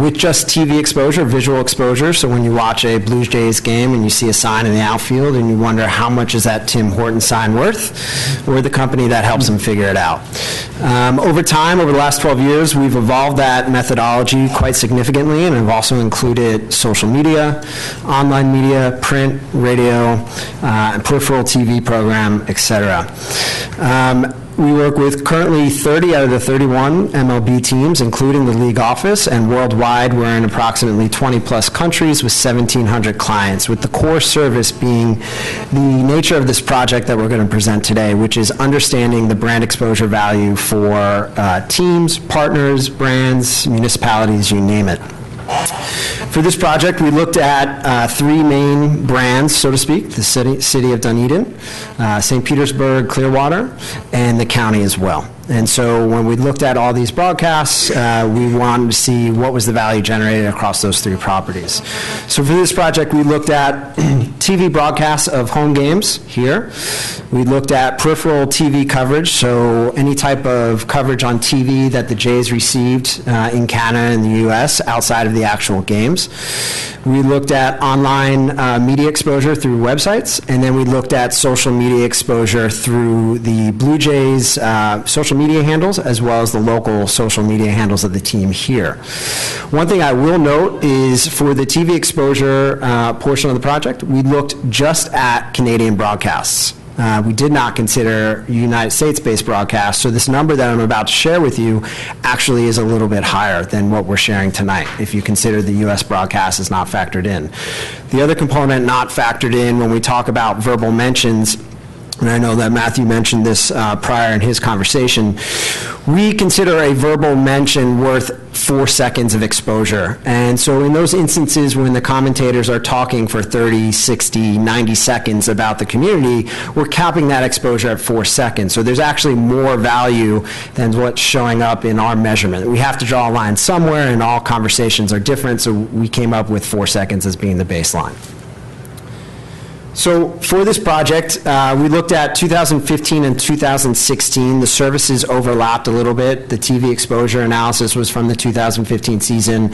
with just TV exposure, visual exposure, so when you watch a Blue Jays game and you see a sign in the outfield and you wonder how much is that Tim Hortons sign worth, we're the company that helps them figure it out. Over time, over the last 12 years, we've evolved that methodology quite significantly, and have also included social media, online media, print, radio, and peripheral TV program, etc. We work with currently 30 out of the 31 MLB teams, including the league office, and worldwide we're in approximately 20-plus countries with 1,700 clients, with the core service being the nature of this project that we're going to present today, which is understanding the brand exposure value for teams, partners, brands, municipalities, you name it. For this project, we looked at three main brands, so to speak: the city of Dunedin, St. Petersburg, Clearwater, and the county as well. And so when we looked at all these broadcasts, we wanted to see what was the value generated across those 3 properties. So for this project, we looked at TV broadcasts of home games here. We looked at peripheral TV coverage, so any type of coverage on TV that the Jays received in Canada and the U.S. outside of the actual games. We looked at online media exposure through websites, and then we looked at social media exposure through the Blue Jays social media handles, as well as the local social media handles of the team here. One thing I will note is for the TV exposure portion of the project, we looked just at Canadian broadcasts. We did not consider United States-based broadcasts, so this number that I'm about to share with you actually is a little bit higher than what we're sharing tonight, if you consider the U.S. broadcast is not factored in. The other component not factored in when we talk about verbal mentions, and I know that Matthew mentioned this prior in his conversation, we consider a verbal mention worth 4 seconds of exposure. And so in those instances when the commentators are talking for 30, 60, 90 seconds about the community, we're capping that exposure at 4 seconds. So there's actually more value than what's showing up in our measurement. We have to draw a line somewhere, and all conversations are different, so we came up with 4 seconds as being the baseline. So for this project, we looked at 2015 and 2016. The services overlapped a little bit. The TV exposure analysis was from the 2015 season.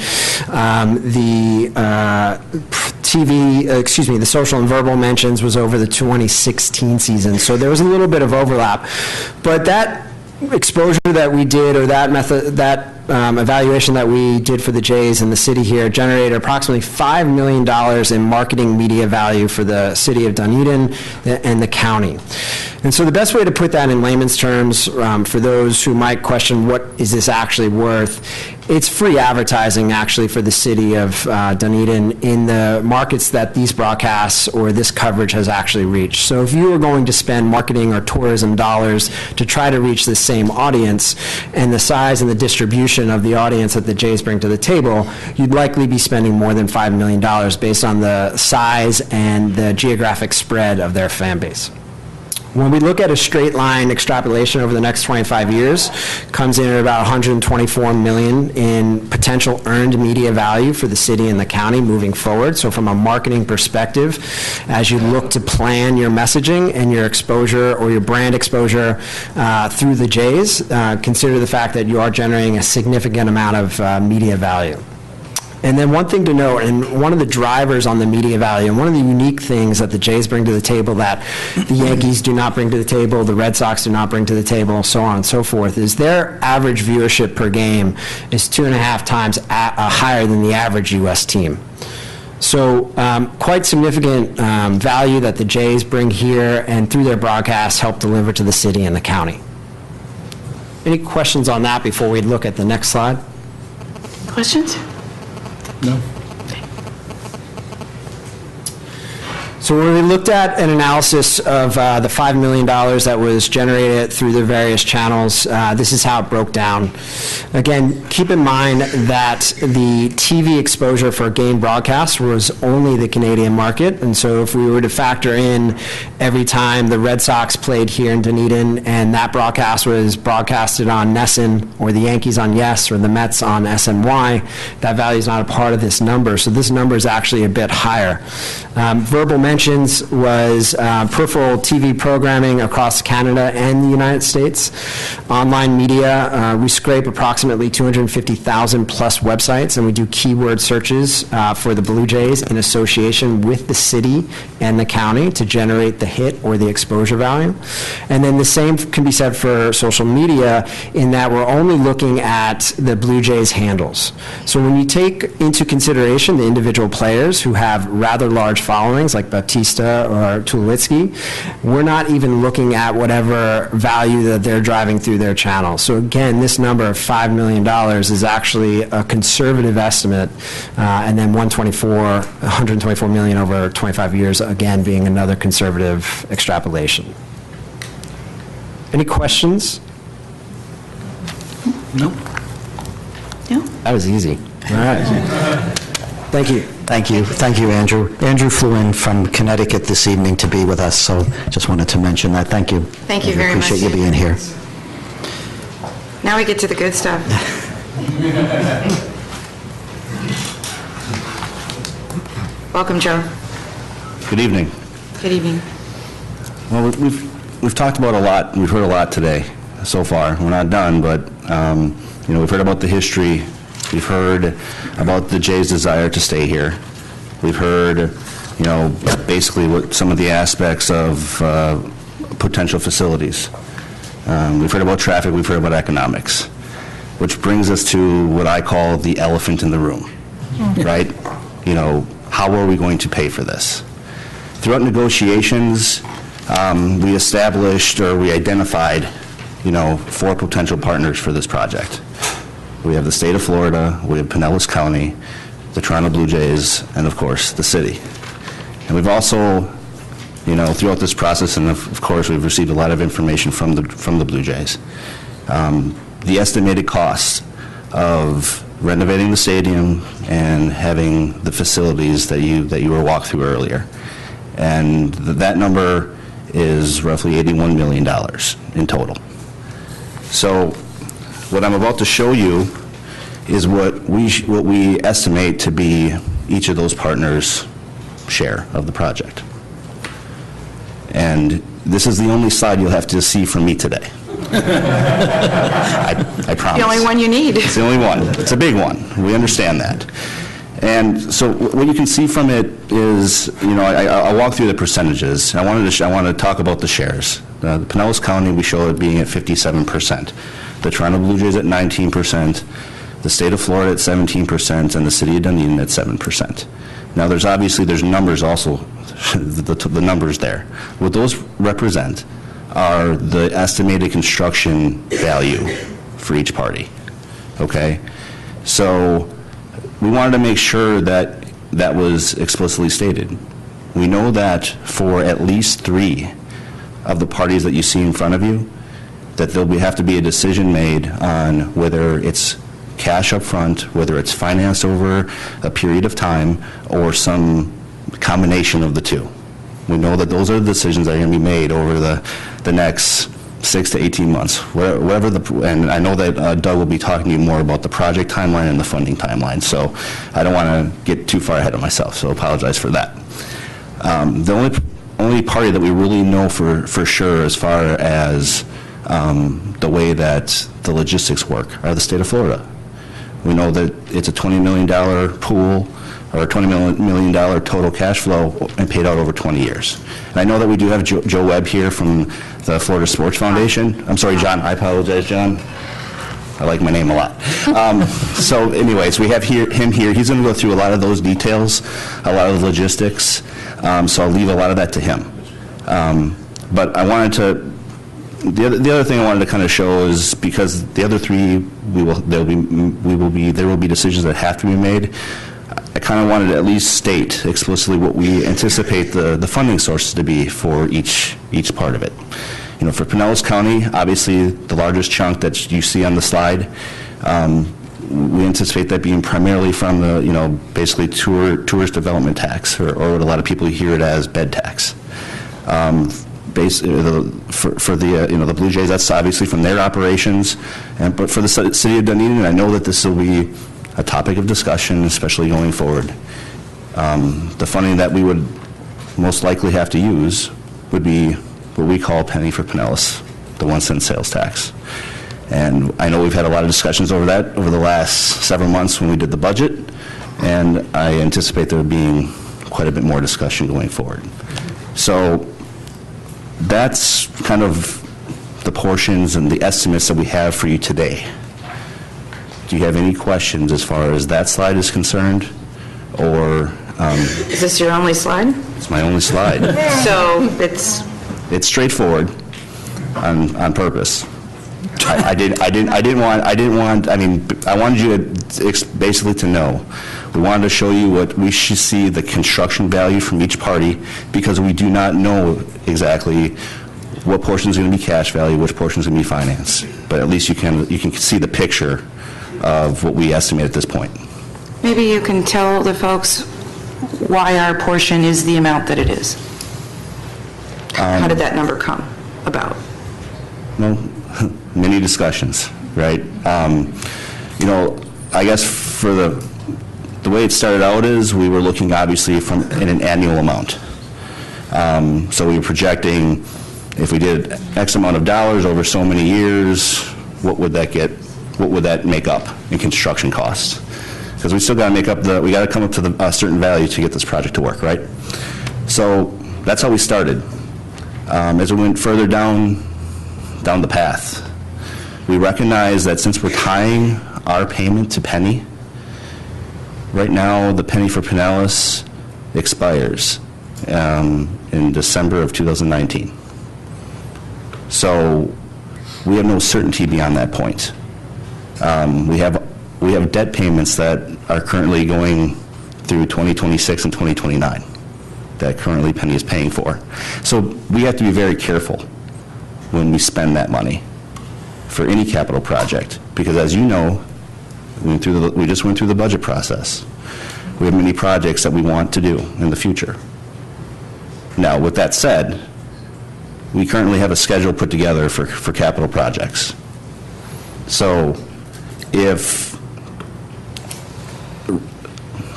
The social and verbal mentions was over the 2016 season. So there was a little bit of overlap. But that exposure that we did, or that method, that evaluation that we did for the Jays in the city here, generated approximately $5 million in marketing media value for the city of Dunedin and the county. And so the best way to put that in layman's terms, for those who might question what is this actually worth, it's free advertising actually for the city of Dunedin in the markets that these broadcasts or this coverage has actually reached. So if you were going to spend marketing or tourism dollars to try to reach the same audience, and the size and the distribution of the audience that the Jays bring to the table, you'd likely be spending more than $5 million based on the size and the geographic spread of their fan base. When we look at a straight line extrapolation over the next 25 years, comes in at about $124 million in potential earned media value for the city and the county moving forward. So from a marketing perspective, as you look to plan your messaging and your exposure or your brand exposure through the Jays, consider the fact that you are generating a significant amount of media value. And then one thing to note, and one of the drivers on the media value, and one of the unique things that the Jays bring to the table that the Yankees do not bring to the table, the Red Sox do not bring to the table, so on and so forth, is their average viewership per game is 2.5 times higher than the average U.S. team. So quite significant value that the Jays bring here, and through their broadcasts help deliver to the city and the county. Any questions on that before we look at the next slide? Questions? No. So when we looked at an analysis of the $5 million that was generated through the various channels, this is how it broke down. Again, keep in mind that the TV exposure for game broadcast was only the Canadian market, and so if we were to factor in every time the Red Sox played here in Dunedin and that broadcast was broadcasted on Nessun, or the Yankees on Yes, or the Mets on SNY, that value is not a part of this number, so this number is actually a bit higher. Verbal mentions was peripheral TV programming across Canada and the United States. Online media, we scrape approximately 250,000 plus websites, and we do keyword searches for the Blue Jays in association with the city and the county to generate the hit or the exposure value. And then the same can be said for social media, in that we're only looking at the Blue Jays handles. So when you take into consideration the individual players who have rather large followings, like Bautista or Tulowitzki, we're not even looking at whatever value that they're driving through their channel. So again, this number of $5 million is actually a conservative estimate, and then 124 million over 25 years, again, being another conservative extrapolation. Any questions? No. No? That was easy. All right. Thank you. Thank you. Thank you, Andrew. Andrew flew in from Connecticut this evening to be with us, so just wanted to mention that. Thank you. Thank you very much. Appreciate you being here. Now we get to the good stuff. Welcome, Joe. Good evening. Good evening. Well, we've talked about a lot, we've heard a lot today so far. We're not done, but we've heard about the history. We've heard about the Jay's desire to stay here. We've heard, basically what some of the aspects of potential facilities. We've heard about traffic, we've heard about economics, which brings us to what I call the elephant in the room, right? How are we going to pay for this? Throughout negotiations, we established or we identified, 4 potential partners for this project. We have the state of Florida, we have Pinellas County, the Toronto Blue Jays, and of course, the city. And we've also, throughout this process, and of course, we've received a lot of information from the Blue Jays. The estimated costs of renovating the stadium and having the facilities that you were walked through earlier. And that number is roughly $81 million in total. So what I'm about to show you is what we estimate to be each of those partners' share of the project. And this is the only slide you'll have to see from me today. I promise. The only one you need. It's the only one. It's a big one. We understand that. And so what you can see from it is, I'll walk through the percentages. I want to talk about the shares. The Pinellas County, we show it being at 57%. The Toronto Blue Jays at 19%. The state of Florida at 17%, and the city of Dunedin at 7%. Now, there's numbers also, the numbers there. What those represent are the estimated construction value for each party, okay? So we wanted to make sure that that was explicitly stated. We know that for at least 3 of the parties that you see in front of you, that there'll have to be a decision made on whether it's cash up front, whether it's financed over a period of time, or some combination of the two. We know that those are the decisions that are going to be made over the next 6 to 18 months. And I know that Doug will be talking to you more about the project timeline and the funding timeline, so I don't want to get too far ahead of myself, so I apologize for that. The only party that we really know for sure as far as the way that the logistics work are the state of Florida. We know that it's a $20 million pool, or $20 million total cash flow, and paid out over 20 years. And I know that we do have Joe Webb here from the Florida Sports Foundation. I'm sorry, John. I apologize, John. I like my name a lot. So anyways, we have him here. He's going to go through a lot of those details, a lot of the logistics. So I'll leave a lot of that to him. But I wanted to, the other thing I wanted to kind of show is, because the other 3, there will be decisions that have to be made. I kind of wanted to at least state explicitly what we anticipate the funding sources to be for each part of it. For Pinellas County, obviously the largest chunk that you see on the slide, we anticipate that being primarily from the, basically tourist development tax, or what a lot of people hear it as bed tax. For the Blue Jays, that's obviously from their operations, but for the city of Dunedin, I know that this will be a topic of discussion, especially going forward. The funding that we would most likely have to use would be what we call penny for Pinellas, the 1-cent sales tax. And I know we've had a lot of discussions over that over the last several months when we did the budget, and I anticipate there being quite a bit more discussion going forward. So that's kind of the portions and the estimates that we have for you today. Do you have any questions as far as that slide is concerned? Or is this your only slide? It's my only slide. So it's straightforward on purpose. I wanted you to basically to know. We wanted to show you what we should see the construction value from each party, because we do not know exactly what portion is going to be cash value, which portion is going to be finance. But at least you can see the picture of what we estimate at this point. Maybe you can tell the folks why our portion is the amount that it is. How did that number come about? Well, many discussions. right? You know, I guess for the way it started out is we were looking obviously in an annual amount. So we were projecting if we did X amount of dollars over so many years, what would that make up in construction costs? Because we still got to make up we got to come up to a certain value to get this project to work, right? So that's how we started. As we went further down the path, we recognized that since we're tying our payment to Penny, right now the Penny for Pinellas expires in December of 2019. So we have no certainty beyond that point. We have debt payments that are currently going through 2026 and 2029 that currently Penny is paying for. So we have to be very careful when we spend that money for any capital project, because as you know, we just went through the budget process. We have many projects that we want to do in the future. Now, with that said, we currently have a schedule put together for capital projects. So if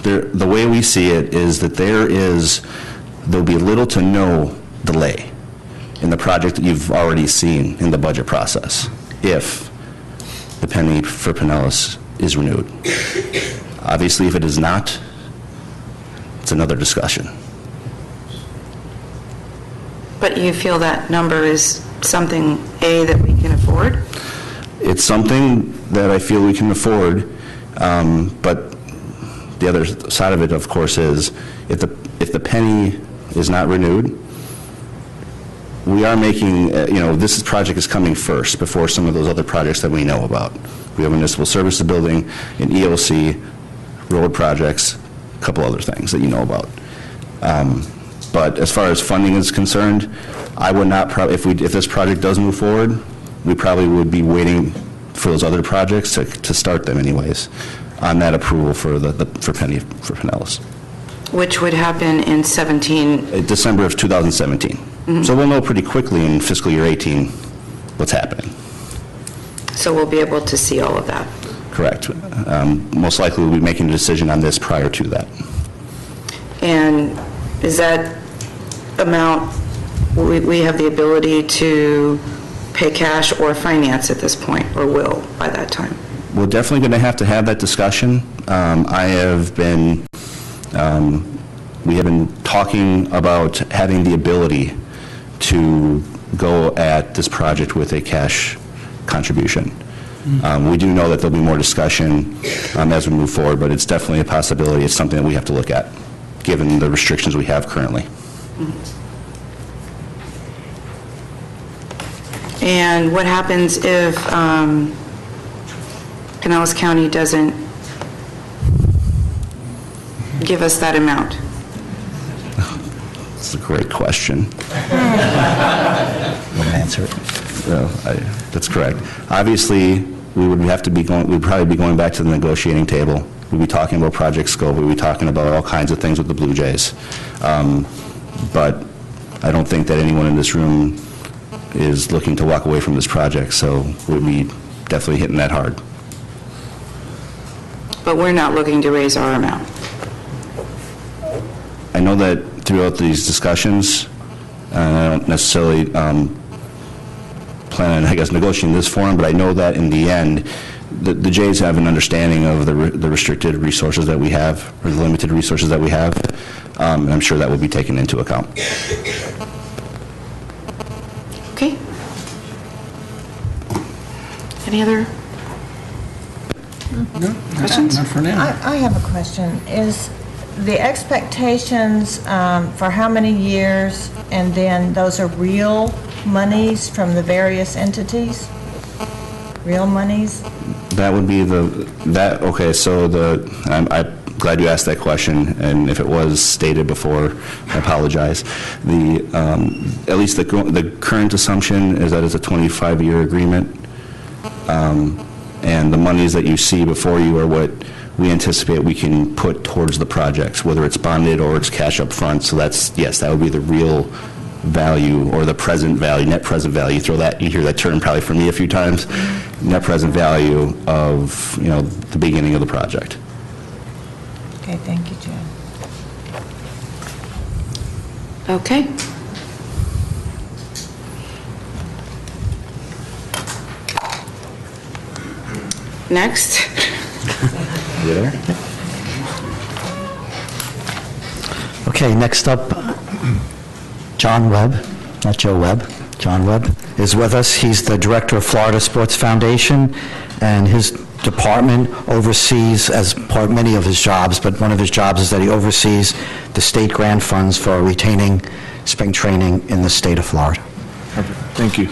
the way we see it is that there'll be little to no delay in the project that you've already seen in the budget process if the Penny for Pinellas is renewed. Obviously, if it is not, it's another discussion. But you feel that number is something, A, that we can afford? It's something that I feel we can afford, but the other side of it, of course, is if the Penny is not renewed, we are making, this project is coming first before some of those other projects that we know about. We have a municipal services building, an EOC, road projects, a couple other things that you know about. But as far as funding is concerned, I would not if this project does move forward, we probably would be waiting for those other projects to start them anyways on that approval for Penny for Pinellas. Which would happen in 17? December of 2017. Mm-hmm. So we'll know pretty quickly in fiscal year 18 what's happening. So we'll be able to see all of that? Correct. Most likely we'll be making a decision on this prior to that. And is that amount, we have the ability to pay cash or finance at this point, or will by that time? We're definitely going to have that discussion. We have been talking about having the ability to go at this project with a cash contribution. We do know that there'll be more discussion as we move forward, but it's definitely a possibility. It's something that we have to look at, given the restrictions we have currently. And what happens if Pinellas County doesn't give us that amount? That's a great question. We'll answer it. That's correct. Obviously, we'd probably be going back to the negotiating table. We'd be talking about project scope. We'd be talking about all kinds of things with the Blue Jays. But I don't think that anyone in this room is looking to walk away from this project, so we'll be definitely hitting that hard. But we're not looking to raise our amount. I know that throughout these discussions, I don't necessarily plan on, negotiating this forum, but I know that in the end, the Jays have an understanding of the restricted resources that we have, or the limited resources that we have, and I'm sure that will be taken into account. Okay. Any other questions? Not for now. I have a question. Is the expectations for how many years, and then those are real monies from the various entities? Real monies? That would be okay, so I'm glad you asked that question, and if it was stated before, I apologize. At least the current assumption is that it's a 25-year agreement, and the monies that you see before you are what we anticipate we can put towards the projects, whether it's bonded or it's cash up front. So that would be the real value, or the present value, net present value, you hear that term probably from me a few times, net present value of, the beginning of the project. Okay, thank you, Jim. Okay. Next. You there? Okay, next up, John Webb, not Joe Webb, John Webb is with us. He's the director of Florida Sports Foundation, and his department oversees, as part many of his jobs, but one of his jobs is that he oversees the state grant funds for retaining spring training in the state of Florida. Perfect. Thank you.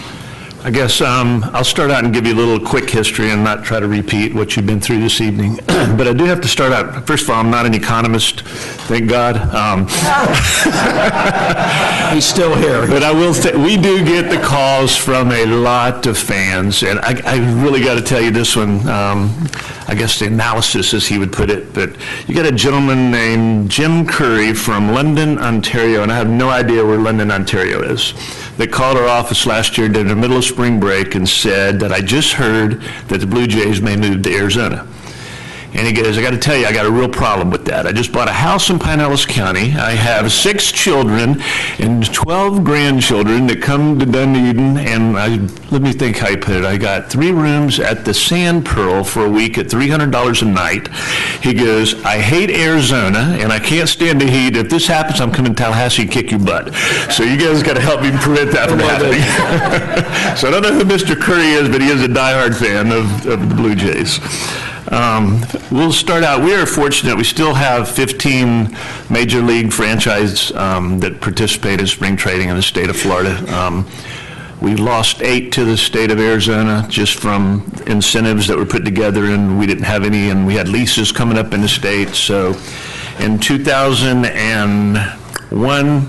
I guess I'll start out and give you a little quick history and not try to repeat what you've been through this evening. But I do have to start out. First of all, I'm not an economist, thank God. He's still here. But I will say, we do get the calls from a lot of fans, and I really got to tell you this one, I guess the analysis, as he would put it, but you got a gentleman named Jim Curry from London, Ontario, and I have no idea where London, Ontario is, that called our office last year during the middle of spring break and said that I just heard that the Blue Jays may move to Arizona. And he goes, I got to tell you, I got a real problem with that. I just bought a house in Pinellas County. I have 6 children and 12 grandchildren that come to Dunedin, and let me think how you put it. I got 3 rooms at the Sand Pearl for a week at $300 a night. He goes, I hate Arizona, and I can't stand the heat. If this happens, I'm coming to Tallahassee and kick your butt. So you guys got to help me prevent that from happening. So I don't know who Mr. Curry is, but he is a diehard fan of the Blue Jays. We'll start out, we are fortunate, we still have 15 major league franchises that participate in spring training in the state of Florida. We lost 8 to the state of Arizona just from incentives that were put together, and we didn't have any, and we had leases coming up in the state. So in 2001,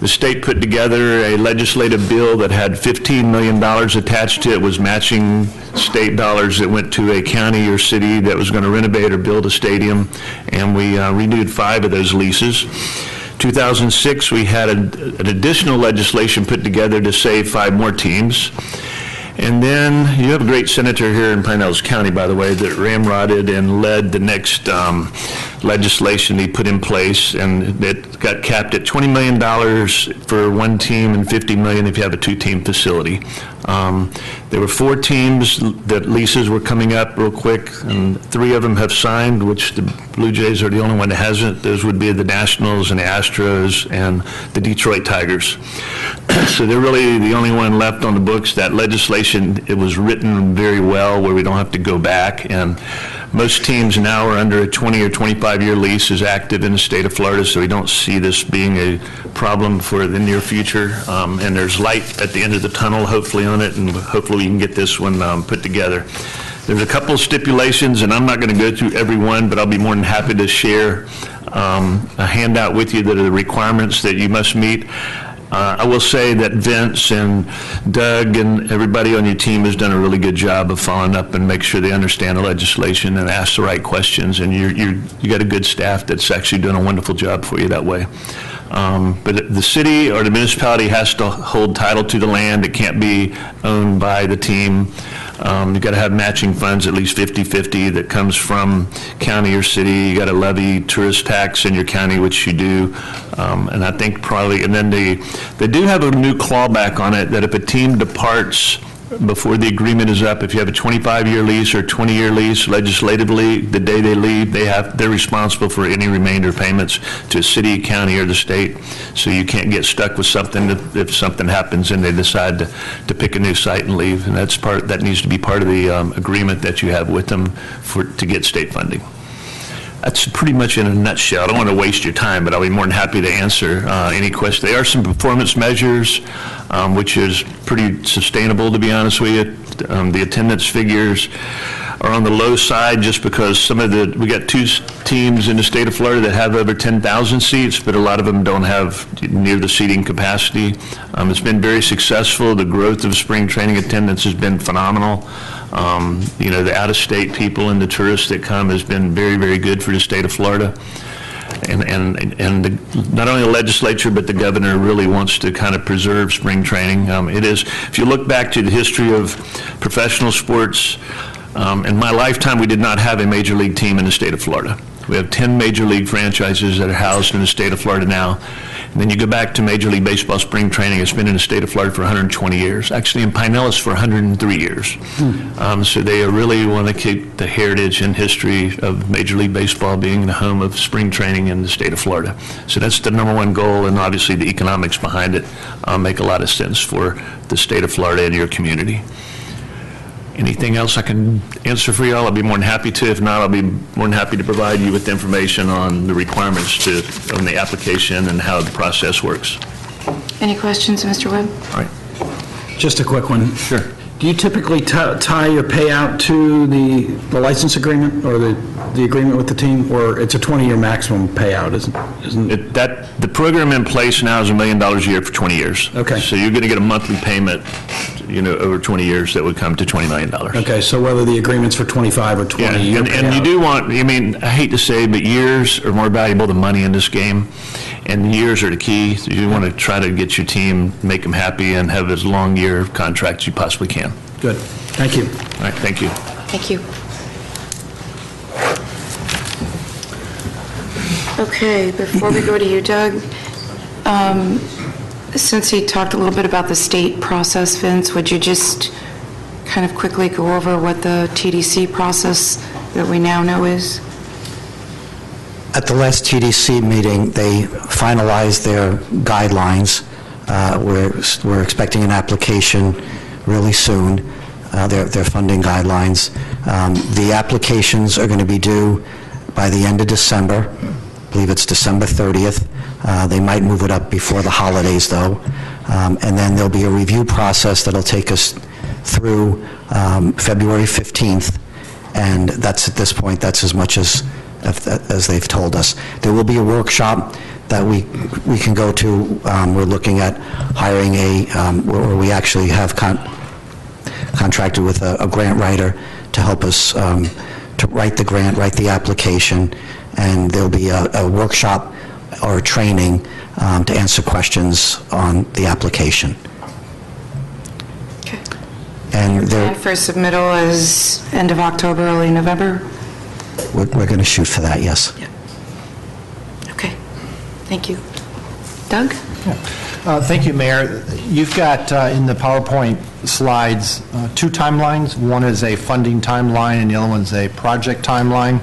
the state put together a legislative bill that had $15 million attached to it. It was matching state dollars that went to a county or city that was going to renovate or build a stadium, and we renewed 5 of those leases. 2006, we had an additional legislation put together to save 5 more teams. And then you have a great senator here in Pinellas County, by the way, that ramrodded and led the next legislation he put in place, and it got capped at $20 million for 1 team and $50 million if you have a 2-team facility. There were 4 teams that leases were coming up real quick, and 3 of them have signed, which the Blue Jays are the only one that hasn't. Those would be the Nationals and the Astros and the Detroit Tigers. So they're really the only one left on the books. That legislation, it was written very well where we don't have to go back, and most teams now are under a 20 or 25-year lease is active in the state of Florida, so we don't see this being a problem for the near future. And there's light at the end of the tunnel, hopefully, on it, and hopefully we can get this one put together. There's a couple of stipulations, and I'm not going to go through every one, but I'll be more than happy to share a handout with you that are the requirements that you must meet. I will say that Vince and Doug and everybody on your team has done a really good job of following up and make sure they understand the legislation and ask the right questions, and you got a good staff that's actually doing a wonderful job for you that way. But the city or the municipality has to hold title to the land. It can't be owned by the team. You've got to have matching funds, at least 50-50, that comes from county or city. You got to levy tourist tax in your county, which you do. And I think probably, and then they do have a new clawback on it that if a team departs before the agreement is up, if you have a 25-year lease or 20-year lease, legislatively, the day they leave, they're responsible for any remainder payments to a city, county, or the state. So you can't get stuck with something if something happens and they decide to pick a new site and leave. And that needs to be part of the agreement that you have with them to get state funding. That's pretty much in a nutshell. I don't want to waste your time, but I'll be more than happy to answer any questions. There are some performance measures, which is pretty sustainable, to be honest with you. The attendance figures are on the low side just because we got 2 teams in the state of Florida that have over 10,000 seats, but a lot of them don't have near the seating capacity. It's been very successful. The growth of spring training attendance has been phenomenal. The out-of-state people and the tourists that come has been very, very good for the state of Florida. Not only the legislature, but the governor really wants to kind of preserve spring training. It is, if you look back to the history of professional sports, in my lifetime, we did not have a major league team in the state of Florida. We have 10 major league franchises that are housed in the state of Florida now. And then you go back to Major League Baseball spring training. It's been in the state of Florida for 120 years. Actually, in Pinellas for 103 years. So they really want to keep the heritage and history of Major League Baseball being the home of spring training in the state of Florida. So that's the #1 goal, and obviously the economics behind it make a lot of sense for the state of Florida and your community. Anything else I can answer for y'all? I'll be more than happy to. If not, I'll be more than happy to provide you with information on the requirements on the application and how the process works. Any questions, Mr. Webb? All right. Just a quick one. Sure. Do you typically tie your payout to the license agreement or the agreement with the team, or it's a 20-year maximum payout, isn't it? The program in place now is $1 million a year for 20 years. Okay. So you're going to get a monthly payment, over 20 years that would come to $20 million. Okay, so whether the agreement's for 25 or 20. Yeah, and you do want, I hate to say, but years are more valuable than money in this game, and years are the key. So you want to try to get your team, make them happy, and have as long year contract as you possibly can. Good. Thank you. All right, thank you. Thank you. Okay, before we go to you, Doug, since he talked a little bit about the state process, Vince, would you just kind of quickly go over what the TDC process that we now know is? At the last TDC meeting, they finalized their guidelines. We're expecting an application really soon, their funding guidelines. The applications are going to be due by the end of December. I believe it's December 30th. They might move it up before the holidays, though. And then there'll be a review process that'll take us through February 15th. And that's, at this point, that's as much as they've told us. There will be a workshop that we can go to. We're looking at hiring where we actually have contracted with a grant writer to help us to write the grant, write the application, and there'll be a workshop or a training to answer questions on the application. Okay. And Plan for submittal is end of October, early November? We're going to shoot for that, yes. Yeah. Okay. Thank you. Doug? Thank you, Mayor. You've got in the PowerPoint slides 2 timelines. One is a funding timeline and the other one's a project timeline.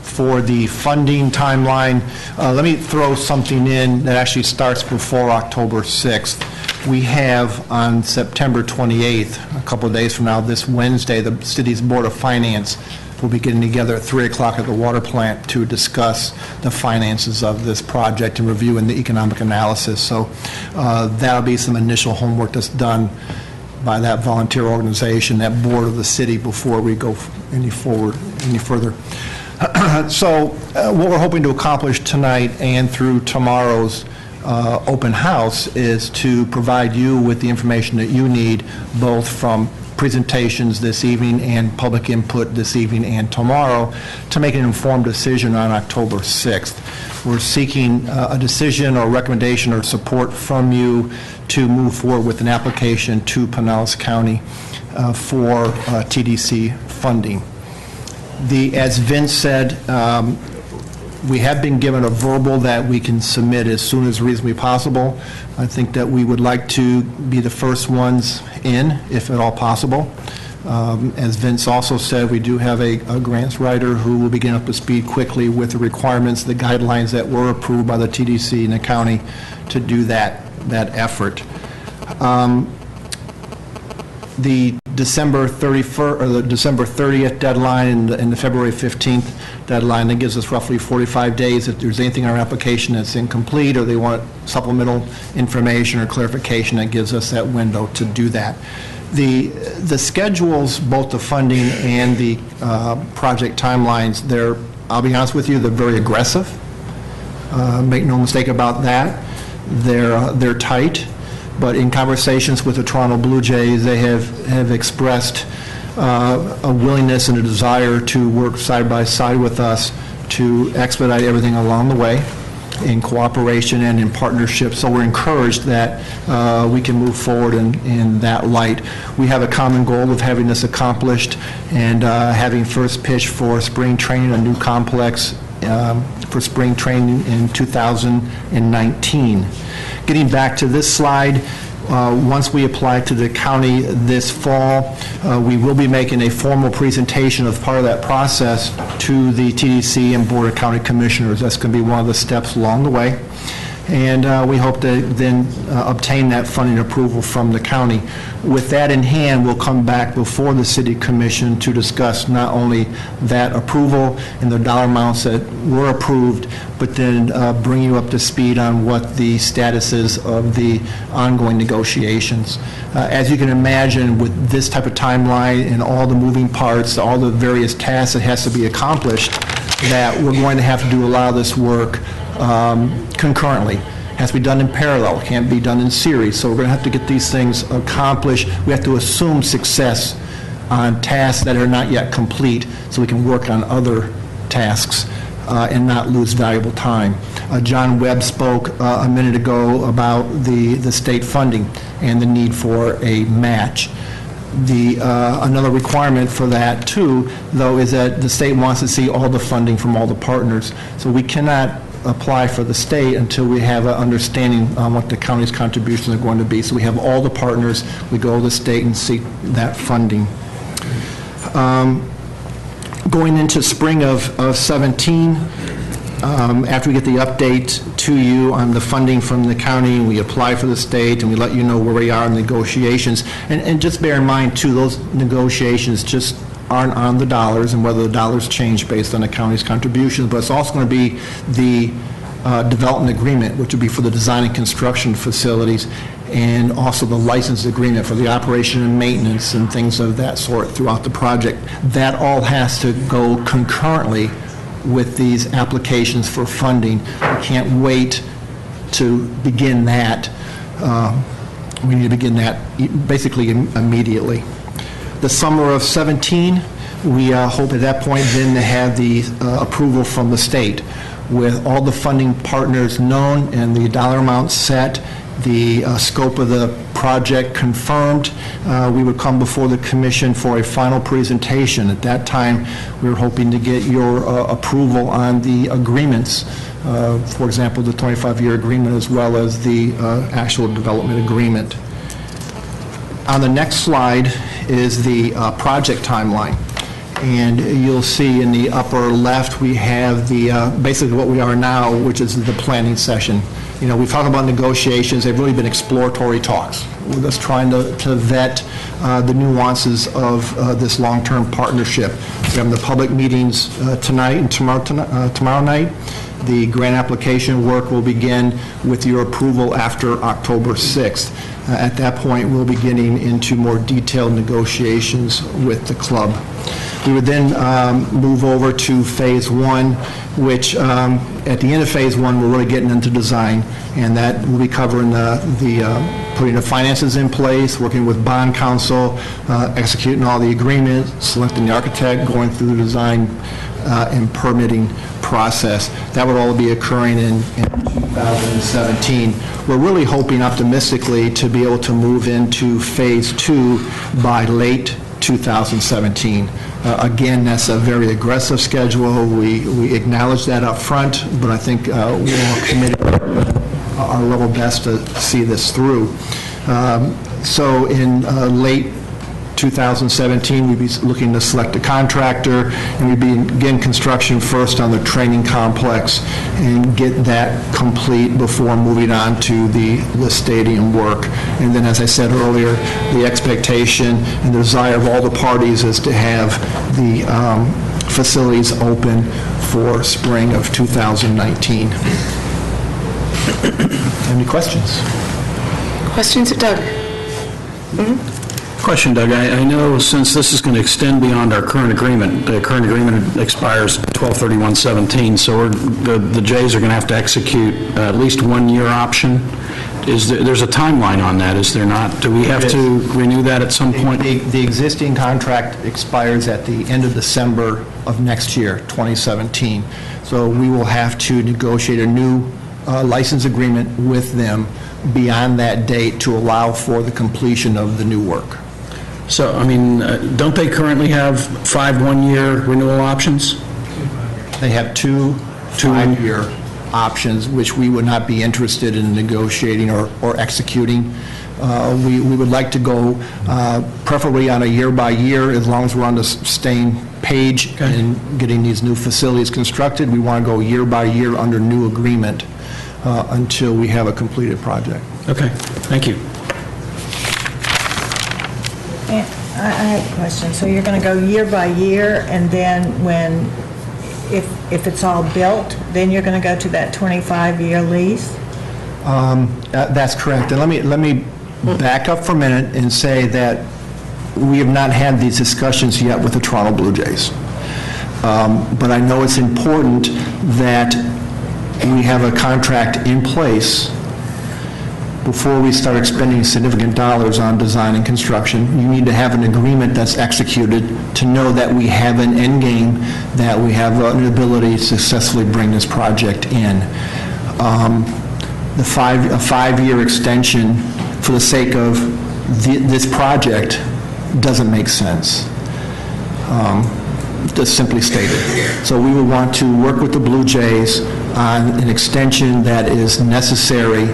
For the funding timeline, let me throw something in that actually starts before October 6th. We have on September 28th, a couple of days from now, this Wednesday, the city's Board of Finance will be getting together at 3 o'clock at the water plant to discuss the finances of this project and reviewing the economic analysis. So that'll be some initial homework that's done by that volunteer organization, that board of the city, before we go any further. So what we're hoping to accomplish tonight and through tomorrow's open house is to provide you with the information that you need, both from presentations this evening and public input this evening and tomorrow, to make an informed decision on October 6th. We're seeking a decision or recommendation or support from you to move forward with an application to Pinellas County for TDC funding. As Vince said, we have been given a verbal that we can submit as soon as reasonably possible. I think that we would like to be the first ones in, if at all possible. As Vince also said, we do have a grants writer who will be getting up to speed quickly with the requirements, the guidelines that were approved by the TDC and the county to do that effort. The December 31st or the December 30th deadline and the February 15th deadline, that gives us roughly 45 days. If there's anything in our application that's incomplete or they want supplemental information or clarification, that gives us that window to do that. The schedules, both the funding and the project timelines, I'll be honest with you, they're very aggressive. Make no mistake about that. They're tight. But in conversations with the Toronto Blue Jays, they have expressed a willingness and a desire to work side by side with us to expedite everything along the way in cooperation and in partnership. So we're encouraged that we can move forward in that light. We have a common goal of having this accomplished and having first pitch for spring training, a new complex for spring training in 2019. Getting back to this slide, once we apply to the county this fall, we will be making a formal presentation of part of that process to the TDC and Board of County Commissioners. That's going to be one of the steps along the way. And we hope to then obtain that funding approval from the county. With that in hand, we'll come back before the City Commission to discuss not only that approval and the dollar amounts that were approved, but then bring you up to speed on what the status is of the ongoing negotiations. As you can imagine, with this type of timeline and all the moving parts, all the various tasks that has to be accomplished, that we're going to have to do a lot of this work concurrently. It has to be done in parallel. It can't be done in series. So we're going to have to get these things accomplished. We have to assume success on tasks that are not yet complete so we can work on other tasks and not lose valuable time. John Webb spoke a minute ago about the state funding and the need for a match. Another requirement for that, too, though, is that the state wants to see all the funding from all the partners. So we cannot apply for the state until we have an understanding on what the county's contributions are going to be. So we have all the partners, we go to the state and seek that funding. Going into spring of 17, after we get the update to you on the funding from the county, we apply for the state and we let you know where we are in negotiations. And just bear in mind, too, those negotiations just aren't on the dollars and whether the dollars change based on the county's contributions, but it's also going to be the development agreement, which would be for the design and construction facilities, and also the license agreement for the operation and maintenance and things of that sort throughout the project. That all has to go concurrently with these applications for funding. We can't wait to begin that. We need to begin that basically immediately. The summer of 17, we hope at that point then to have the approval from the state with all the funding partners known and the dollar amount set, the scope of the project confirmed. We would come before the commission for a final presentation. At that time, we were hoping to get your approval on the agreements, for example, the 25-year agreement as well as the actual development agreement. On the next slide is the project timeline. And you'll see in the upper left, we have the basically what we are now, which is the planning session. You know, we've talked about negotiations. They've really been exploratory talks. We're just trying to vet the nuances of this long-term partnership. We have the public meetings tonight and tomorrow night. The grant application work will begin with your approval after October 6th. At that point, we'll be getting into more detailed negotiations with the club. We would then move over to phase one, which at the end of phase one, we're really getting into design, and that will be covering putting the finances in place, working with bond counsel, executing all the agreements, selecting the architect, going through the design and permitting process. That would all be occurring in 2017. We're really hoping optimistically to be able to move into phase two by late 2017. Again, that's a very aggressive schedule. We acknowledge that up front, but I think we'll commit our level best to see this through. So in late 2017, we'd be looking to select a contractor, and we'd begin construction first on the training complex and get that complete before moving on to the stadium work. And then, as I said earlier, the expectation and the desire of all the parties is to have the facilities open for spring of 2019. Any questions? Questions of Doug? Question, Doug. I know since this is going to extend beyond our current agreement, the current agreement expires 12/31/17, so the Jays are going to have to execute at least 1 year option there's a timeline on that, is there not? Do we have to renew that at some point? The existing contract expires at the end of December of next year, 2017. So we will have to negotiate a new license agreement with them beyond that date to allow for the completion of the new work. So, I mean, don't they currently have 5 one-year renewal options? They have two 5-year options, which we would not be interested in negotiating or executing. We would like to go preferably on a year-by-year, as long as we're on the same page in getting these new facilities constructed. We want to go year-by-year under new agreement until we have a completed project. Okay, thank you. I have a question. So you're going to go year by year, and then if it's all built, then you're going to go to that 25-year lease? That's correct. And let me back up for a minute and say that we have not had these discussions yet with the Toronto Blue Jays. But I know it's important that we have a contract in place before we start expending significant dollars on design and construction. You need to have an agreement that's executed to know that we have an end game, that we have an ability to successfully bring this project in. A 5-year extension for the sake of this project doesn't make sense. Just simply stated. So we would want to work with the Blue Jays on an extension that is necessary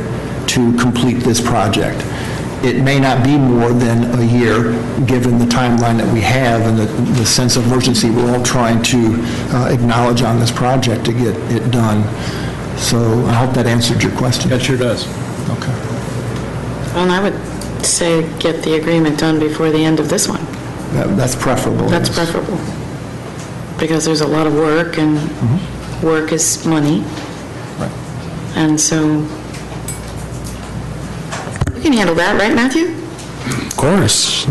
to complete this project. It may not be more than a year, given the timeline that we have and the sense of urgency we're all trying to acknowledge on this project to get it done. So I hope that answered your question. That sure does. Okay. Well, and I would say get the agreement done before the end of this one. That's preferable. That's preferable. Because there's a lot of work, and work is money. Right. And so you can handle that, right, Matthew? Of course.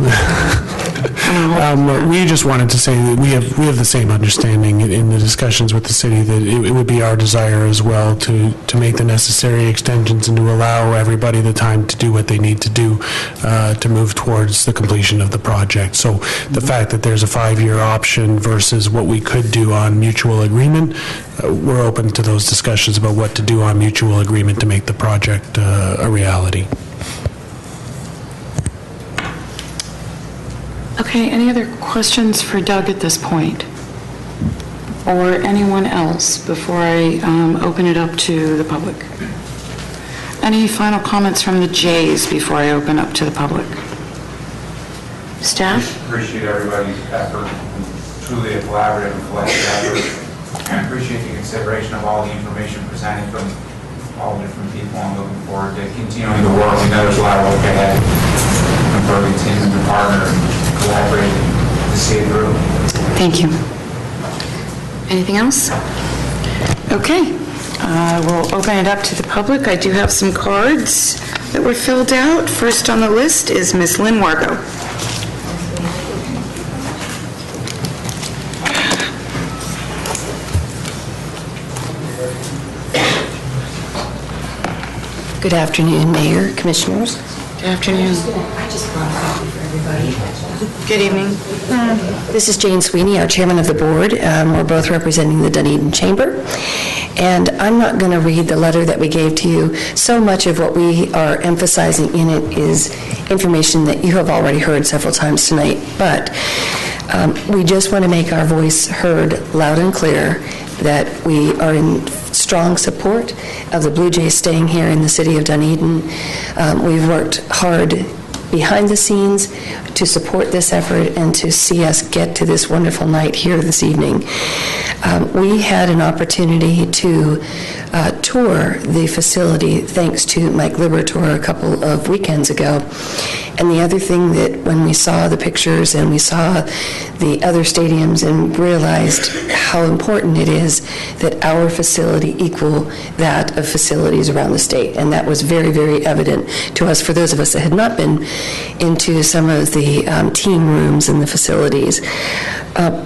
We just wanted to say that we have the same understanding in the discussions with the city that it would be our desire as well to make the necessary extensions and to allow everybody the time to do what they need to do to move towards the completion of the project. So the fact that there's a 5-year option versus what we could do on mutual agreement, we're open to those discussions about what to do on mutual agreement to make the project a reality. Okay, any other questions for Doug at this point? Or anyone else before I open it up to the public? Any final comments from the Jays before I open up to the public? Staff? Appreciate everybody's effort. Truly a collaborative and collective effort. I appreciate the consideration of all the information presented from all the different people. I'm looking forward to continuing the work. We know there's a lot of work ahead. I'm working team and the partner and collaborating to see it through. Thank you. Anything else? Okay. We'll open it up to the public. I do have some cards that were filled out. First on the list is Ms. Lynn Wargo. Good afternoon, Mayor, Commissioners. Good afternoon. I just brought a copy for everybody. Good evening. This is Jane Sweeney, our chairman of the board. We're both representing the Dunedin Chamber. And I'm not going to read the letter that we gave to you. So much of what we are emphasizing in it is information that you have already heard several times tonight. But we just want to make our voice heard loud and clear that we are in strong support of the Blue Jays staying here in the city of Dunedin. We've worked hard behind the scenes to support this effort and to see us get to this wonderful night here this evening. We had an opportunity to tour the facility thanks to Mike Libertor a couple of weekends ago. And the other thing that when we saw the pictures and we saw the other stadiums and realized how important it is that our facility equal that of facilities around the state. And that was very, very evident to us for those of us that had not been into some of the team rooms and the facilities.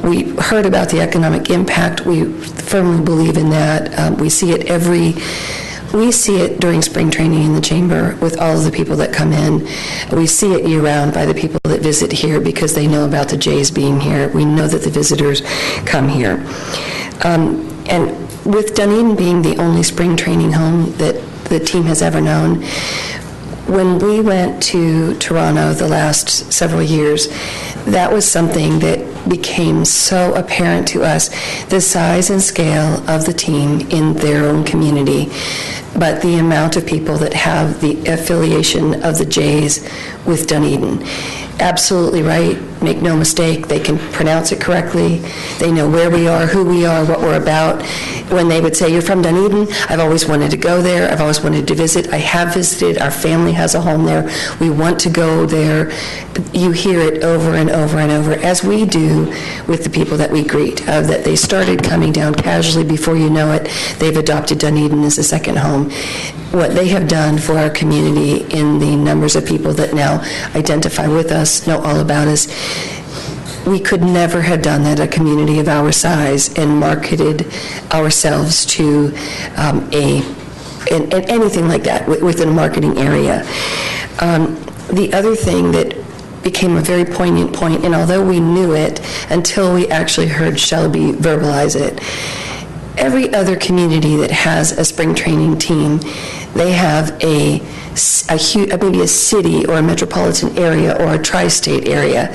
We heard about the economic impact. We firmly believe in that. We see it every We see it during spring training in the chamber with all of the people that come in. We see it year-round by the people that visit here because they know about the Jays being here. We know that the visitors come here. And with Dunedin being the only spring training home that the team has ever known, when we went to Toronto the last several years, that was something that became so apparent to us, the size and scale of the team in their own community, but the amount of people that have the affiliation of the Jays with Dunedin. Absolutely right. Make no mistake, they can pronounce it correctly. They know where we are, who we are, what we're about. When they would say, "You're from Dunedin," I've always wanted to go there. I've always wanted to visit. I have visited. Our family has a home there. We want to go there. You hear it over and over and over, as we do with the people that we greet, that they started coming down casually. Before you know it, they've adopted Dunedin as a second home. What they have done for our community in the numbers of people that now identify with us, know all about us, we could never have done that, a community of our size, and marketed ourselves to anything like that within a marketing area. The other thing that became a very poignant point, and although we knew it until we actually heard Shelby verbalize it, every other community that has a spring training team, they have maybe a city or a metropolitan area or a tri-state area.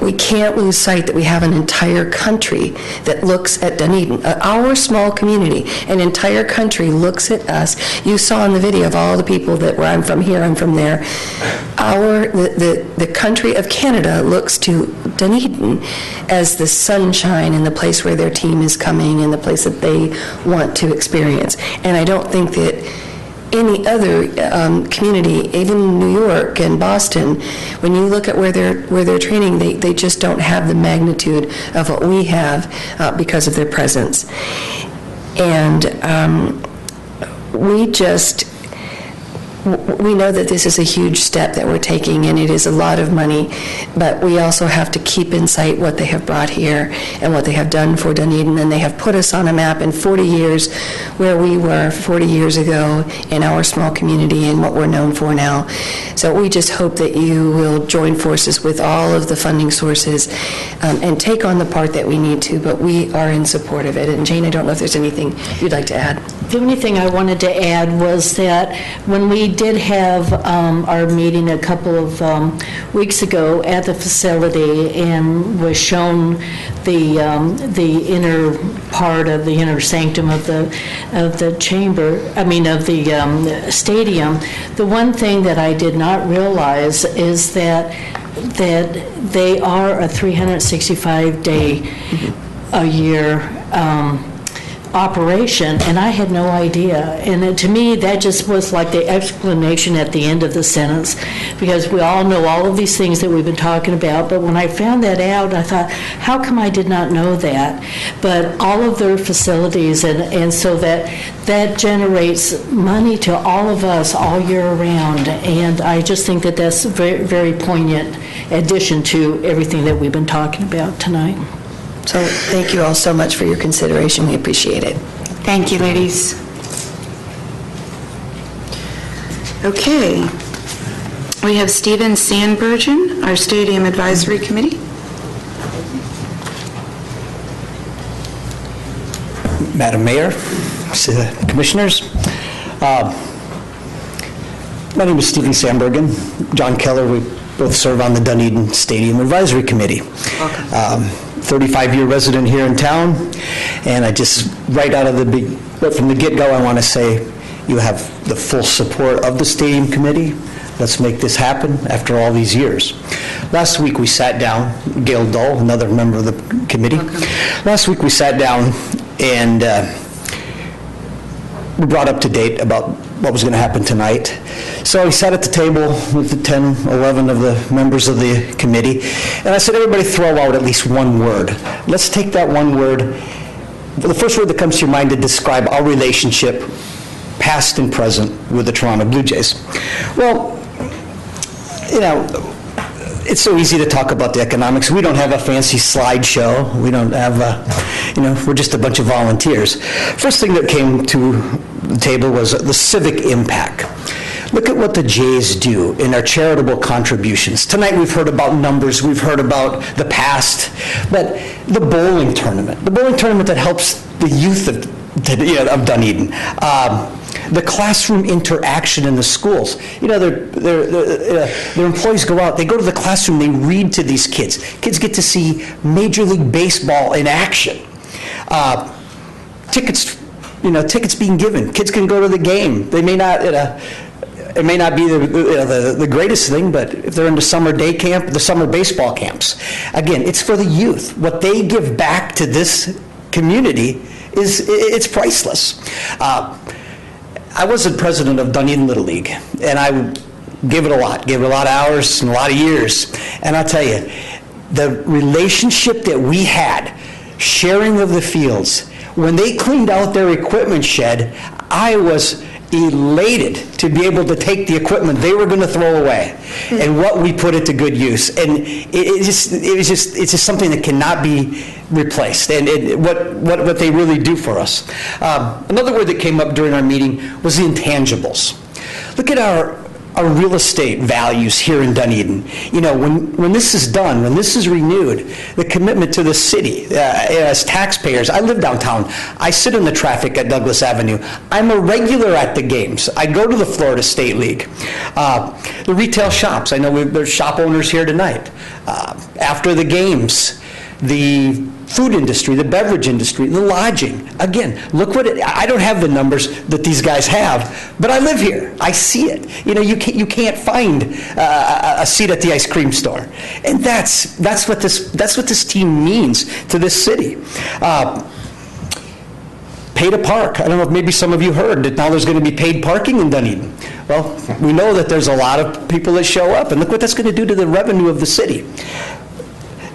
We can't lose sight that we have an entire country that looks at Dunedin. Our small community, an entire country looks at us. You saw in the video of all the people that where I'm from here, I'm from there. The country of Canada looks to Dunedin as the sunshine and the place where their team is coming and the place that they want to experience. And I don't think that any other community, even New York and Boston, when you look at where they're training, they just don't have the magnitude of what we have because of their presence. And we know that this is a huge step that we're taking, and it is a lot of money, but we also have to keep in sight what they have brought here and what they have done for Dunedin, and they have put us on a map in 40 years where we were 40 years ago in our small community and what we're known for now. So we just hope that you will join forces with all of the funding sources and take on the part that we need to, but we are in support of it. And Jane, I don't know if there's anything you'd like to add. The only thing I wanted to add was that when we did have our meeting a couple of weeks ago at the facility and was shown the inner part of the inner sanctum of the chamber, of the stadium, the one thing that I did not realize is that they are a 365-day a year operation, and I had no idea. And to me, that just was like the explanation at the end of the sentence, because we all know all of these things that we've been talking about, but when I found that out, I thought, how come I did not know that? But all of their facilities, and so that generates money to all of us all year round, and I just think that that's a very, very poignant addition to everything that we've been talking about tonight. So thank you all so much for your consideration. We appreciate it. Thank you, ladies. Okay. We have Stephen Sandbergen, our Stadium Advisory Committee. Madam Mayor, Commissioners, my name is Stephen Sandbergen. John Keller, we both serve on the Dunedin Stadium Advisory Committee. Welcome. 35-year resident here in town, and I just, right from the get-go, I want to say you have the full support of the Stadium Committee. Let's make this happen after all these years. Last week we sat down, Gail Dull, another member of the committee. Last week we sat down and we brought up to date about what was going to happen tonight. So we sat at the table with the 10, 11 of the members of the committee, and I said, everybody throw out at least one word. Let's take that one word, the first word that comes to your mind to describe our relationship, past and present, with the Toronto Blue Jays. Well, it's so easy to talk about the economics. We don't have a fancy slideshow. We don't have we're just a bunch of volunteers. First thing that came to the table was the civic impact. Look at what the Jays do in their charitable contributions. Tonight we've heard about numbers, we've heard about the past, but the bowling tournament that helps the youth of Dunedin, the classroom interaction in the schools. Their employees go out, they go to the classroom, they read to these kids. Kids get to see Major League Baseball in action. Tickets being given. Kids can go to the game. They may not, it may not be the greatest thing, but if they're into summer day camp, the summer baseball camps. Again, it's for the youth. What they give back to this community it's priceless. I was the president of Dunedin Little League, and I gave it a lot of hours and a lot of years. And I'll tell you, the relationship that we had, sharing of the fields, when they cleaned out their equipment shed, I was elated to be able to take the equipment they were going to throw away and what we put it to good use. And it's just something that cannot be replaced, and what they really do for us. Another word that came up during our meeting was the intangibles. Look at our real estate values here in Dunedin. When this is done, when this is renewed, the commitment to the city as taxpayers. I live downtown. I sit in the traffic at Douglas Avenue. I'm a regular at the games. I go to the Florida State League. The retail shops. I know there's shop owners here tonight. After the games, the food industry, the beverage industry, the lodging. Again, look I don't have the numbers that these guys have, but I live here. I see it. You can't find a seat at the ice cream store. And that's what this team means to this city. Pay to park. I don't know if maybe some of you heard that now there's going to be paid parking in Dunedin. Well, we know that there's a lot of people that show up, and look what that's going to do to the revenue of the city.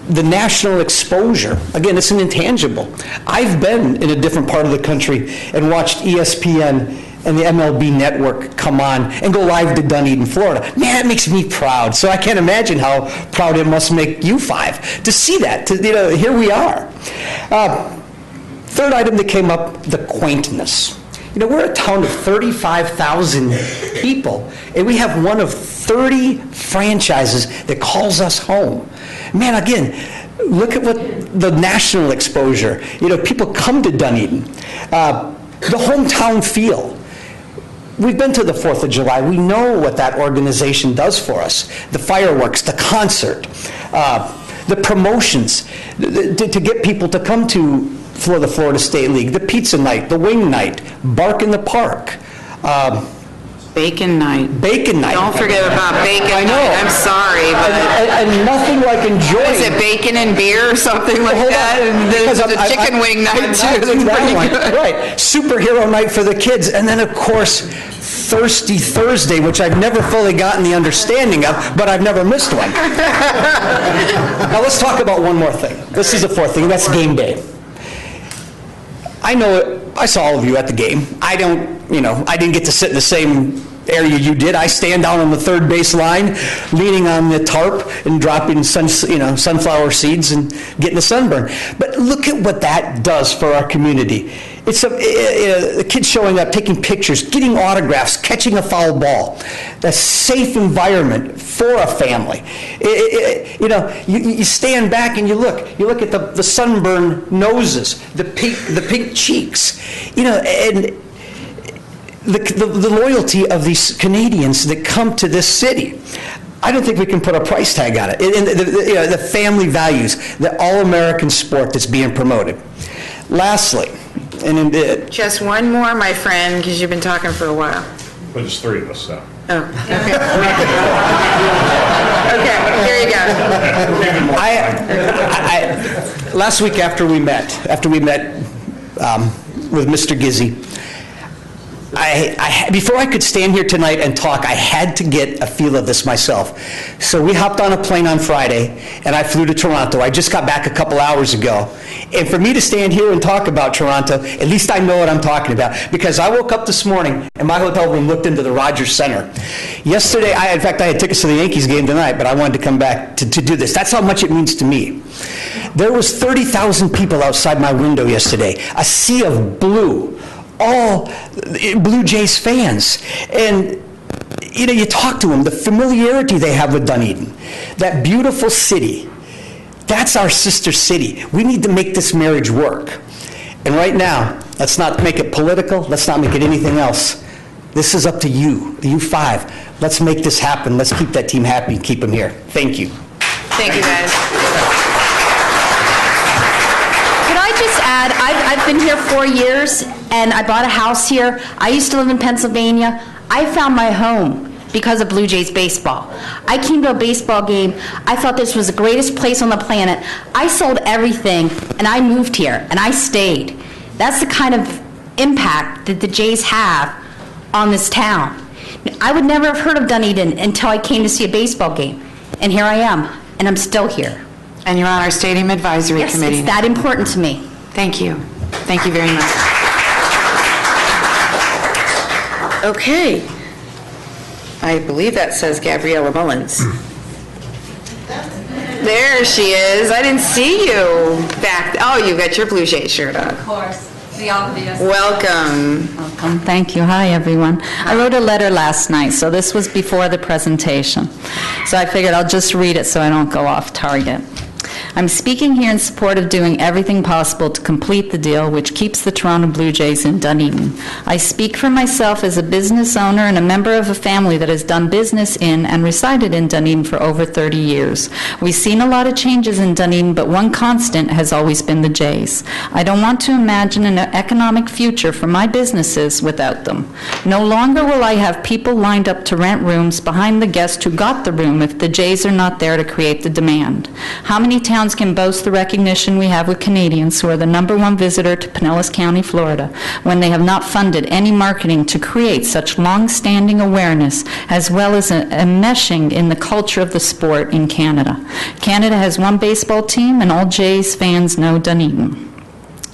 The national exposure, again, it's an intangible. I've been in a different part of the country and watched ESPN and the MLB network come on and go live to Dunedin, Florida. Man, that makes me proud. So I can't imagine how proud it must make you five to see that. Here we are. Third item that came up, the quaintness. We're a town of 35,000 people, and we have one of 30 franchises that calls us home. Man, again, look at what the national exposure. People come to Dunedin. The hometown feel. We've been to the 4th of July. We know what that organization does for us. The fireworks, the concert, the promotions, to get people to come to the Florida State League, the pizza night, the wing night, Bark in the Park. Bacon night. Bacon night. Don't forget about bacon night. I'm sorry. But and nothing like enjoying. Is it bacon and beer or something like that? And there's the chicken wing night too. That's pretty good. Right. Superhero night for the kids. And then, of course, Thirsty Thursday, which I've never fully gotten the understanding of, but I've never missed one. Now let's talk about one more thing. This is the fourth thing, and that's game day. I know I saw all of you at the game. I didn't get to sit in the same area you did. I stand down on the third base line, leaning on the tarp and dropping sunflower seeds and getting a sunburn. But look at what that does for our community. It's the kids showing up, taking pictures, getting autographs, catching a foul ball. A safe environment for a family. You stand back and you look at the sunburned noses, the pink cheeks, and the loyalty of these Canadians that come to this city. I don't think we can put a price tag on it. And the family values, the all-American sport that's being promoted. Lastly, just one more, my friend, because you've been talking for a while. But there's three of us, so. Oh, okay. Okay, here you go. Last week after we met with Mr. Gizzi, before I could stand here tonight and talk, I had to get a feel of this myself. So we hopped on a plane on Friday, and I flew to Toronto. I just got back a couple hours ago. And for me to stand here and talk about Toronto, at least I know what I'm talking about. Because I woke up this morning, and my hotel room looked into the Rogers Center. Yesterday, in fact, I had tickets to the Yankees game tonight, but I wanted to come back to do this. That's how much it means to me. There was 30,000 people outside my window yesterday. A sea of blue all Blue Jays fans. And you talk to them, the familiarity they have with Dunedin, that beautiful city. That's our sister city. We need to make this marriage work. And right now, let's not make it political. Let's not make it anything else. This is up to you, the U5. Let's make this happen. Let's keep that team happy and keep them here. Thank you. Thank you, guys. Could I just add, I've been here 4 years, and I bought a house here. I used to live in Pennsylvania. I found my home because of Blue Jays baseball. I came to a baseball game. I thought this was the greatest place on the planet. I sold everything, and I moved here, and I stayed. That's the kind of impact that the Jays have on this town. I would never have heard of Dunedin until I came to see a baseball game, and here I am, and I'm still here. And you're on our Stadium Advisory Committee. Yes, it's that important to me. Thank you. Thank you very much. Okay. I believe that says Gabriella Mullins. There she is. I didn't see you back. Oh, you got your Blue Jay shirt on. Of course. The obvious. Welcome. Welcome. Thank you. Hi, everyone. I wrote a letter last night, so this was before the presentation. So I figured I'll just read it so I don't go off target. I'm speaking here in support of doing everything possible to complete the deal which keeps the Toronto Blue Jays in Dunedin. I speak for myself as a business owner and a member of a family that has done business in and resided in Dunedin for over 30 years. We've seen a lot of changes in Dunedin, but one constant has always been the Jays. I don't want to imagine an economic future for my businesses without them. No longer will I have people lined up to rent rooms behind the guest who got the room if the Jays are not there to create the demand. How many towns can boast the recognition we have with Canadians who are the #1 visitor to Pinellas County, Florida, when they have not funded any marketing to create such long-standing awareness as well as a meshing in the culture of the sport in Canada? Canada has one baseball team, and all Jays fans know Dunedin.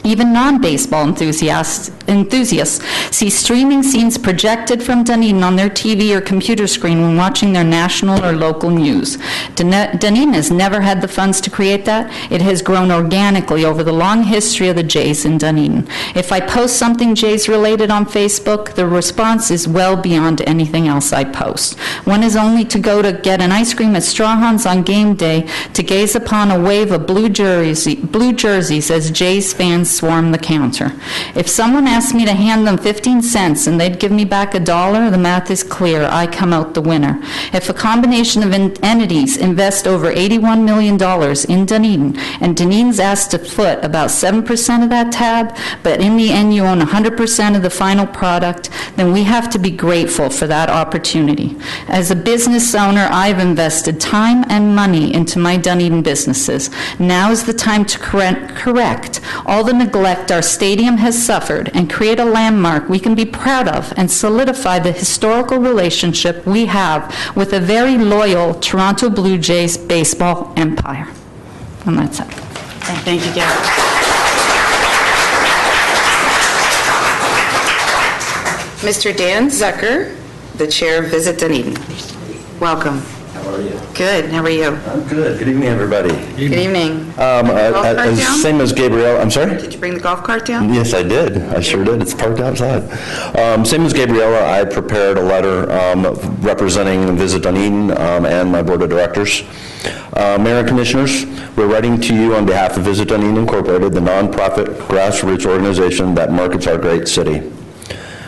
Even non-baseball enthusiasts see streaming scenes projected from Dunedin on their TV or computer screen when watching their national or local news. Dunedin has never had the funds to create that. It has grown organically over the long history of the Jays in Dunedin. If I post something Jays-related on Facebook, the response is well beyond anything else I post. One is only to go to get an ice cream at Strawhans on game day to gaze upon a wave of blue jerseys as Jays fans swarm the counter. If someone asked me to hand them 15 cents and they'd give me back $1, the math is clear. I come out the winner. If a combination of entities invest over $81 million in Dunedin, and Dunedin's asked to foot about 7% of that tab, but in the end you own 100% of the final product, then we have to be grateful for that opportunity. As a business owner, I've invested time and money into my Dunedin businesses. Now is the time to correct all the neglect our stadium has suffered and create a landmark we can be proud of and solidify the historical relationship we have with a very loyal Toronto Blue Jays baseball empire. And that's it. Thank you, Gab. Mr. Dan Zucker, the chair of Visit Dunedin. Welcome. How are you? Good. How are you? I'm good. Good evening, everybody. Good evening. Same as Gabrielle. I'm sorry? Did you bring the golf cart down? Yes, I did. I sure did. It's parked outside. Same as Gabriella, I prepared a letter representing Visit Dunedin and my board of directors. Mayor and Commissioners, we're writing to you on behalf of Visit Dunedin Incorporated, the nonprofit grassroots organization that markets our great city.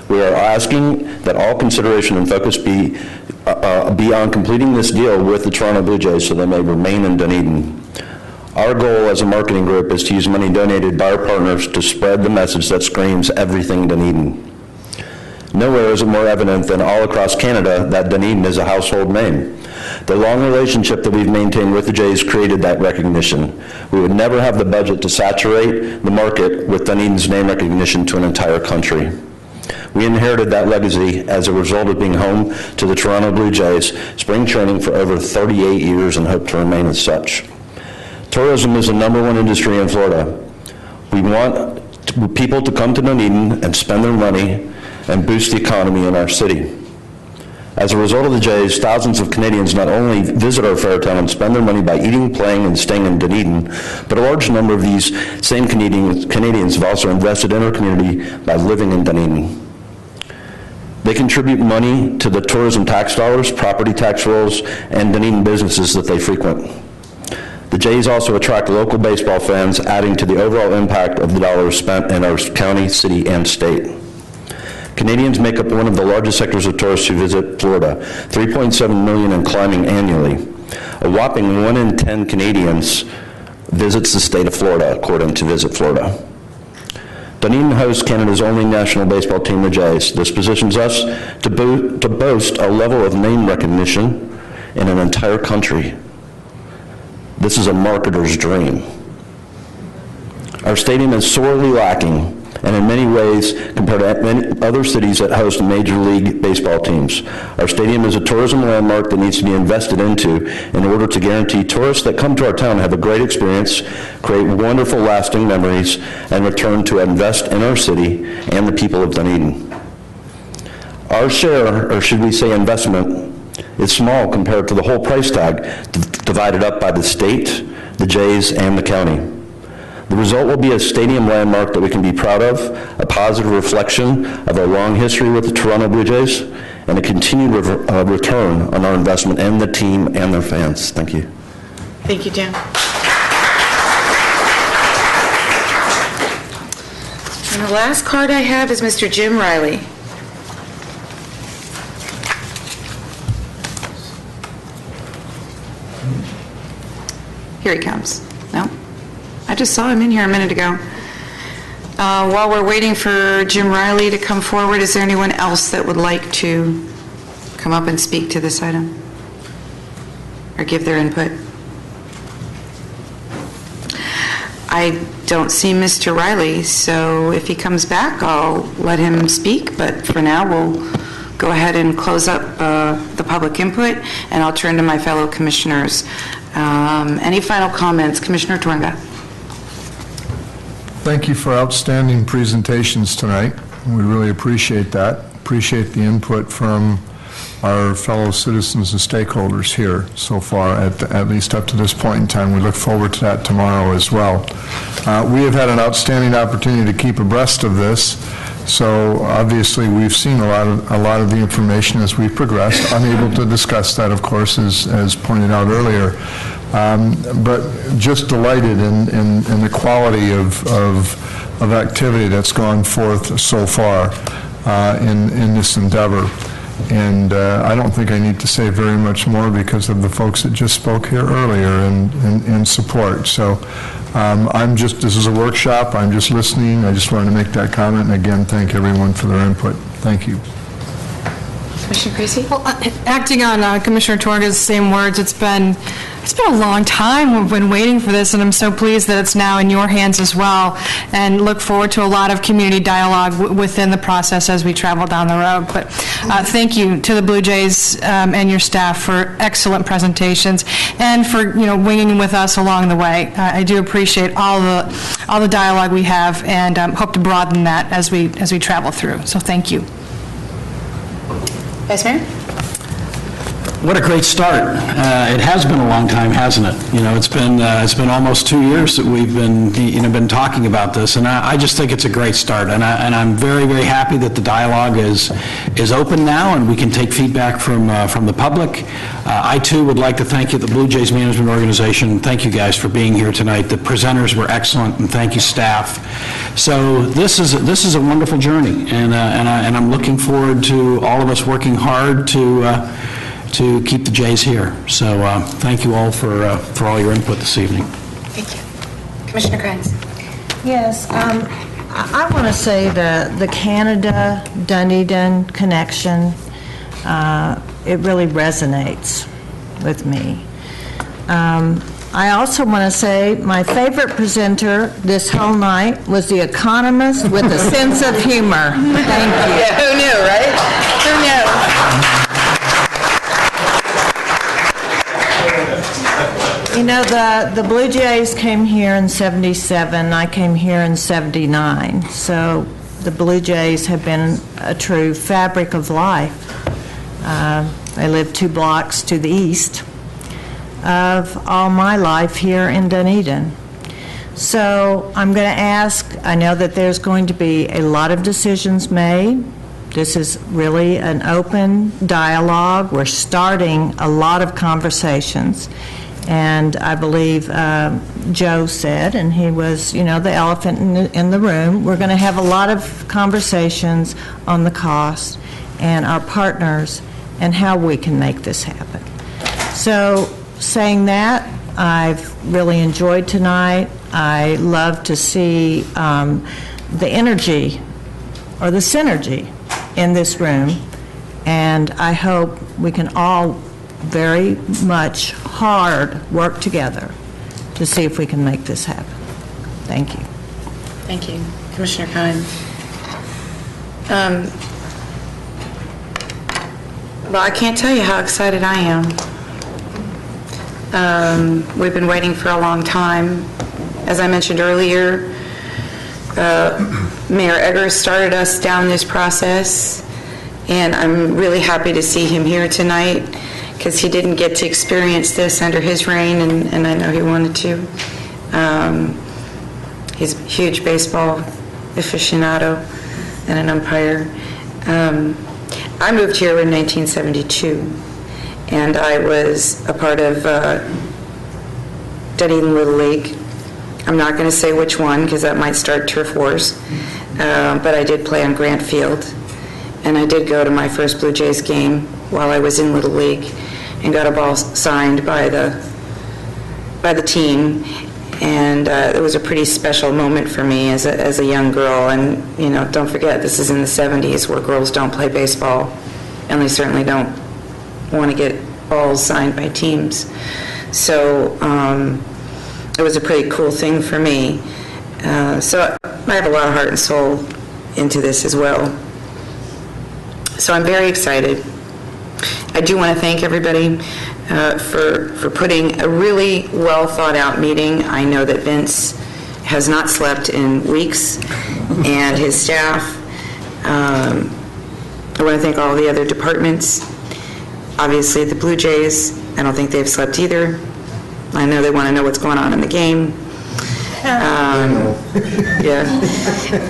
We are asking that all consideration and focus be on completing this deal with the Toronto Blue Jays so they may remain in Dunedin. Our goal as a marketing group is to use money donated by our partners to spread the message that screams everything Dunedin. Nowhere is it more evident than all across Canada that Dunedin is a household name. The long relationship that we've maintained with the Jays created that recognition. We would never have the budget to saturate the market with Dunedin's name recognition to an entire country. We inherited that legacy as a result of being home to the Toronto Blue Jays spring training for over 38 years and hope to remain as such. Tourism is the #1 industry in Florida. We want people to come to Dunedin and spend their money and boost the economy in our city. As a result of the Jays, thousands of Canadians not only visit our Fairtown and spend their money by eating, playing, and staying in Dunedin, but a large number of these same Canadians have also invested in our community by living in Dunedin. They contribute money to the tourism tax dollars, property tax rolls, and Dunedin businesses that they frequent. The Jays also attract local baseball fans, adding to the overall impact of the dollars spent in our county, city, and state. Canadians make up one of the largest sectors of tourists who visit Florida, 3.7 million and climbing annually. A whopping 1 in 10 Canadians visits the state of Florida, according to Visit Florida. Dunedin hosts Canada's only national baseball team, the Jays. This positions us to boast a level of name recognition in an entire country. This is a marketer's dream. Our stadium is sorely lacking, and in many ways, compared to many other cities that host Major League Baseball teams. Our stadium is a tourism landmark that needs to be invested into in order to guarantee tourists that come to our town have a great experience, create wonderful lasting memories, and return to invest in our city and the people of Dunedin. Our share, or should we say investment, is small compared to the whole price tag divided up by the state, the Jays, and the county. The result will be a stadium landmark that we can be proud of, a positive reflection of our long history with the Toronto Blue Jays, and a continued return on our investment in the team and their fans. Thank you. Thank you, Dan. And the last card I have is Mr. Jim Riley. Here he comes. No? I just saw him in here a minute ago. While we're waiting for Jim Riley to come forward, is there anyone else that would like to come up and speak to this item or give their input? I don't see Mr. Riley, so if he comes back, I'll let him speak, but for now, we'll go ahead and close up the public input, and I'll turn to my fellow commissioners. Any final comments? Commissioner Tornga. Thank you for outstanding presentations tonight. We really appreciate that. Appreciate the input from our fellow citizens and stakeholders here so far, at least up to this point in time. We look forward to that tomorrow as well. We have had an outstanding opportunity to keep abreast of this. So obviously we've seen a lot of the information as we've progressed. Unable to discuss that, of course, as pointed out earlier. But just delighted in the quality of activity that's gone forth so far in this endeavor. And I don't think I need to say very much more because of the folks that just spoke here earlier in support. So this is a workshop, I'm just listening, I just wanted to make that comment, and again, thank everyone for their input. Thank you. Commissioner Creasy? Well, acting on Commissioner Torga's same words, it's been a long time. We've been waiting for this, and I'm so pleased that it's now in your hands as well, and look forward to a lot of community dialogue within the process as we travel down the road. But thank you to the Blue Jays and your staff for excellent presentations and for winging with us along the way. I do appreciate all the dialogue we have, and hope to broaden that as we travel through. So thank you. Vice Mayor? What a great start. It has been a long time, hasn't it? It's been almost 2 years that we've been talking about this, and I just think it's a great start, and I'm very, very happy that the dialogue is open now, and we can take feedback from the public. I too would like to thank you, the Blue Jays Management Organization. Thank you guys for being here tonight. The presenters were excellent, and thank you, staff. So this is a wonderful journey, and I'm looking forward to all of us working hard to keep the Jays here. So thank you all for all your input this evening. Thank you. Commissioner Kranz. Yes, I want to say the Canada-Dunedin connection, it really resonates with me. I also want to say my favorite presenter this whole night was the economist with a sense of humor. Thank you. Yeah, who knew, right? Who knew? The Blue Jays came here in '77. I came here in '79. So the Blue Jays have been a true fabric of life I live 2 blocks to the east of all my life here in Dunedin. So I'm going to ask, I know that there's going to be a lot of decisions made. This is really an open dialogue. We're starting a lot of conversations. And I believe Joe said, and he was, the elephant in the room, we're going to have a lot of conversations on the cost and our partners and how we can make this happen. So saying that, I've really enjoyed tonight. I love to see the energy or the synergy in this room, and I hope we can all very much hard work together to see if we can make this happen. Thank you. Thank you. Commissioner Kine. Well, I can't tell you how excited I am. We've been waiting for a long time. As I mentioned earlier, Mayor Eggers started us down this process, and I'm really happy to see him here tonight because he didn't get to experience this under his reign, and I know he wanted to. He's a huge baseball aficionado and an umpire. I moved here in 1972, and I was a part of Dunedin Little League. I'm not going to say which one because that might start turf wars, but I did play on Grant Field, and I did go to my first Blue Jays game while I was in Little League and got a ball signed by the team, and it was a pretty special moment for me as a young girl. And don't forget, this is in the 70s where girls don't play baseball, and they certainly don't want to get balls signed by teams. So it was a pretty cool thing for me. So I have a lot of heart and soul into this as well. So I'm very excited. I do want to thank everybody for putting a really well thought out meeting. I know that Vince has not slept in weeks, and his staff. I want to thank all the other departments. Obviously the Blue Jays, I don't think they've slept either. I know they want to know what's going on in the game. Yeah.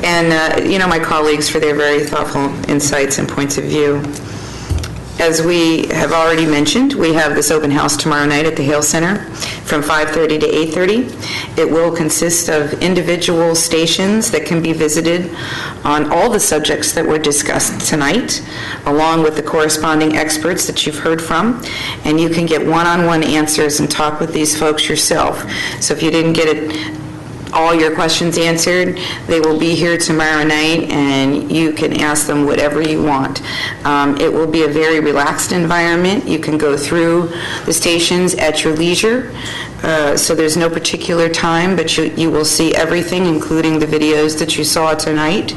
And, my colleagues for their very thoughtful insights and points of view. As we have already mentioned, we have this open house tomorrow night at the Hale Center from 5:30 to 8:30. It will consist of individual stations that can be visited on all the subjects that were discussed tonight, along with the corresponding experts that you've heard from, and you can get one-on-one answers and talk with these folks yourself. So if you didn't get all your questions answered, they will be here tomorrow night, and you can ask them whatever you want. It will be a very relaxed environment. You can go through the stations at your leisure, so there's no particular time, but you will see everything, including the videos that you saw tonight.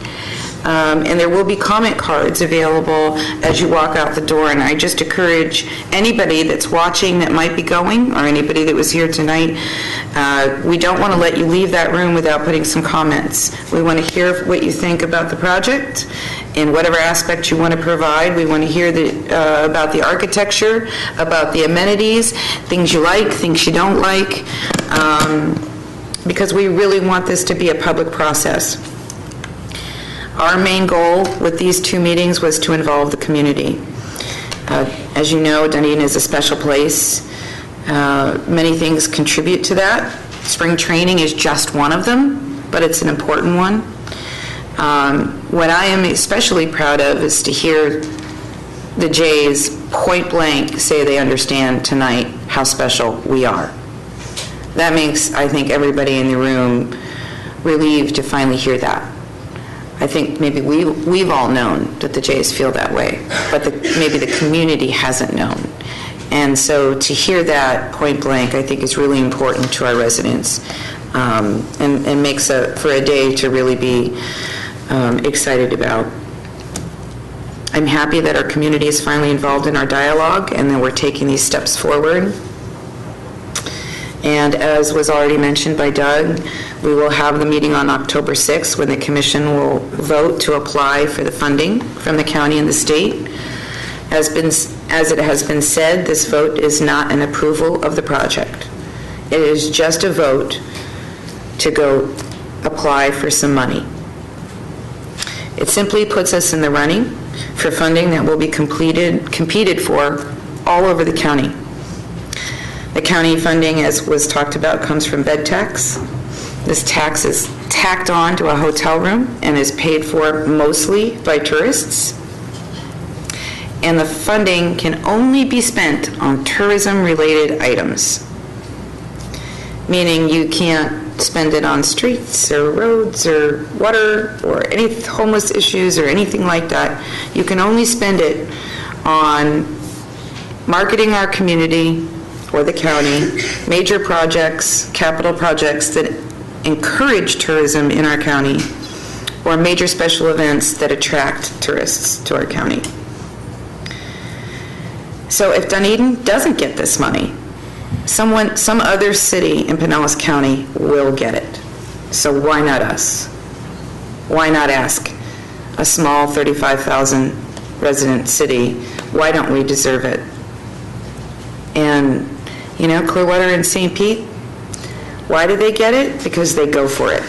And there will be comment cards available as you walk out the door, and I just encourage anybody that's watching that might be going, or anybody that was here tonight, we don't want to let you leave that room without putting some comments. We want to hear what you think about the project in whatever aspect you want to provide. We want to hear about the architecture, about the amenities, things you like, things you don't like, because we really want this to be a public process. Our main goal with these two meetings was to involve the community. As you know, Dunedin is a special place. Many things contribute to that. Spring training is just one of them, but it's an important one. What I am especially proud of is to hear the Jays point blank say they understand tonight how special we are. That makes, I think, everybody in the room relieved to finally hear that. I think maybe we've all known that the Jays feel that way, but maybe the community hasn't known. And so to hear that point blank, I think is really important to our residents, and makes for a day to really be excited about. I'm happy that our community is finally involved in our dialogue and that we're taking these steps forward. And as was already mentioned by Doug, we will have the meeting on October 6th when the commission will vote to apply for the funding from the county and the state. As it has been said, this vote is not an approval of the project. It is just a vote to go apply for some money. It simply puts us in the running for funding that will be competed for all over the county. The county funding, as was talked about, comes from bed tax. This tax is tacked on to a hotel room and is paid for mostly by tourists. And the funding can only be spent on tourism-related items, meaning you can't spend it on streets or roads or water or any homeless issues or anything like that. You can only spend it on marketing our community or the county, major projects, capital projects that encourage tourism in our county, or major special events that attract tourists to our county. So if Dunedin doesn't get this money, some other city in Pinellas County will get it. So why not us? Why not ask a small 35,000 resident city, why don't we deserve it? And, you know, Clearwater and St. Pete, why do they get it? Because they go for it.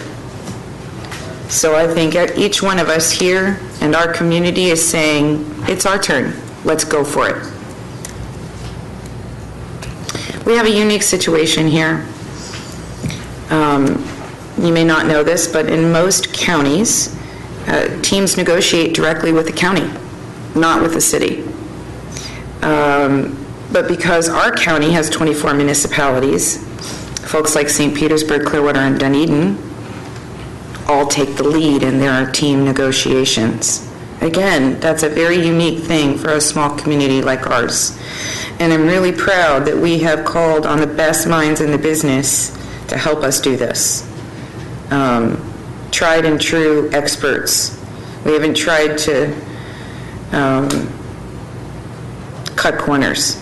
So I think each one of us here and our community is saying, it's our turn, let's go for it. We have a unique situation here. You may not know this, but in most counties, teams negotiate directly with the county, not with the city. But because our county has 24 municipalities, folks like St. Petersburg, Clearwater, and Dunedin all take the lead in their team negotiations. Again, that's a very unique thing for a small community like ours. And I'm really proud that we have called on the best minds in the business to help us do this. Tried and true experts. We haven't tried to cut corners.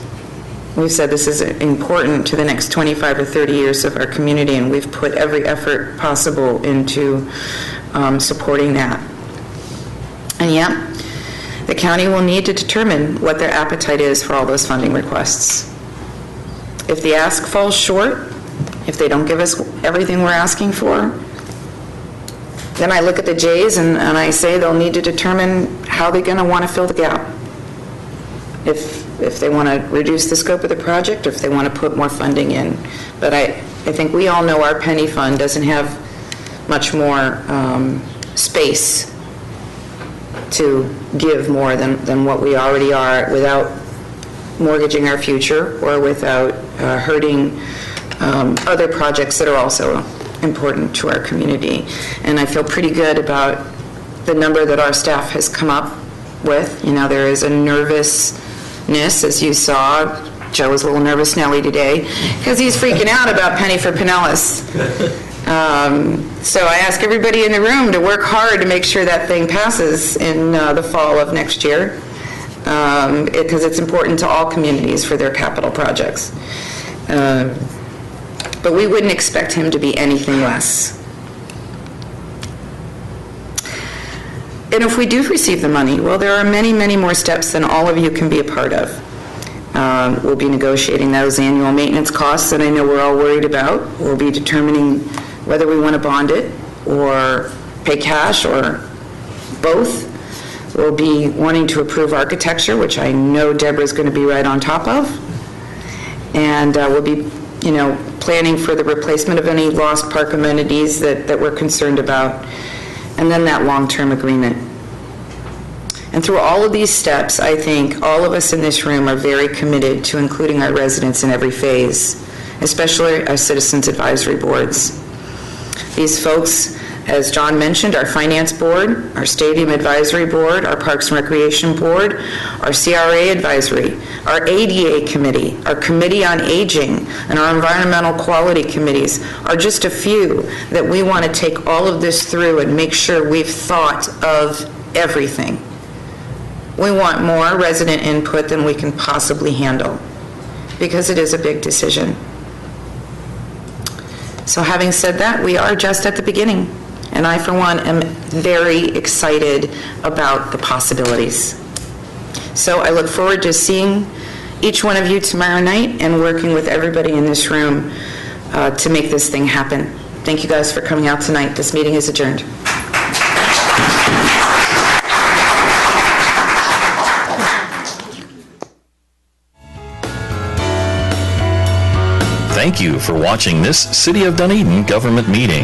We've said this is important to the next 25 or 30 years of our community, and we've put every effort possible into supporting that. And yeah, the county will need to determine what their appetite is for all those funding requests. If the ask falls short, if they don't give us everything we're asking for, then I look at the J's and I say they'll need to determine how they're going to want to fill the gap. If they want to reduce the scope of the project or if they want to put more funding in. But I think we all know our penny fund doesn't have much more space to give more than what we already are without mortgaging our future or without hurting other projects that are also important to our community. And I feel pretty good about the number that our staff has come up with. You know, there is a nervousness, as you saw. Joe was a little nervous, Nellie, today, because he's freaking out about Penny for Pinellas. So I ask everybody in the room to work hard to make sure that thing passes in the fall of next year, because it's important to all communities for their capital projects. But we wouldn't expect him to be anything less. And if we do receive the money, well, there are many, many more steps than all of you can be a part of. We'll be negotiating those annual maintenance costs that I know we're all worried about. We'll be determining whether we want to bond it or pay cash or both. We'll be wanting to approve architecture, which I know Deborah's going to be right on top of. And we'll be, you know, planning for the replacement of any lost park amenities that we're concerned about. And then that long-term agreement. And through all of these steps, I think all of us in this room are very committed to including our residents in every phase, especially our citizens advisory boards. These folks, as John mentioned, our finance board, our stadium advisory board, our parks and recreation board, our CRA advisory, our ADA committee, our committee on aging, and our environmental quality committees are just a few that we want to take all of this through and make sure we've thought of everything. We want more resident input than we can possibly handle because it is a big decision. So having said that, we are just at the beginning. And I, for one, am very excited about the possibilities. So I look forward to seeing each one of you tomorrow night and working with everybody in this room to make this thing happen. Thank you guys for coming out tonight. This meeting is adjourned. Thank you for watching this City of Dunedin government meeting.